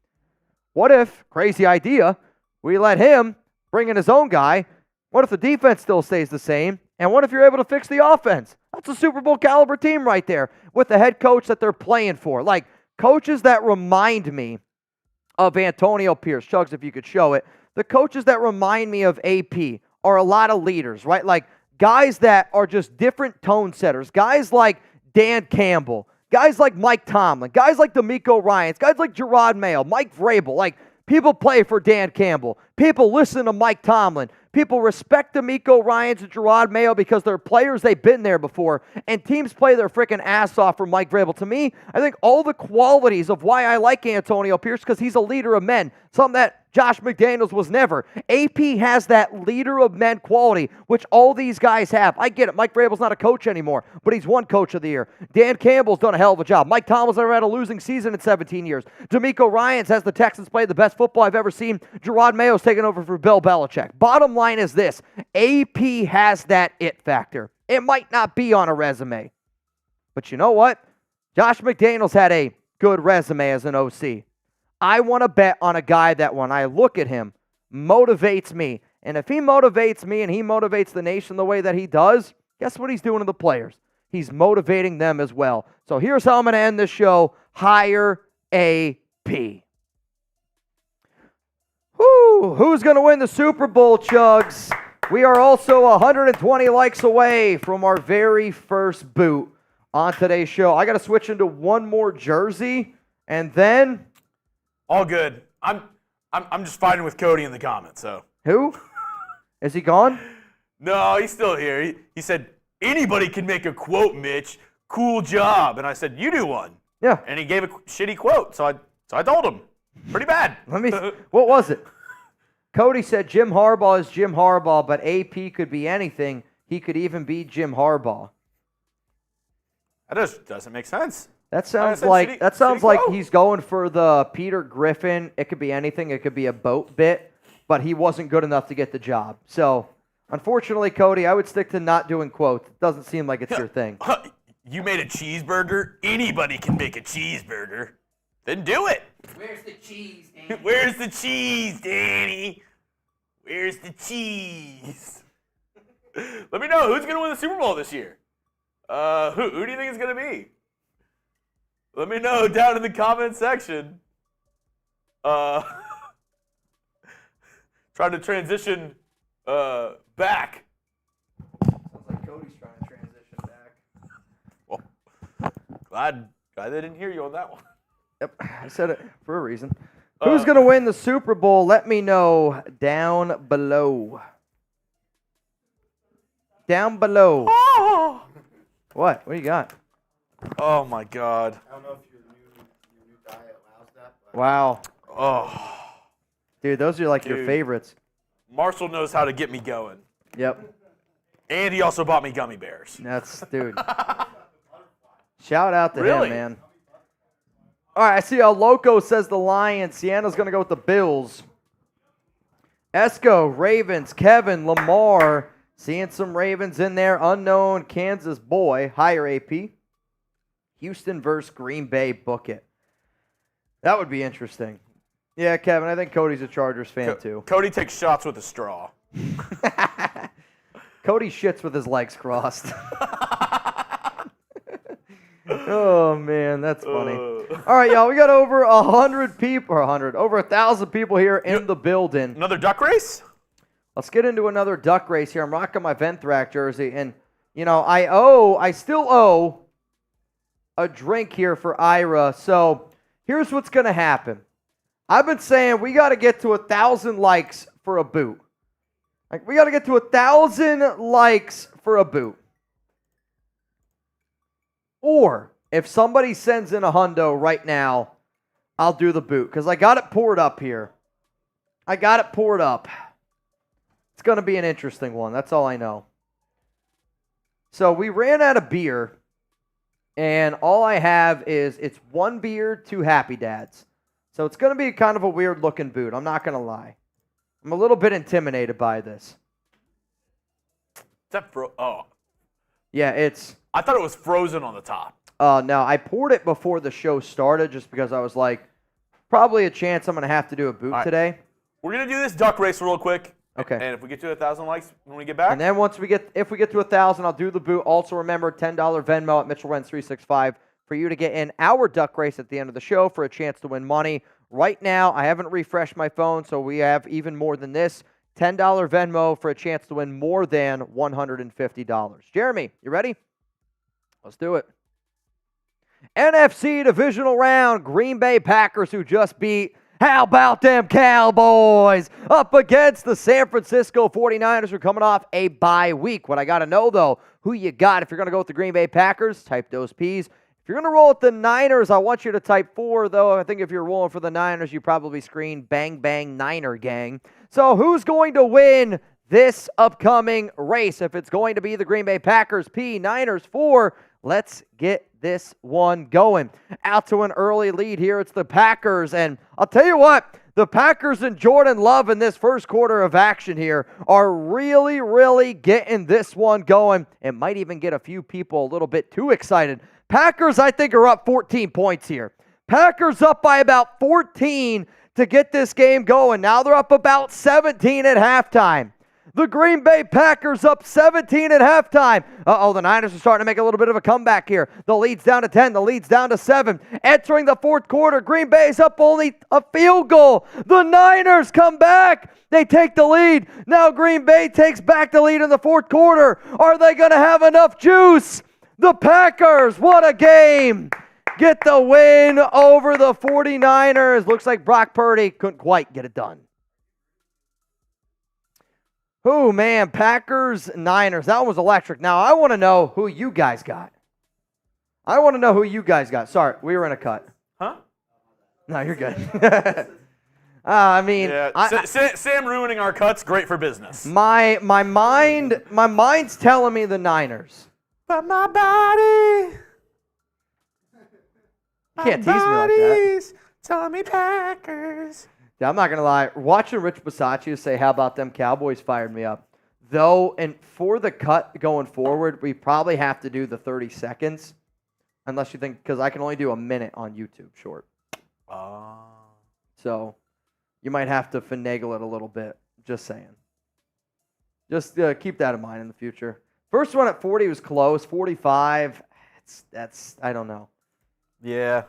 what if, crazy idea, we let him bring in his own guy? What if the defense still stays the same? And what if you're able to fix the offense? That's a Super Bowl caliber team right there with the head coach that they're playing for. Like, coaches that remind me of Antonio Pierce. Chugs, if you could show it. The coaches that remind me of AP are a lot of leaders, right? Like guys that are just different tone setters. Guys like Dan Campbell. Guys like Mike Tomlin. Guys like DeMeco Ryans. Guys like Gerard Mayo. Mike Vrabel. Like people play for Dan Campbell. People listen to Mike Tomlin. People respect DeMeco Ryans and Gerard Mayo because they're players, they've been there before. And teams play their freaking ass off for Mike Vrabel. To me, I think all the qualities of why I like Antonio Pierce because he's a leader of men. Something that Josh McDaniels was never. AP has that leader of men quality, which all these guys have. I get it. Mike Vrabel's not a coach anymore, but he's won Coach of the Year. Dan Campbell's done a hell of a job. Mike Tomlin's never had a losing season in 17 years. DeMeco Ryans has the Texans play the best football I've ever seen. Gerard Mayo's taken over for Bill Belichick. Bottom line is this. AP has that it factor. It might not be on a resume, but you know what? Josh McDaniels had a good resume as an OC. I want to bet on a guy that when I look at him, motivates me. And if he motivates me and he motivates the nation the way that he does, guess what he's doing to the players? He's motivating them as well. So here's how I'm going to end this show. Hire AP. Woo! Who's going to win the Super Bowl, Chugs? We are also 120 likes away from our very first boot on today's show. I got to switch into one more jersey, and then... All good. I'm just fighting with Cody in the comments, so. Who? Is he gone? No, he's still here. He said, anybody can make a quote, Mitch. Cool job. And I said, you do one. Yeah. And he gave a shitty quote, so I told him. Pretty bad. What was it? Cody said Jim Harbaugh is Jim Harbaugh, but AP could be anything. He could even be Jim Harbaugh. That just doesn't make sense. That sounds like he's going for the Peter Griffin. It could be anything. It could be a boat bit, but he wasn't good enough to get the job. So, unfortunately, Cody, I would stick to not doing quotes. It doesn't seem like it's your thing. You made a cheeseburger? Anybody can make a cheeseburger. Then do it. Where's the cheese, Danny? Where's the cheese, Danny? Where's the cheese? Let me know who's going to win the Super Bowl this year. Who do you think it's going to be? Let me know down in the comment section. Trying to transition back Glad they didn't hear you on that one. Yep, I said it for a reason. Who's going to win the Super Bowl? Let me know down below. Down below. Oh, What? What do you got? oh my God. I don't know if your new diet allows that. But Wow. Oh, Dude, those are like your Dude. favorites. Marshall knows how to get me going. Yep. And he also bought me gummy bears. That's, dude. Shout out to Really? him, man. All right, I see how Loco says the Lions. Sienna's going to go with the Bills. Esco, Ravens, Kevin, Lamar. Seeing some Ravens in there. Unknown Kansas boy. Higher AP. Houston versus Green Bay. Book it. That would be interesting. Yeah, Kevin, I think Cody's a Chargers fan too. Cody takes shots with a straw. Cody shits with his legs crossed. Oh, man, that's funny. All right, y'all, we got over 100 people, or 100, over 1,000 people here in the building. Another duck race? Let's get into another duck race here. I'm rocking my Venthrak jersey, and, you know, I still owe a drink here for Ira, so here's what's going to happen. I've been saying we got to get to 1,000 likes for a boot. Like, we got to get to 1,000 likes for a boot. Or, if somebody sends in a hundo right now, I'll do the boot. Because I got it poured up here. I got it poured up. It's going to be an interesting one. That's all I know. So, we ran out of beer. And all I have is, it's 1 beer, 2 Happy Dads. So, it's going to be kind of a weird looking boot. I'm not going to lie. I'm a little bit intimidated by this. Is that oh, Yeah, it's... I thought it was frozen on the top. No, I poured it before the show started just because I was like, probably a chance I'm going to have to do a boot today. We're going to do this duck race real quick. Okay. And if we get to 1,000 likes when we get back. And then if we get to 1,000, I'll do the boot. Also remember, $10 Venmo at Mitchell Renz 365 for you to get in our duck race at the end of the show for a chance to win money. Right now, I haven't refreshed my phone, so we have even more than this. $10 Venmo for a chance to win more than $150. Jeremy, you ready? Let's do it. NFC divisional round, Green Bay Packers who just beat, how about them Cowboys, up against the San Francisco 49ers who are coming off a bye week. What I got to know, though, who you got. If you're going to go with the Green Bay Packers, type those P's. If you're going to roll with the Niners, I want you to type 4, though. I think if you're rolling for the Niners, you probably screen bang, bang, Niner gang. So who's going to win this upcoming race? If it's going to be the Green Bay Packers, P, Niners, 4, let's get this one going. Out to an early lead here. It's the Packers. And I'll tell you what, the Packers and Jordan Love in this first quarter of action here are really, really getting this one going. It might even get a few people a little bit too excited. Packers, I think, are up 14 points here. Packers up by about 14 to get this game going. Now they're up about 17 at halftime. The Green Bay Packers up 17 at halftime. The Niners are starting to make a little bit of a comeback here. The lead's down to 10. The lead's down to 7. Entering the fourth quarter, Green Bay's up only a field goal. The Niners come back. They take the lead. Now Green Bay takes back the lead in the fourth quarter. Are they going to have enough juice? The Packers, what a game. Get the win over the 49ers. Looks like Brock Purdy couldn't quite get it done. Oh, man, Packers, Niners. That one was electric. Now, I want to know who you guys got. Sorry, we were in a cut. Huh? No, you're good. I mean, yeah, Sam ruining our cuts, great for business. My mind's telling me the Niners. But my body, You can't tease me like that. telling me Packers. Yeah, I'm not going to lie. Watching Rich Bisaccia say, how about them Cowboys, fired me up. Though, and for the cut going forward, we probably have to do the 30 seconds. Unless you think, because I can only do a minute on YouTube short. So, you might have to finagle it a little bit. Just saying. Just keep that in mind in the future. First one at 40 was close. 45, that's I don't know. Yeah.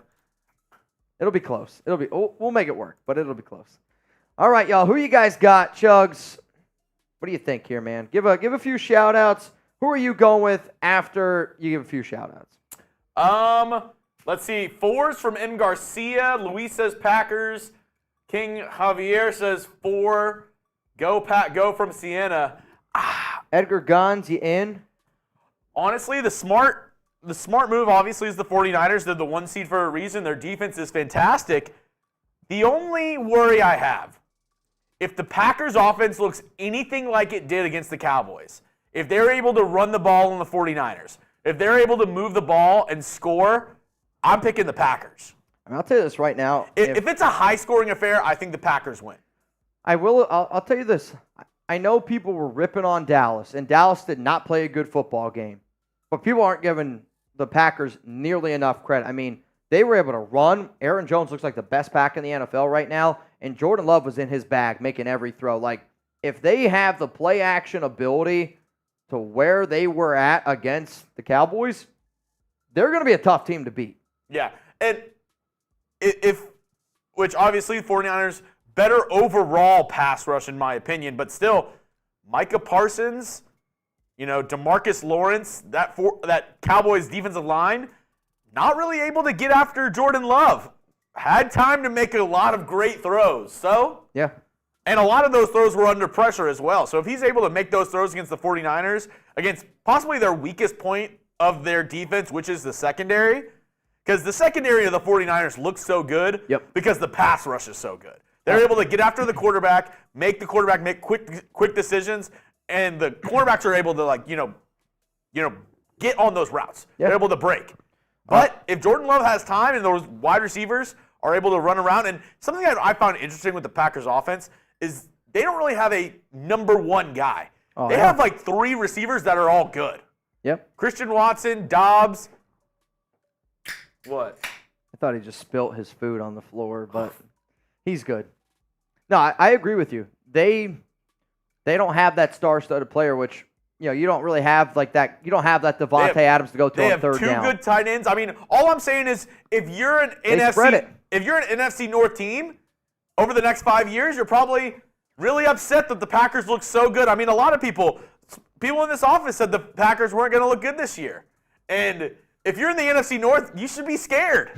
It'll be close. We'll make it work, but it'll be close. All right, y'all. Who you guys got, Chugs? What do you think here, man? Give a few shout-outs. Who are you going with after you give a few shout-outs? Let's see. 4s from M. Garcia. Luis says Packers. King Javier says 4. Go Pat, go from Sienna. Edgar Gons, you in? Honestly, the smart move obviously is the 49ers. They're the 1 seed for a reason. Their defense is fantastic. The only worry I have, if the Packers offense looks anything like it did against the Cowboys, if they're able to run the ball on the 49ers, if they're able to move the ball and score, I'm picking the Packers. I'll tell you this right now. If it's a high-scoring affair, I think the Packers win. I'll tell you this. I know people were ripping on Dallas, and Dallas did not play a good football game. But people aren't giving the Packers nearly enough credit. I mean, they were able to run. Aaron Jones looks like the best back in the NFL right now, and Jordan Love was in his bag making every throw. Like, if they have the play-action ability to where they were at against the Cowboys, they're going to be a tough team to beat. Yeah, and which obviously the 49ers, better overall pass rush in my opinion, but still, Micah Parsons, DeMarcus Lawrence, that Cowboys defensive line, not really able to get after Jordan Love. Had time to make a lot of great throws. So, yeah. And a lot of those throws were under pressure as well. So if he's able to make those throws against the 49ers, against possibly their weakest point of their defense, which is the secondary, because the secondary of the 49ers looks so good because the pass rush is so good. They're able to get after the quarterback, make the quarterback make quick decisions, and the quarterbacks are able to get on those routes. They're able to break. But if Jordan Love has time and those wide receivers are able to run around, and something that I found interesting with the Packers offense is they don't really have a number 1 guy. They have like 3 receivers that are all good. Yep. Christian Watson, Dobbs. What? I thought he just spilt his food on the floor, but he's good. No, I agree with you. They don't have that star-studded player, which you don't really have like that. You don't have that Devontae Adams to go to on third down. They have 2 good tight ends. I mean, all I'm saying is if you're an NFC North team over the next 5 years, you're probably really upset that the Packers look so good. I mean, a lot of people in this office said the Packers weren't going to look good this year. And if you're in the NFC North, you should be scared.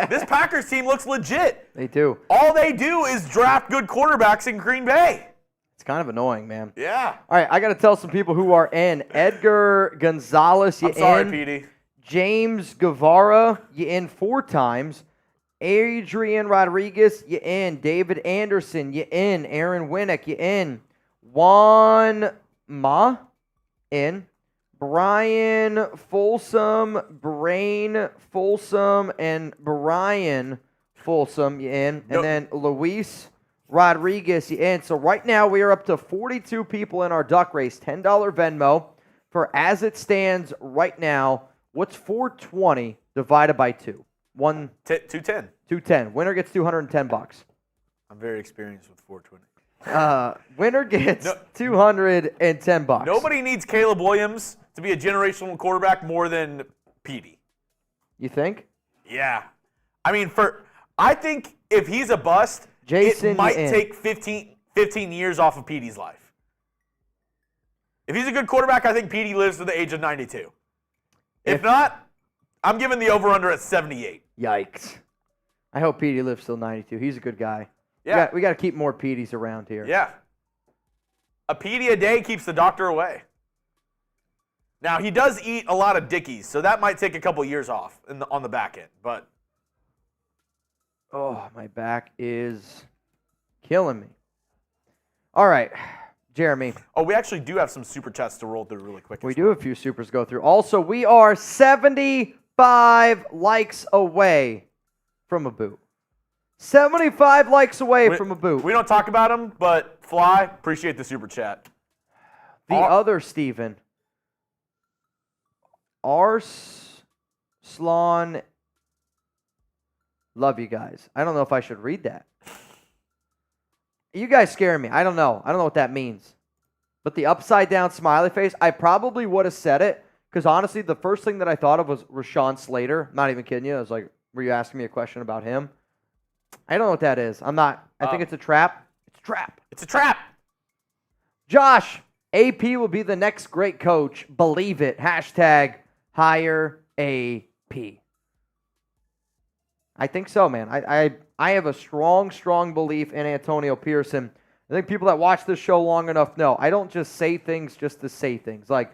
This Packers team looks legit. They do. All they do is draft good quarterbacks in Green Bay. It's kind of annoying, man. Yeah. All right, I got to tell some people who are in. Edgar Gonzalez, you in. I'm sorry, Petey. James Guevara, you in 4 times. Adrian Rodriguez, you in. David Anderson, you in. Aaron Winnick, you in. Juan Ma, in. Brian Folsom, Brain Folsom, and Brian Folsom, you in. And then Luis Rodriguez, you in. So right now we are up to 42 people in our duck race. $10 Venmo for as it stands right now. What's 420 divided by 2? 210. 210. Winner gets $210. I'm very experienced with 420. Winner gets $210. Nobody needs Caleb Williams to be a generational quarterback more than Petey. You think? Yeah. I mean, I think if he's a bust, Jason, it might take 15 years off of Petey's life. If he's a good quarterback, I think Petey lives to the age of 92. If not, I'm giving the over-under at 78. Yikes. I hope Petey lives till 92. He's a good guy. Yeah. We got to keep more Peteys around here. Yeah. A Petey a day keeps the doctor away. Now, he does eat a lot of Dickies, so that might take a couple years off on the back end. But oh, my back is killing me. All right, Jeremy. Oh, we actually do have some super chats to roll through really quick. We do have a few supers go through. Also, we are 75 likes away from a boot. 75 likes away from a boot. We don't talk about them, but Fly, appreciate the super chat. The other Steven. Arslan. Love you guys. I don't know if I should read that. You guys scare me. I don't know. I don't know what that means. But the upside down smiley face, I probably would have said it because honestly, the first thing that I thought of was Rashawn Slater. I'm not even kidding you. I was like, were you asking me a question about him? I don't know what that is. I'm not. I think it's a trap. It's a trap. It's a trap. Josh, AP will be the next great coach. Believe it. Hashtag hire AP. P. I think so, man. I have a strong belief in Antonio Pierce. I think people that watch this show long enough know I don't just say things just to say things. Like,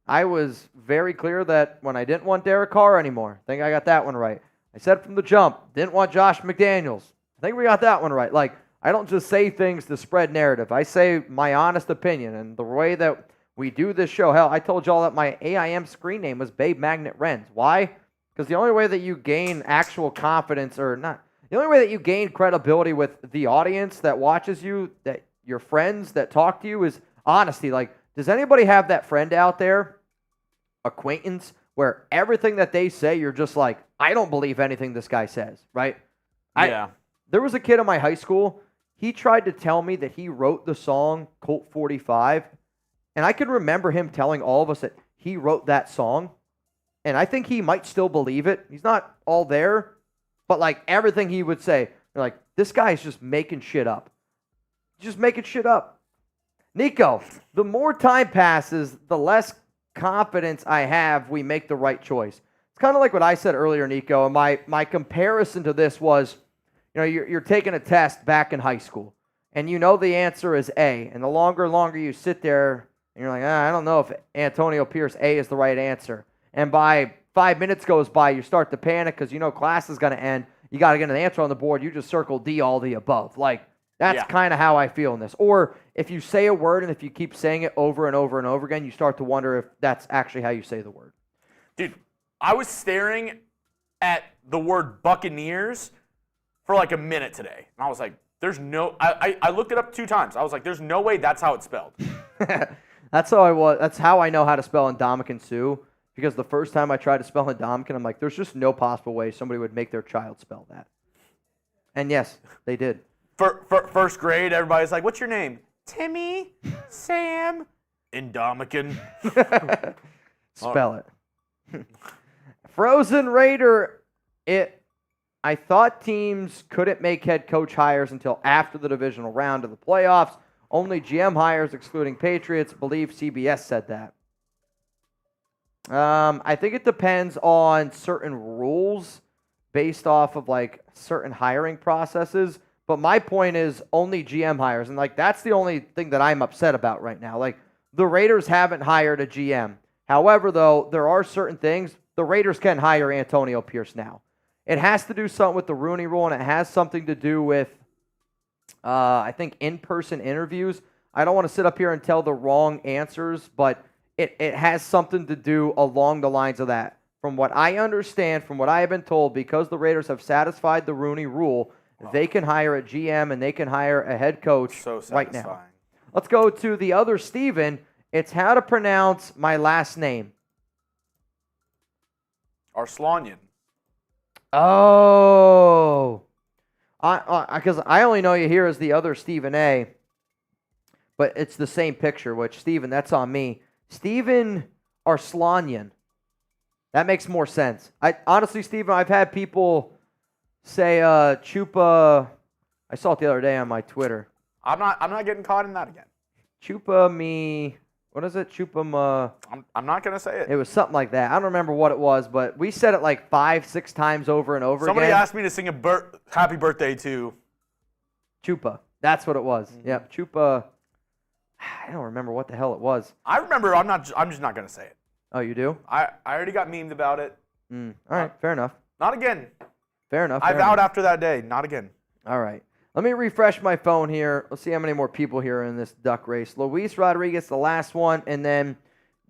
I was very clear that when I didn't want Derek Carr anymore, I think I got that one right. I said from the jump, didn't want Josh McDaniels. I think we got that one right. Like, I don't just say things to spread narrative. I say my honest opinion. And the way that we do this show, hell, I told y'all that my AIM screen name was Babe Magnet Renz. Why? Because the only way that you gain actual confidence, or not, the only way that you gain credibility with the audience that watches you, that your friends that talk to you, is honesty. Like, does anybody have that friend out there, acquaintance, where everything that they say, you're just like, I don't believe anything this guy says, right? Yeah. There was a kid in my high school, he tried to tell me that he wrote the song Colt 45, and I can remember him telling all of us that he wrote that song, and I think he might still believe it. He's not all there, but like everything he would say, you're like, this guy's just making shit up. Just making shit up. Nico, the more time passes, the less confidence I have we make the right choice. It's kind of like what I said earlier, Nico. And my comparison to this was, you know, you're taking a test back in high school, and you know the answer is A. And the longer you sit there, and you're like, I don't know if Antonio Pierce A is the right answer. And by 5 minutes goes by, you start to panic because you know class is going to end. You got to get an answer on the board. You just circle D, all the above. Like, that's kind of how I feel in this. Or if you say a word and if you keep saying it over and over and over again, you start to wonder if that's actually how you say the word. Dude, I was staring at the word Buccaneers for like a minute today. And I was like, there's no, I looked it up 2 times. I was like, there's no way that's how it's spelled. That's how I know how to spell Indomitian Sue. Because the first time I tried to spell Indomitian, I'm like, there's just no possible way somebody would make their child spell that. And yes, they did. First grade, everybody's like, what's your name? Timmy, Sam, Indomitian. Spell it. Frozen Raider, I thought teams couldn't make head coach hires until after the divisional round of the playoffs. Only GM hires, excluding Patriots, believe CBS said that. I think it depends on certain rules based off of like certain hiring processes. But my point is only GM hires. And like that's the only thing that I'm upset about right now. Like the Raiders haven't hired a GM. However, though, there are certain things. The Raiders can hire Antonio Pierce now. It has to do something with the Rooney Rule, and it has something to do with, I think, in-person interviews. I don't want to sit up here and tell the wrong answers, but it has something to do along the lines of that. From what I understand, from what I have been told, because the Raiders have satisfied the Rooney Rule, they can hire a GM and they can hire a head coach right now. Let's go to the other Steven. It's how to pronounce my last name. Arslanian. Oh. Because I only know you here as the other Stephen A. But it's the same picture, which, Stephen, that's on me. Stephen Arslanian. That makes more sense. Honestly, Stephen, I've had people say Chupa. I saw it the other day on my Twitter. I'm not getting caught in that again. Chupa me. What is it? Chupa ma. I'm not gonna say it. It was something like that. I don't remember what it was, but we said it like 5-6 times over and over Somebody again. asked me to sing a happy birthday to Chupa. That's what it was. Mm-hmm. Yep. Chupa. I don't remember what the hell it was. I remember. I'm just not gonna say it. Oh, you do? I already got memed about it. All right. Fair enough. Not again. Fair enough. I vowed after that day. Not again. All right. Let me refresh my phone here. Let's see how many more people here in this duck race. Luis Rodriguez, the last one, and then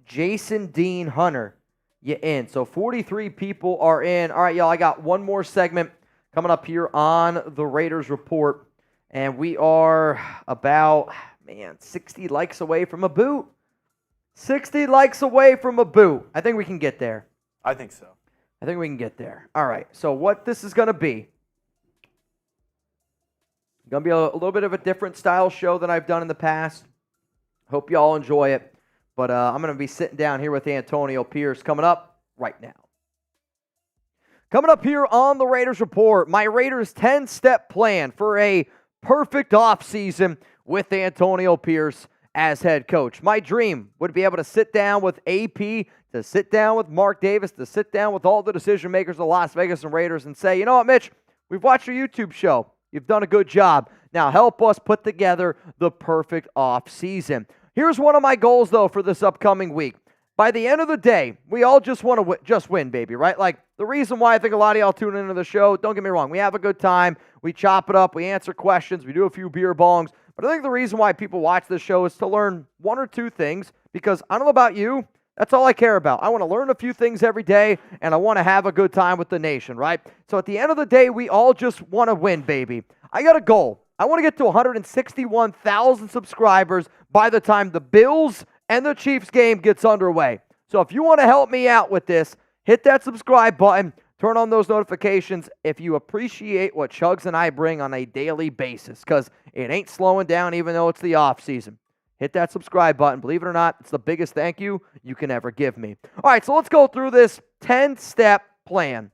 Jason Dean Hunter, you in. So 43 people are in. All right, y'all, I got one more segment coming up here on the Raiders Report, and we are about, 60 likes away from a boot. 60 likes away from a boot. I think we can get there. I think so. I think we can get there. All right, so what this is going to be, going to be a little bit of a different style show than I've done in the past. Hope you all enjoy it. But I'm going to be sitting down here with Antonio Pierce coming up right now. Coming up here on the Raiders Report, my Raiders 10-step plan for a perfect offseason with Antonio Pierce as head coach. My dream would be able to sit down with AP, to sit down with Mark Davis, to sit down with all the decision makers of the Las Vegas and Raiders and say, you know what, Mitch, we've watched your YouTube show. You've done a good job. Now help us put together the perfect off season. Here's one of my goals, though, for this upcoming week. By the end of the day, we all just want to just win, baby, right? Like, the reason why I think a lot of y'all tune into the show, don't get me wrong, we have a good time, we chop it up, we answer questions, we do a few beer bongs, but I think the reason why people watch this show is to learn one or two things, because I don't know about you, that's all I care about. I want to learn a few things every day, and I want to have a good time with the nation, right? So at the end of the day, we all just want to win, baby. I got a goal. I want to get to 161,000 subscribers by the time the Bills and the Chiefs game gets underway. So if you want to help me out with this, hit that subscribe button, turn on those notifications if you appreciate what Chugs and I bring on a daily basis, because it ain't slowing down even though it's the off season. Hit that subscribe button. Believe it or not, it's the biggest thank you can ever give me. All right, so let's go through this 10-step plan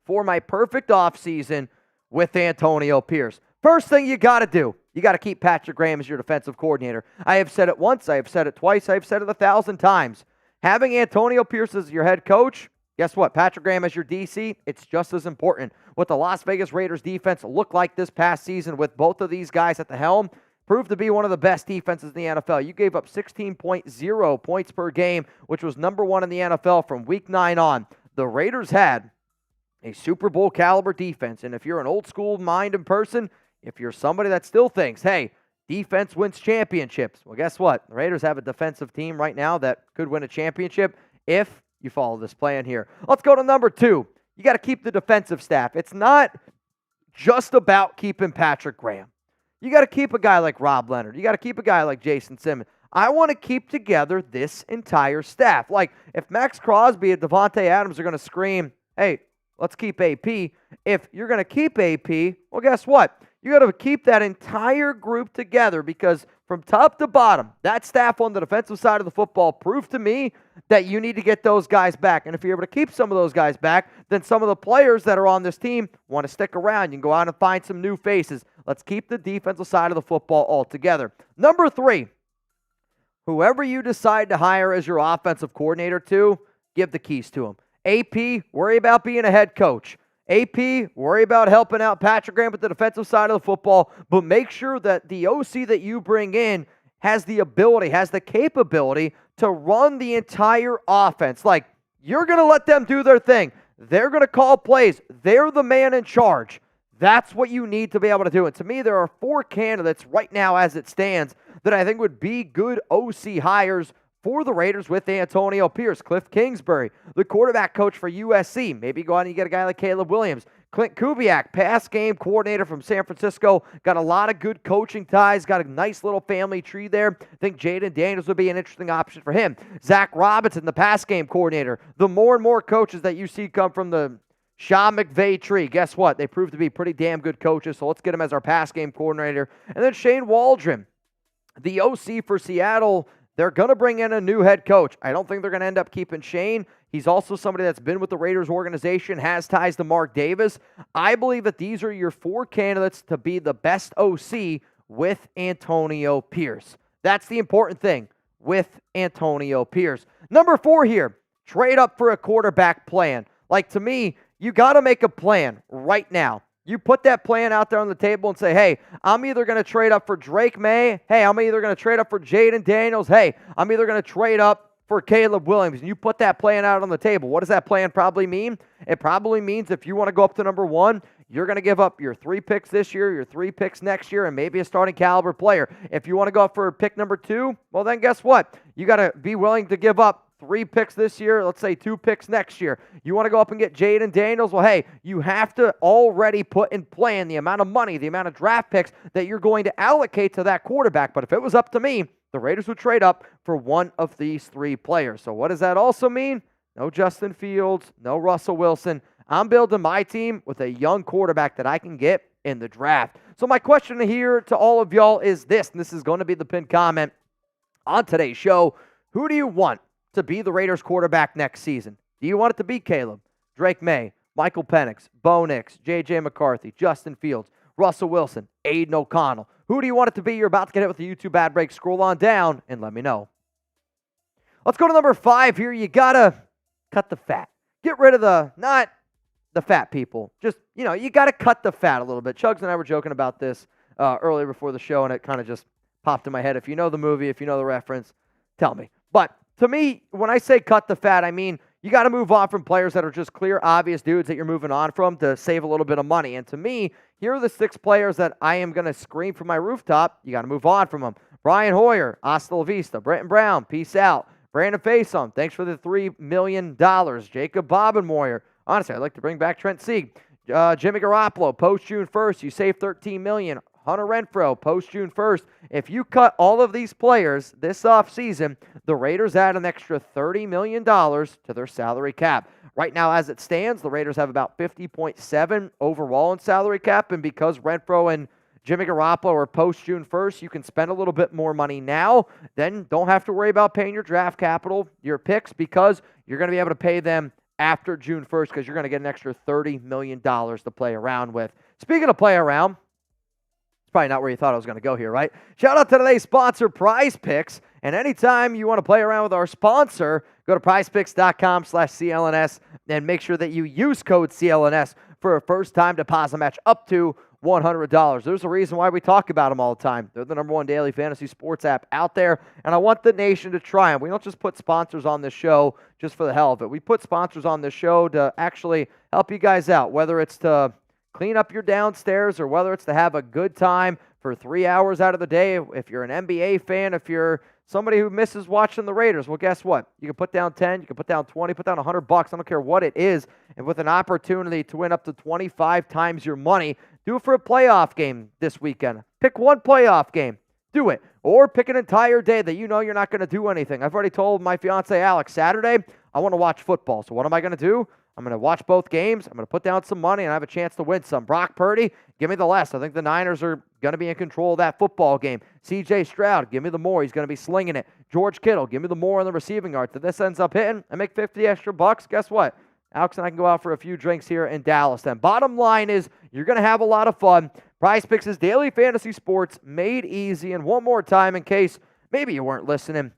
for my perfect off season with Antonio Pierce. First thing you got to do, you got to keep Patrick Graham as your defensive coordinator. I have said it once, I have said it twice, I have said it 1,000 times. Having Antonio Pierce as your head coach, guess what? Patrick Graham as your DC, it's just as important. What the Las Vegas Raiders defense looked like this past season with both of these guys at the helm proved to be one of the best defenses in the NFL. You gave up 16.0 points per game, which was number one in the NFL from week 9 on. The Raiders had a Super Bowl caliber defense, and if you're an old school minded person, if you're somebody that still thinks, hey, defense wins championships, well, guess what? The Raiders have a defensive team right now that could win a championship if you follow this plan here. Let's go to number 2. You got to keep the defensive staff. It's not just about keeping Patrick Graham. You got to keep a guy like Rob Leonard. You got to keep a guy like Jason Simmons. I want to keep together this entire staff. Like, if Max Crosby and Devontae Adams are going to scream, hey, let's keep AP. If you're going to keep AP, well, guess what? You got to keep that entire group together, because from top to bottom, that staff on the defensive side of the football proved to me that you need to get those guys back. And if you're able to keep some of those guys back, then some of the players that are on this team want to stick around. You can go out and find some new faces. Let's keep the defensive side of the football all together. Number 3, whoever you decide to hire as your offensive coordinator to, give the keys to him. AP, worry about being a head coach. AP, worry about helping out Patrick Graham with the defensive side of the football, but make sure that the OC that you bring in has the ability, has the capability to run the entire offense. Like, you're going to let them do their thing. They're going to call plays. They're the man in charge. That's what you need to be able to do. And to me, there are 4 candidates right now as it stands that I think would be good OC hires for the Raiders with Antonio Pierce. Cliff Kingsbury, the quarterback coach for USC. Maybe go out and you get a guy like Caleb Williams. Clint Kubiak, pass game coordinator from San Francisco. Got a lot of good coaching ties. Got a nice little family tree there. I think Jaden Daniels would be an interesting option for him. Zach Robinson, the pass game coordinator. The more and more coaches that you see come from the Sean McVay tree, guess what? They prove to be pretty damn good coaches, so let's get him as our pass game coordinator. And then Shane Waldron, the OC for Seattle. They're going to bring in a new head coach. I don't think they're going to end up keeping Shane. He's also somebody that's been with the Raiders organization, has ties to Mark Davis. I believe that these are your 4 candidates to be the best OC with Antonio Pierce. That's the important thing with Antonio Pierce. Number 4 here, trade up for a quarterback plan. Like, to me, you got to make a plan right now. You put that plan out there on the table and say, hey, I'm either going to trade up for Drake May. Hey, I'm either going to trade up for Jaden Daniels. Hey, I'm either going to trade up for Caleb Williams. And you put that plan out on the table. What does that plan probably mean? It probably means if you want to go up to number 1, you're going to give up your 3 picks this year, your 3 picks next year, and maybe a starting caliber player. If you want to go up for pick number 2, well, then guess what? You got to be willing to give up 3 picks this year, let's say 2 picks next year. You want to go up and get Jaden Daniels? Well, hey, you have to already put in plan the amount of money, the amount of draft picks that you're going to allocate to that quarterback. But if it was up to me, the Raiders would trade up for one of these 3 players. So what does that also mean? No Justin Fields, no Russell Wilson. I'm building my team with a young quarterback that I can get in the draft. So my question here to all of y'all is this, and this is going to be the pinned comment on today's show. Who do you want to be the Raiders quarterback next season? Do you want it to be Caleb, Drake May, Michael Penix, Bo Nix, J.J. McCarthy, Justin Fields, Russell Wilson, Aiden O'Connell? Who do you want it to be? You're about to get hit with the YouTube ad break. Scroll on down and let me know. Let's go to number 5 here. You got to cut the fat. Get rid of not the fat people. Just, you got to cut the fat a little bit. Chugs and I were joking about this earlier before the show, and it kind of just popped in my head. If you know the movie, if you know the reference, tell me. But to me, when I say cut the fat, I mean you got to move on from players that are just clear, obvious dudes that you're moving on from to save a little bit of money. And to me, here are the 6 players that I am going to scream from my rooftop. You got to move on from them. Brian Hoyer, hasta la vista. Brenton Brown, peace out. Brandon Faison, thanks for the $3 million. Jacob Bobenmoyer. Honestly, I'd like to bring back Trent Sieg. Jimmy Garoppolo, post-June 1st, you saved $13 million. Hunter Renfrow, post-June 1st. If you cut all of these players this offseason, the Raiders add an extra $30 million to their salary cap. Right now, as it stands, the Raiders have about 50.7 overall in salary cap, and because Renfrow and Jimmy Garoppolo are post-June 1st, you can spend a little bit more money now, then don't have to worry about paying your draft capital, your picks, because you're going to be able to pay them after June 1st because you're going to get an extra $30 million to play around with. Speaking of play around, it's probably not where you thought I was going to go here, right? Shout out to today's sponsor, PrizePicks. And anytime you want to play around with our sponsor, go to prizepicks.com/CLNS and make sure that you use code CLNS for a first-time deposit match up to $100. There's a reason why we talk about them all the time. They're the #1 daily fantasy sports app out there, and I want the nation to try them. We don't just put sponsors on this show just for the hell of it. We put sponsors on this show to actually help you guys out, whether it's to clean up your downstairs or whether it's to have a good time for 3 hours out of the day. If you're an NBA fan, if you're somebody who misses watching the Raiders, well, guess what? You can put down 10, you can put down 20, put down $100. I don't care what it is. And with an opportunity to win up to 25 times your money, do it for a playoff game this weekend. Pick one playoff game. Do it. Or pick an entire day that you know you're not going to do anything. I've already told my fiance, Alex, Saturday, I want to watch football. So what am I going to do? I'm going to watch both games. I'm going to put down some money and I have a chance to win some. Brock Purdy, give me the less. I think the Niners are going to be in control of that football game. C.J. Stroud, give me the more. He's going to be slinging it. George Kittle, give me the more on the receiving yard. If this ends up hitting, I make 50 extra bucks. Guess what? Alex and I can go out for a few drinks here in Dallas then. Bottom line is you're going to have a lot of fun. PrizePicks is daily fantasy sports made easy. And one more time in case maybe you weren't listening,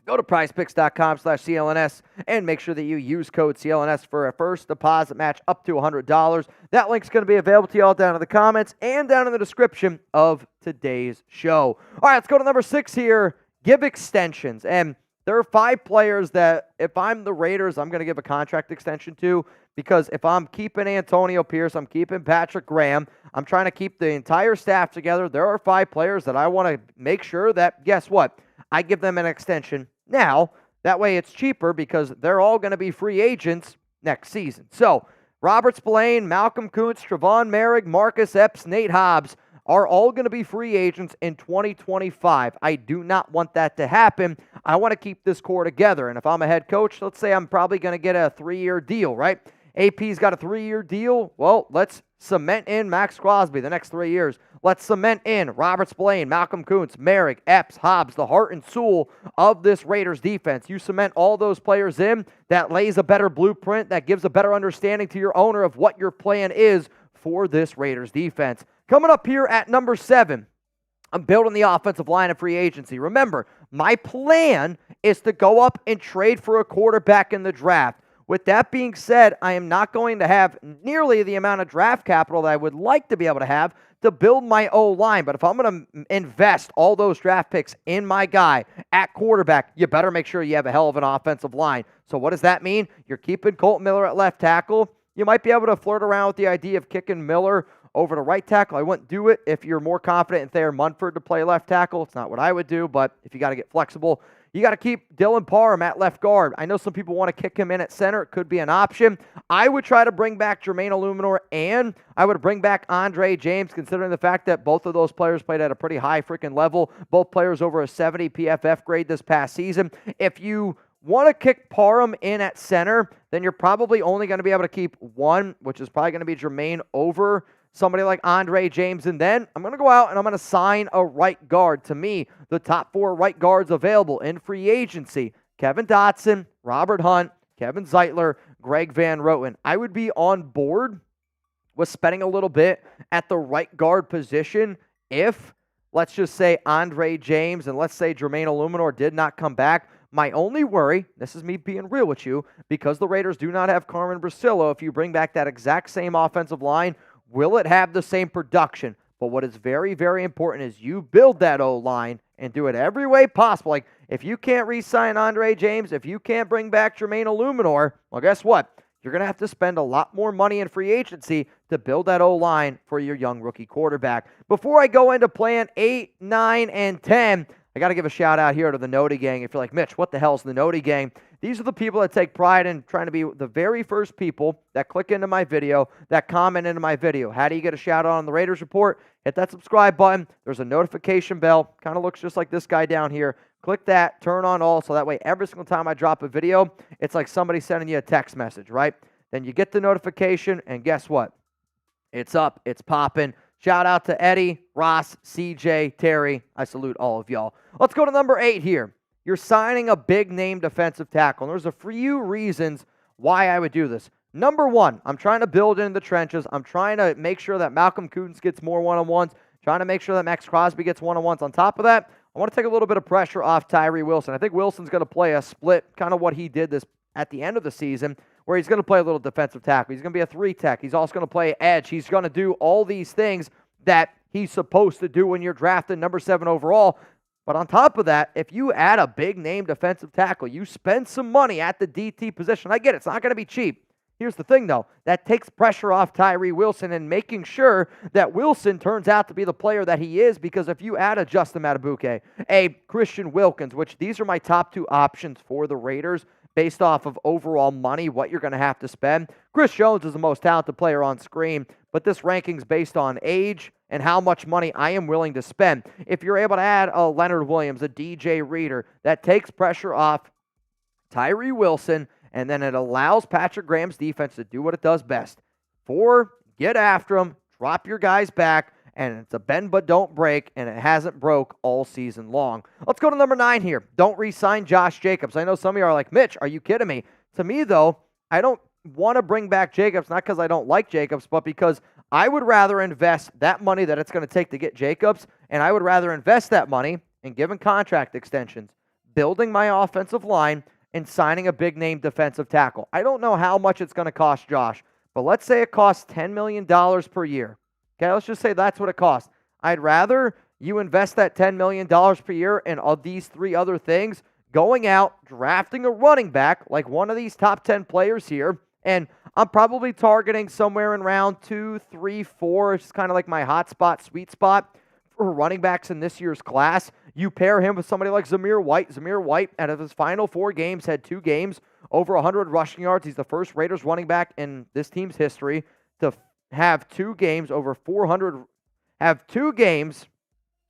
go to prizepicks.com/CLNS and make sure that you use code CLNS for a first deposit match up to $100. That link's going to be available to you all down in the comments and down in the description of today's show. All right, let's go to number 6 here. Give extensions. And there are 5 players that if I'm the Raiders, I'm going to give a contract extension to, because if I'm keeping Antonio Pierce, I'm keeping Patrick Graham, I'm trying to keep the entire staff together. There are 5 players that I want to make sure that, guess what? I give them an extension now. That way it's cheaper because they're all going to be free agents next season. So Robert Spillane, Malcolm Kuntz, Trevon Merrick, Marcus Epps, Nate Hobbs are all going to be free agents in 2025. I do not want that to happen. I want to keep this core together. And if I'm a head coach, let's say I'm probably going to get a 3-year deal, right? AP's got a 3-year deal. Well, let's cement in Max Crosby the next 3 years. Let's cement in Robert Spillane, Malcolm Kuntz, Merrick, Epps, Hobbs, the heart and soul of this Raiders defense. You cement all those players in, that lays a better blueprint, that gives a better understanding to your owner of what your plan is for this Raiders defense. Coming up here at number 7, I'm building the offensive line of free agency. Remember, my plan is to go up and trade for a quarterback in the draft. With that being said, I am not going to have nearly the amount of draft capital that I would like to be able to have to build my O-line. But if I'm going to invest all those draft picks in my guy at quarterback, you better make sure you have a hell of an offensive line. So what does that mean? You're keeping Colton Miller at left tackle. You might be able to flirt around with the idea of kicking Miller over to right tackle. I wouldn't do it if you're more confident in Thayer Munford to play left tackle. It's not what I would do, but if you got to get flexible, you got to keep Dylan Parham at left guard. I know some people want to kick him in at center. It could be an option. I would try to bring back Jermaine Illuminor, and I would bring back Andre James, considering the fact that both of those players played at a pretty high freaking level. Both players over a 70 PFF grade this past season. If you want to kick Parham in at center, then you're probably only going to be able to keep one, which is probably going to be Jermaine over somebody like Andre James. And then I'm going to go out and I'm going to sign a right guard. To me, the top 4 right guards available in free agency: Kevin Dotson, Robert Hunt, Kevin Zeitler, Greg Van Roten. I would be on board with spending a little bit at the right guard position if, let's just say Andre James and let's say Jermaine Illuminor did not come back, my only worry, this is me being real with you, because the Raiders do not have Carmen Brasillo, if you bring back that exact same offensive line, will it have the same production? But what is very, very important is you build that O-line and do it every way possible. Like, if you can't re-sign Andre James, if you can't bring back Jermaine Illuminor, well, guess what? You're going to have to spend a lot more money in free agency to build that O-line for your young rookie quarterback. Before I go into plan 8, 9, and 10, I got to give a shout-out here to the Noti Gang. If you're like, Mitch, what the hell is the Noti Gang? These are the people that take pride in trying to be the very first people that click into my video, that comment into my video. How do you get a shout-out on the Raiders Report? Hit that subscribe button. There's a notification bell. Kind of looks just like this guy down here. Click that, turn on all, so that way every single time I drop a video, it's like somebody sending you a text message, right? Then you get the notification, and guess what? It's up. It's popping. Shout out to Eddie, Ross, CJ, Terry. I salute all of y'all. Let's go to number 8 here. You're signing a big-name defensive tackle. And there's a few reasons why I would do this. Number 1, I'm trying to build in the trenches. I'm trying to make sure that Malcolm Kuntz gets more one-on-ones. Trying to make sure that Max Crosby gets one-on-ones. On top of that, I want to take a little bit of pressure off Tyree Wilson. I think Wilson's going to play a split, kind of what he did this at the end of the season, where he's going to play a little defensive tackle. He's going to be a 3-tech. He's also going to play edge. He's going to do all these things that he's supposed to do when you're drafted number 7 overall. But on top of that, if you add a big-name defensive tackle, you spend some money at the DT position. I get it. It's not going to be cheap. Here's the thing, though. That takes pressure off Tyree Wilson and making sure that Wilson turns out to be the player that he is, because if you add a Justin Matabuke, a Christian Wilkins, which these are my top 2 options for the Raiders based off of overall money, what you're going to have to spend. Chris Jones is the most talented player on screen, but this ranking's based on age and how much money I am willing to spend. If you're able to add a Leonard Williams, a DJ Reader, that takes pressure off Tyree Wilson, and then it allows Patrick Graham's defense to do what it does best. 4, get after them, drop your guys back, and it's a bend but don't break, and it hasn't broke all season long. Let's go to number 9 here. Don't re-sign Josh Jacobs. I know some of you are like, Mitch, are you kidding me? To me, though, I don't want to bring back Jacobs, not because I don't like Jacobs, but because I would rather invest that money that it's going to take to get Jacobs, and I would rather invest that money in giving contract extensions, building my offensive line, and signing a big-name defensive tackle. I don't know how much it's going to cost Josh, but let's say it costs $10 million per year. Okay, let's just say that's what it costs. I'd rather you invest that $10 million per year in all these 3 other things, going out, drafting a running back, like one of these top 10 players here, and I'm probably targeting somewhere in round 2, 3, 4. It's kind of like my hot spot, sweet spot for running backs in this year's class. You pair him with somebody like Zamir White. Zamir White, out of his final 4 games, had 2 games over 100 rushing yards. He's the first Raiders running back in this team's history to have 2 games over 400, have 2 games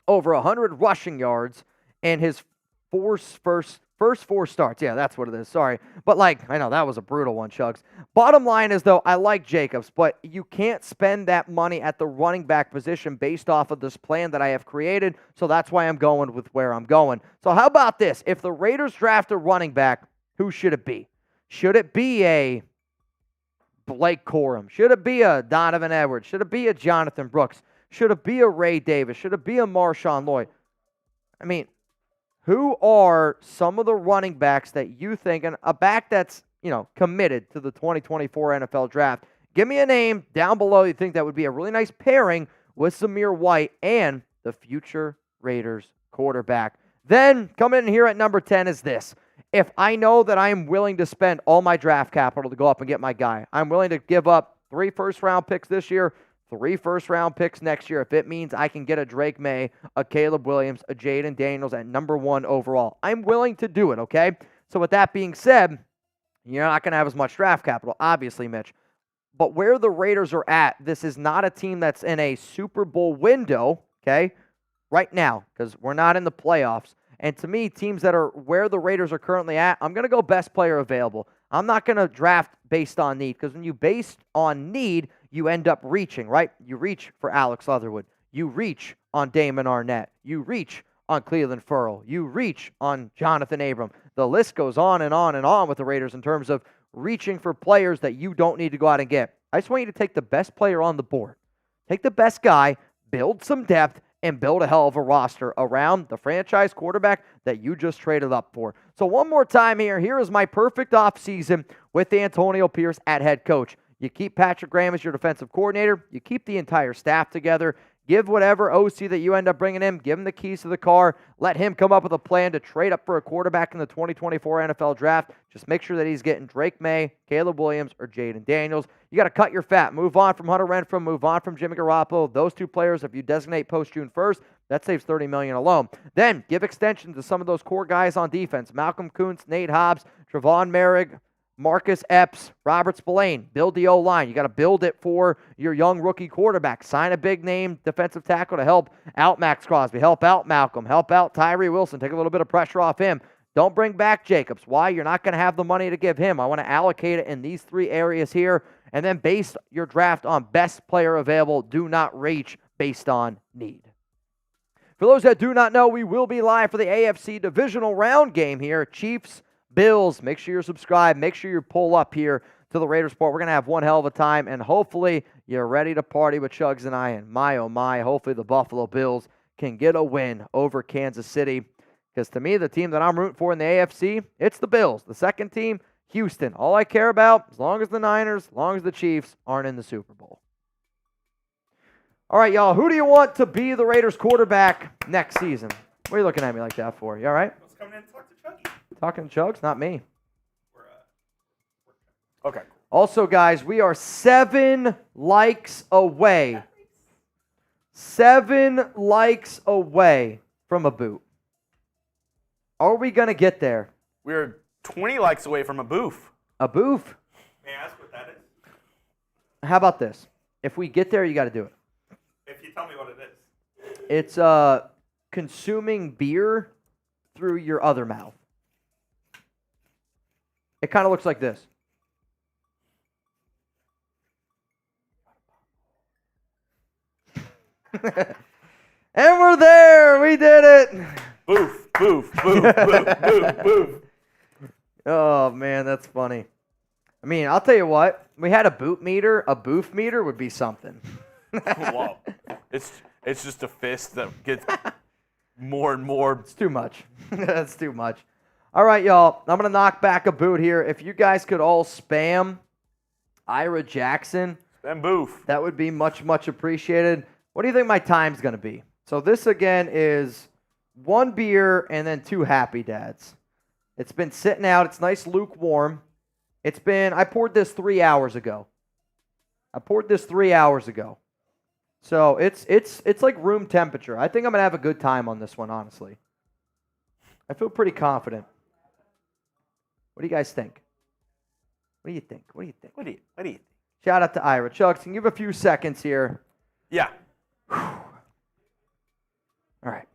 over 100 rushing yards in his first 4 starts. Yeah, that's what it is. Sorry. But, I know that was a brutal one, Chugs. Bottom line is, though, I like Jacobs, but you can't spend that money at the running back position based off of this plan that I have created, so that's why I'm going with where I'm going. So how about this? If the Raiders draft a running back, who should it be? Should it be a Blake Corum? Should it be a Donovan Edwards? Should it be a Jonathan Brooks? Should it be a Ray Davis? Should it be a Marshawn Lloyd? I mean, who are some of the running backs that you think, and a back that's, committed to the 2024 NFL Draft? Give me a name down below you think that would be a really nice pairing with Zamir White and the future Raiders quarterback. Then, coming in here at number 10 is this. If I know that I am willing to spend all my draft capital to go up and get my guy, I'm willing to give up 3 first-round picks this year, 3 first-round picks next year, if it means I can get a Drake May, a Caleb Williams, a Jaden Daniels at number 1 overall. I'm willing to do it, okay? So with that being said, you're not going to have as much draft capital, obviously, Mitch. But where the Raiders are at, this is not a team that's in a Super Bowl window, okay, right now, because we're not in the playoffs. And to me, teams that are where the Raiders are currently at, I'm going to go best player available. I'm not going to draft based on need, because when you base on need, you end up reaching, right? You reach for Alex Leatherwood. You reach on Damon Arnett. You reach on Cleveland Ferrell. You reach on Jonathan Abram. The list goes on and on and on with the Raiders in terms of reaching for players that you don't need to go out and get. I just want you to take the best player on the board. Take the best guy, build some depth, and build a hell of a roster around the franchise quarterback that you just traded up for. So one more time here is my perfect offseason with Antonio Pierce at head coach. You keep Patrick Graham as your defensive coordinator. You keep the entire staff together. Give whatever OC that you end up bringing in, give him the keys to the car. Let him come up with a plan to trade up for a quarterback in the 2024 NFL Draft. Just make sure that he's getting Drake May, Caleb Williams, or Jaden Daniels. You got to cut your fat. Move on from Hunter Renfrow. Move on from Jimmy Garoppolo. Those two players, if you designate post-June 1st, that saves $30 million alone. Then give extensions to some of those core guys on defense. Malcolm Kuntz, Nate Hobbs, Trevon Merrick, Marcus Epps, Robert Spillane. Build the O-line. You got to build it for your young rookie quarterback. Sign a big-name defensive tackle to help out Max Crosby, help out Malcolm, help out Tyree Wilson, take a little bit of pressure off him. Don't bring back Jacobs. Why? You're not going to have the money to give him. I want to allocate it in these 3 areas here, and then base your draft on best player available. Do not reach based on need. For those that do not know, we will be live for the AFC divisional round game here. Chiefs, Bills, make sure you're subscribed. Make sure you pull up here to the Raiders Report. We're going to have one hell of a time, and hopefully you're ready to party with Chugs and I. And my, oh my, hopefully the Buffalo Bills can get a win over Kansas City. Because to me, the team that I'm rooting for in the AFC, it's the Bills. The second team, Houston. All I care about, as long as the Niners, as long as the Chiefs aren't in the Super Bowl. All right, y'all, who do you want to be the Raiders quarterback next season? What are you looking at me like that for? You all right? Let's come in and talk to Chucky. Talking Chugs? Not me. Okay. Also, guys, we are 7 likes away. 7 likes away from a boot. Are we going to get there? We're 20 likes away from a booth. A booth? May I ask what that is? How about this? If we get there, you got to do it. If you tell me what it is. It's consuming beer through your other mouth. It kind of looks like this. And we're there. We did it. Boof, boof, boof, boof, boof, boof. Oh, man, that's funny. I mean, I'll tell you what. We had a boot meter. A booth meter would be something. Whoa. It's just a fist that gets more and more. It's too much. That's too much. All right, y'all. I'm going to knock back a boot here. If you guys could all spam Ira Jackson, And boof. that would be much, much appreciated. What do you think my time's going to be? So this, again, is 1 beer and then 2 Happy Dads. It's been sitting out. It's nice lukewarm. I poured this 3 hours ago. So it's like room temperature. I think I'm going to have a good time on this one, honestly. I feel pretty confident. What do you guys think? What do you think? What do you think? Shout out to Ira. Chugs, can you give a few seconds here? Yeah. All right.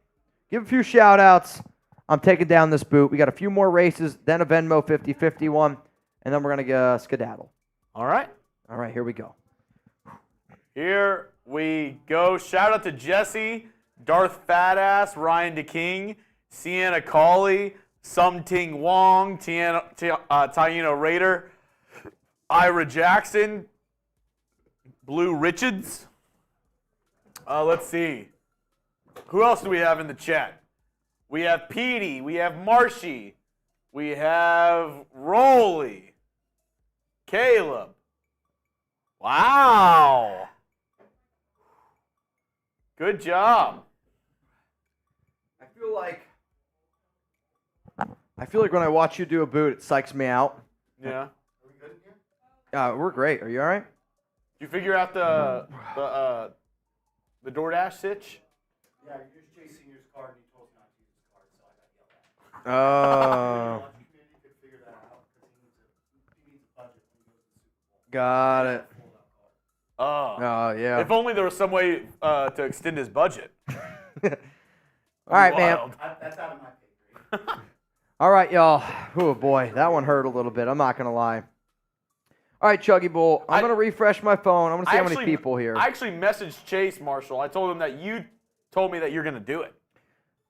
Give a few shout outs. I'm taking down this boot. We got a few more races, then a Venmo 50-50 one, and then we're going to skedaddle. All right. All right, here we go. Here we go. Shout out to Jesse, Darth Fatass, Ryan DeKing, Sienna Cauley, Sumting Wong, Taino Raider, Ira Jackson, Blue Richards. Let's see. Who else do we have in the chat? We have Petey. We have Marshy. We have Rolly. Caleb. Wow. Good job. I feel like when I watch you do a boot, it psychs me out. Yeah. Are we good in here? We're great. Are you all right? Did you figure out the DoorDash sitch? Yeah, you're just chasing your card and he told us not to use his card, so I got yelled at. Oh, The community could figure that out because he needs a budget when he goes to the Super Bowl. got it. Pull that card. Oh. Oh, yeah. If only there was some way to extend his budget. All right, man. Wild. That's out of my pay grade. All right, y'all. Oh, boy. That one hurt a little bit. I'm not going to lie. All right, Chuggy Bull. I'm going to refresh my phone. I'm going to see how many people here. I actually messaged Chase Marshall. I told him that you told me that you're going to do it.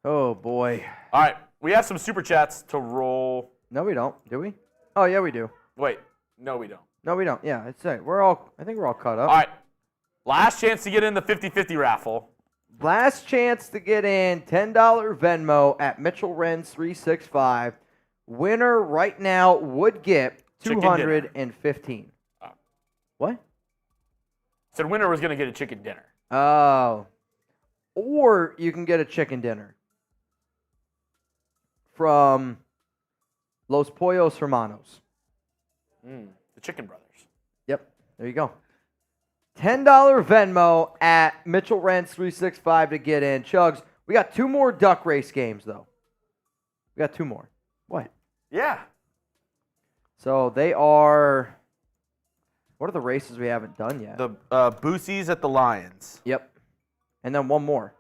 Oh, boy. All right. We have some super chats to roll. No, we don't. Do we? Oh, yeah, we do. Wait. No, we don't. No, we don't. Yeah, I think we're all cut up. All right. Last chance to get in the 50-50 raffle. Last chance to get in. $10 Venmo at Mitchell Renz 365. Winner right now would get Chicken dinner. 215. Oh. What? Said winner was going to get a chicken dinner. Oh. Or you can get a chicken dinner from Los Pollos Hermanos. The Chicken Brothers. Yep, there you go. $10 Venmo at Mitchell Renz 365 to get in. Chugs, we got 2 more duck race games, though. We got 2 more. What? Yeah. So they are... What are the races we haven't done yet? The Boosies at the Lions. Yep. And then one more.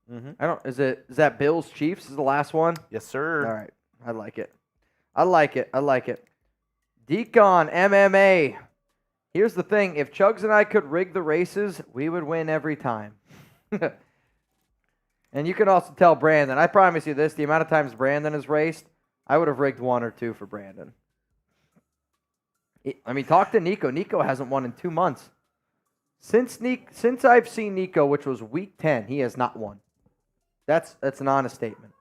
Mm-hmm. Is that Bills Chiefs is the last one? Yes, sir. All right. I like it. I like it. Decon MMA. Here's the thing. If Chugs and I could rig the races, we would win every time. And you can also tell Brandon. I promise you this. The amount of times Brandon has raced, I would have rigged 1 or 2 for Brandon. I mean, talk to Nico. Nico hasn't won in 2 months. Since I've seen Nico, which was week 10, he has not won. That's an honest statement.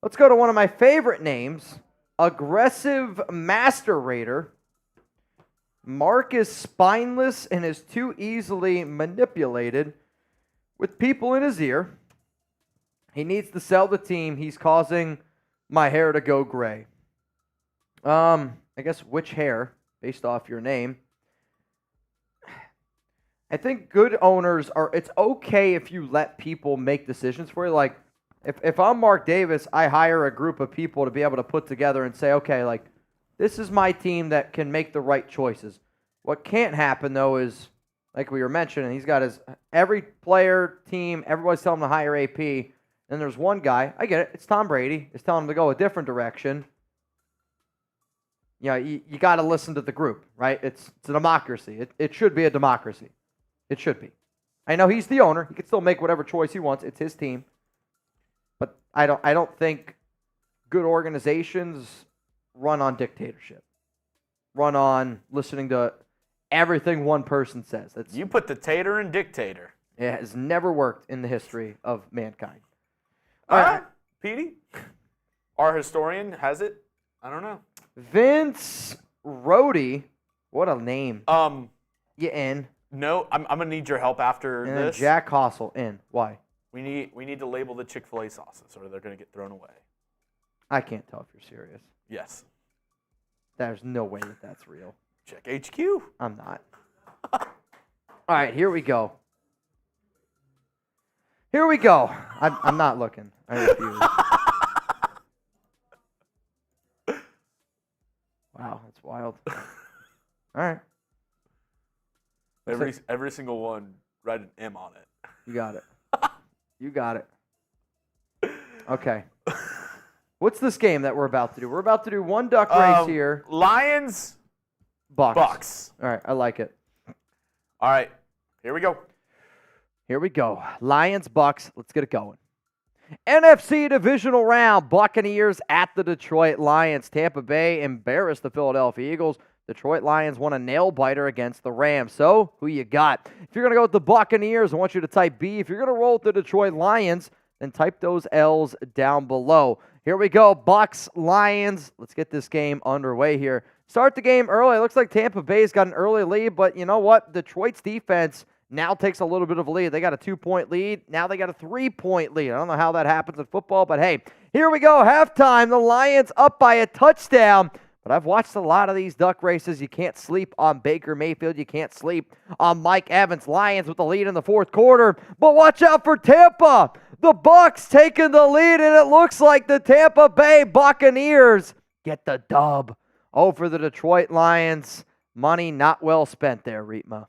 Let's go to one of my favorite names, Aggressive Master Raider. Mark is spineless and is too easily manipulated with people in his ear. He needs to sell the team. He's causing my hair to go gray. I guess which hair, based off your name. I think good owners it's okay if you let people make decisions for you. Like, if I'm Mark Davis, I hire a group of people to be able to put together and say, okay, like, this is my team that can make the right choices. What can't happen, though, is, like we were mentioning, he's got every player, team, everybody's telling him to hire AP, and there's one guy, I get it, it's Tom Brady, is telling him to go a different direction. You know, you got to listen to the group, right? It's a democracy. It should be a democracy. It should be. I know he's the owner. He can still make whatever choice he wants. It's his team. But I don't think good organizations run on dictatorship. Run on listening to everything one person says. You put the tater in dictator. It has never worked in the history of mankind. All right. Petey? Our historian has it? I don't know. Vince Rhodey. What a name. You in. No, I'm gonna need your help after And this. then Jack Hossel in. Why? We need to label the Chick-fil-A sauces, or they're gonna get thrown away. I can't tell if you're serious. Yes. There's no way that's real. Check HQ. I'm not. All right, here we go. I'm not looking. I refuse. Wow, that's wild. All right. Every single one, write an M on it. You got it. You got it. Okay. What's this game that we're about to do? We're about to do one duck race here. Lions, Bucks. All right, I like it. All right, here we go. Here we go. Lions, Bucks. Let's get it going. NFC divisional round. Buccaneers at the Detroit Lions. Tampa Bay embarrassed the Philadelphia Eagles. Detroit Lions won a nail-biter against the Rams. So, who you got? If you're going to go with the Buccaneers, I want you to type B. If you're going to roll with the Detroit Lions, then type those L's down below. Here we go. Bucks, Lions. Let's get this game underway here. Start the game early. It looks like Tampa Bay's got an early lead, but you know what? Detroit's defense now takes a little bit of a lead. They got a 2-point lead. Now they got a 3-point lead. I don't know how that happens in football, but hey, here we go. Halftime. The Lions up by a touchdown. But I've watched a lot of these duck races. You can't sleep on Baker Mayfield. You can't sleep on Mike Evans. Lions with the lead in the fourth quarter. But watch out for Tampa. The Bucks taking the lead, and it looks like the Tampa Bay Buccaneers get the dub over the Detroit Lions. Money not well spent there, Reetma.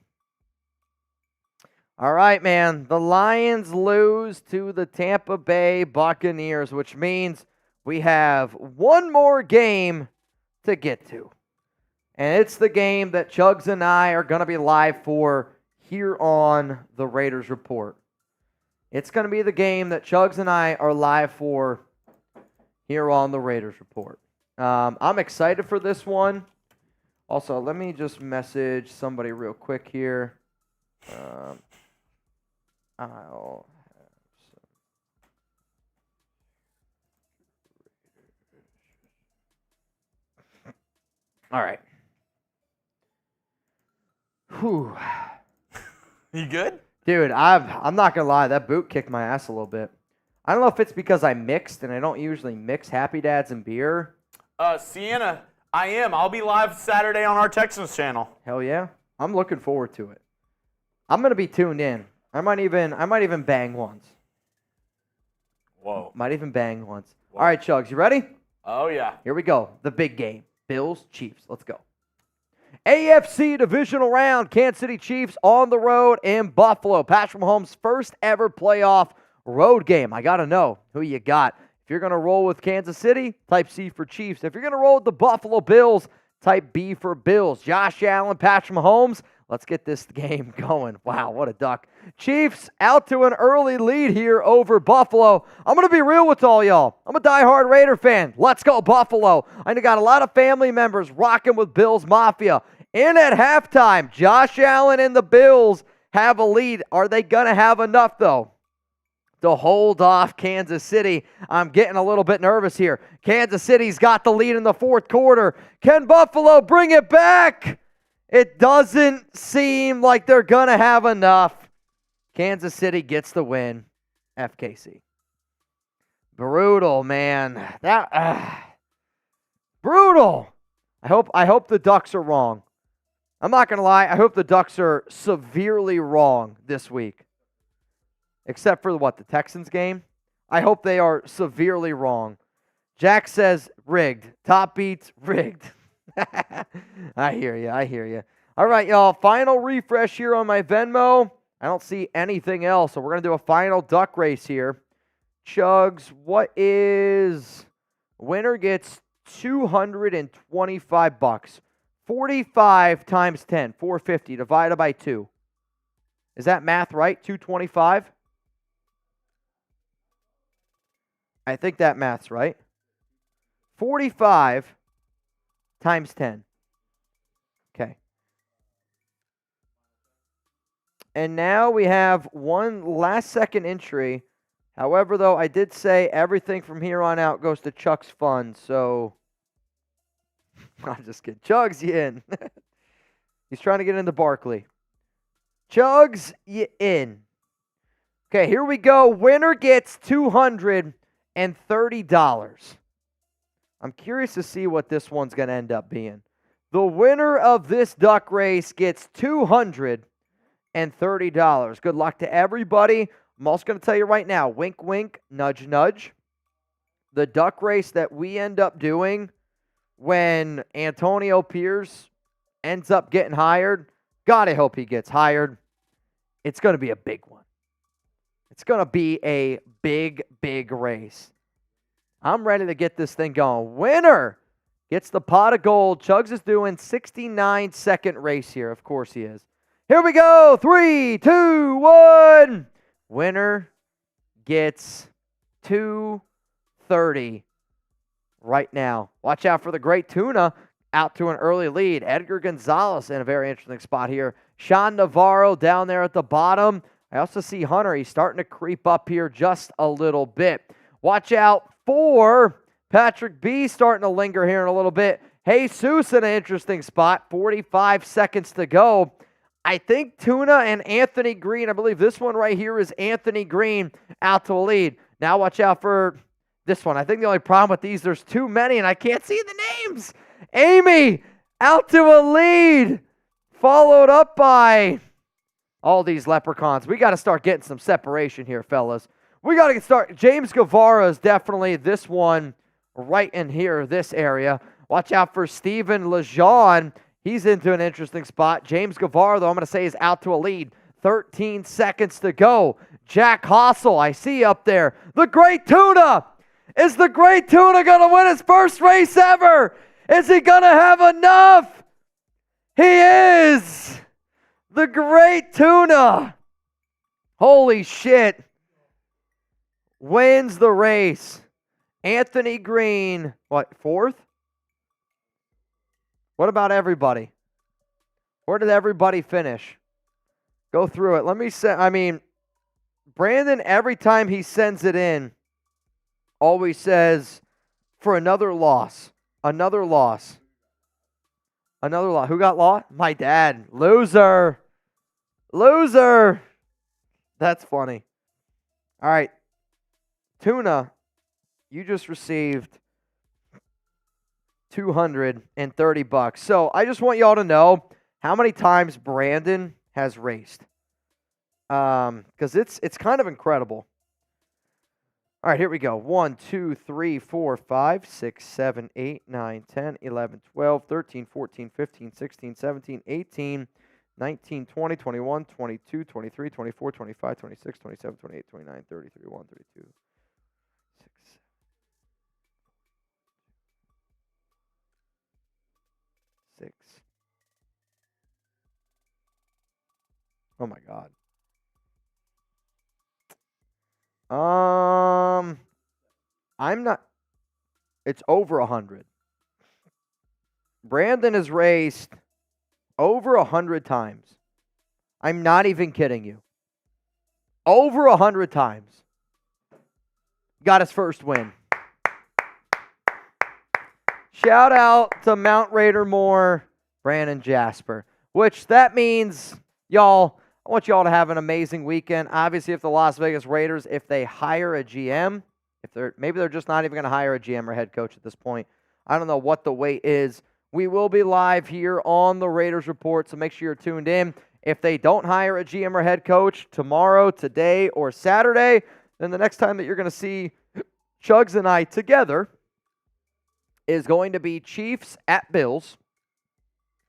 All right, man. The Lions lose to the Tampa Bay Buccaneers, which means we have one more game to get to. And it's the game that Chugs and I are going to be live for here on the Raiders Report. It's going to be the game that Chugs and I are live for here on the Raiders Report. I'm excited for this one. Also, let me just message somebody real quick here. I'll All right. Whew. You good? Dude, I'm not going to lie. That boot kicked my ass a little bit. I don't know if it's because I mixed, and I don't usually mix Happy Dads and beer. Sienna, I am. I'll be live Saturday on our Texans channel. Hell yeah. I'm looking forward to it. I'm going to be tuned in. I might even bang once. Whoa. Might even bang once. Whoa. All right, Chugs, you ready? Oh, yeah. Here we go. The big game. Bills, Chiefs. Let's go. AFC divisional round. Kansas City Chiefs on the road in Buffalo. Patrick Mahomes' first ever playoff road game. I got to know who you got. If you're going to roll with Kansas City, type C for Chiefs. If you're going to roll with the Buffalo Bills, type B for Bills. Josh Allen, Patrick Mahomes. Let's get this game going. Wow, what a duck. Chiefs out to an early lead here over Buffalo. I'm going to be real with all y'all. I'm a diehard Raider fan. Let's go Buffalo. I got a lot of family members rocking with Bills Mafia. In at halftime, Josh Allen and the Bills have a lead. Are they going to have enough, though, to hold off Kansas City? I'm getting a little bit nervous here. Kansas City's got the lead in the fourth quarter. Can Buffalo bring it back? It doesn't seem like they're going to have enough. Kansas City gets the win. FKC. Brutal, man. Brutal. I hope the Ducks are wrong. I'm not going to lie. I hope the Ducks are severely wrong this week. Except for the Texans game? I hope they are severely wrong. Jack says rigged. Top beats rigged. I hear you. All right, y'all. Final refresh here on my Venmo. I don't see anything else, so we're going to do a final duck race here. Chugs, what is... Winner gets $225. 45 times 10, 450 divided by 2. Is that math right? 225? I think that math's right. 45 times 10. Okay. And now we have one last second entry. However, though, I did say everything from here on out goes to Chuck's fund, so I'm just kidding. Chugs, you in. He's trying to get into Barkley. Chugs, you in. Okay, here we go. Winner gets $230. I'm curious to see what this one's going to end up being. The winner of this duck race gets $230. Good luck to everybody. I'm also going to tell you right now, wink, wink, nudge, nudge. The duck race that we end up doing when Antonio Pierce ends up getting hired, God, I hope he gets hired. It's going to be a big one. It's going to be a big, big race. I'm ready to get this thing going. Winner gets the pot of gold. Chugs is doing 69-second race here. Of course he is. Here we go. 3, 2, 1. Winner gets $230 right now. Watch out for the great tuna out to an early lead. Edgar Gonzalez in a very interesting spot here. Sean Navarro down there at the bottom. I also see Hunter. He's starting to creep up here just a little bit. Watch out for Patrick B starting to linger here in a little bit. Jesus in an interesting spot. 45 seconds to go. I think Tuna and Anthony Green, I believe this one right here is Anthony Green out to a lead. Now watch out for this one. I think the only problem with these, there's too many and I can't see the names. Amy out to a lead. Followed up by all these leprechauns. We got to start getting some separation here, fellas. We got to get started. James Guevara is definitely this one right in here, this area. Watch out for Steven Lejeune. He's into an interesting spot. James Guevara, though, I'm going to say is out to a lead. 13 seconds to go. Jack Hossel, I see up there. The Great Tuna. Is the Great Tuna going to win his first race ever? Is he going to have enough? He is. The Great Tuna. Holy shit. Wins the race. Anthony Green, what, fourth? What about everybody? Where did everybody finish? Go through it. Let me say, Brandon, every time he sends it in, always says, for another loss. Another loss. Another loss. Who got lost? My dad. Loser. Loser. That's funny. All right. Tuna, you just received $230. So I just want y'all to know how many times Brandon has raced. Because it's kind of incredible. All right, here we go. 1, 2, 3, 4, 5, 6, 7, 8, 9, 10, 11, 12, 13, 14, 15, 16, 17, 18, 19, 20, 21, 22, 23, 24, 25, 26, 27, 28, 29, 30, 31, 32, 6, 6. Oh my God. I'm not. It's over 100. Brandon has raced over 100 times. I'm not even kidding you. Over 100 times. Got his first win. Shout out to Mount Raider Moore, Brandon Jasper. Which that means, y'all, I want y'all to have an amazing weekend. Obviously, if the Las Vegas Raiders, if they hire a GM, maybe they're just not even going to hire a GM or head coach at this point. I don't know what the wait is. We will be live here on the Raiders Report, so make sure you're tuned in. If they don't hire a GM or head coach tomorrow, today, or Saturday, then the next time that you're going to see Chugs and I together is going to be Chiefs at Bills.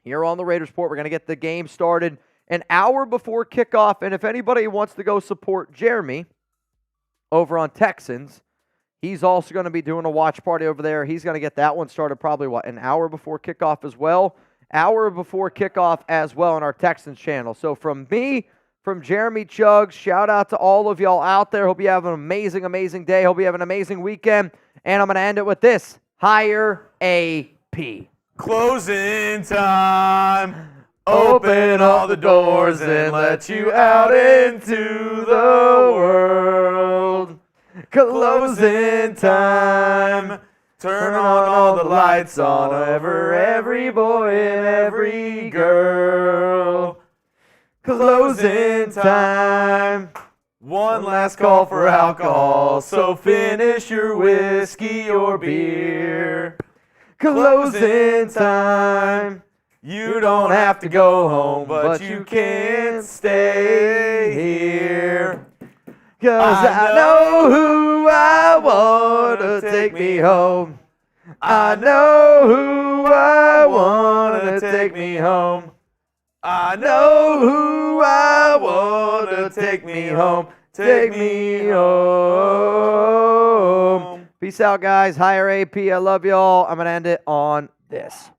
Here on the Raiders Report, we're going to get the game started an hour before kickoff. And if anybody wants to go support Jeremy over on Texans, he's also going to be doing a watch party over there. He's going to get that one started probably, an hour before kickoff as well. Hour before kickoff as well on our Texans channel. So from me, from Jeremy Chugs, shout out to all of y'all out there. Hope you have an amazing, amazing day. Hope you have an amazing weekend. And I'm going to end it with this. Hire AP. Closing time. Open all the doors and let you out into the world. Closing time. Turn on all the lights on every boy and every girl. Closing time. One last call for alcohol, so finish your whiskey or beer. Closing time. You don't have to go home, but you can't stay here. 'Cause I know who I want to take me home. I know who I want to take me home. I know who I want to take me home. Take me home. Peace out, guys. Hire AP. I love y'all. I'm going to end it on this.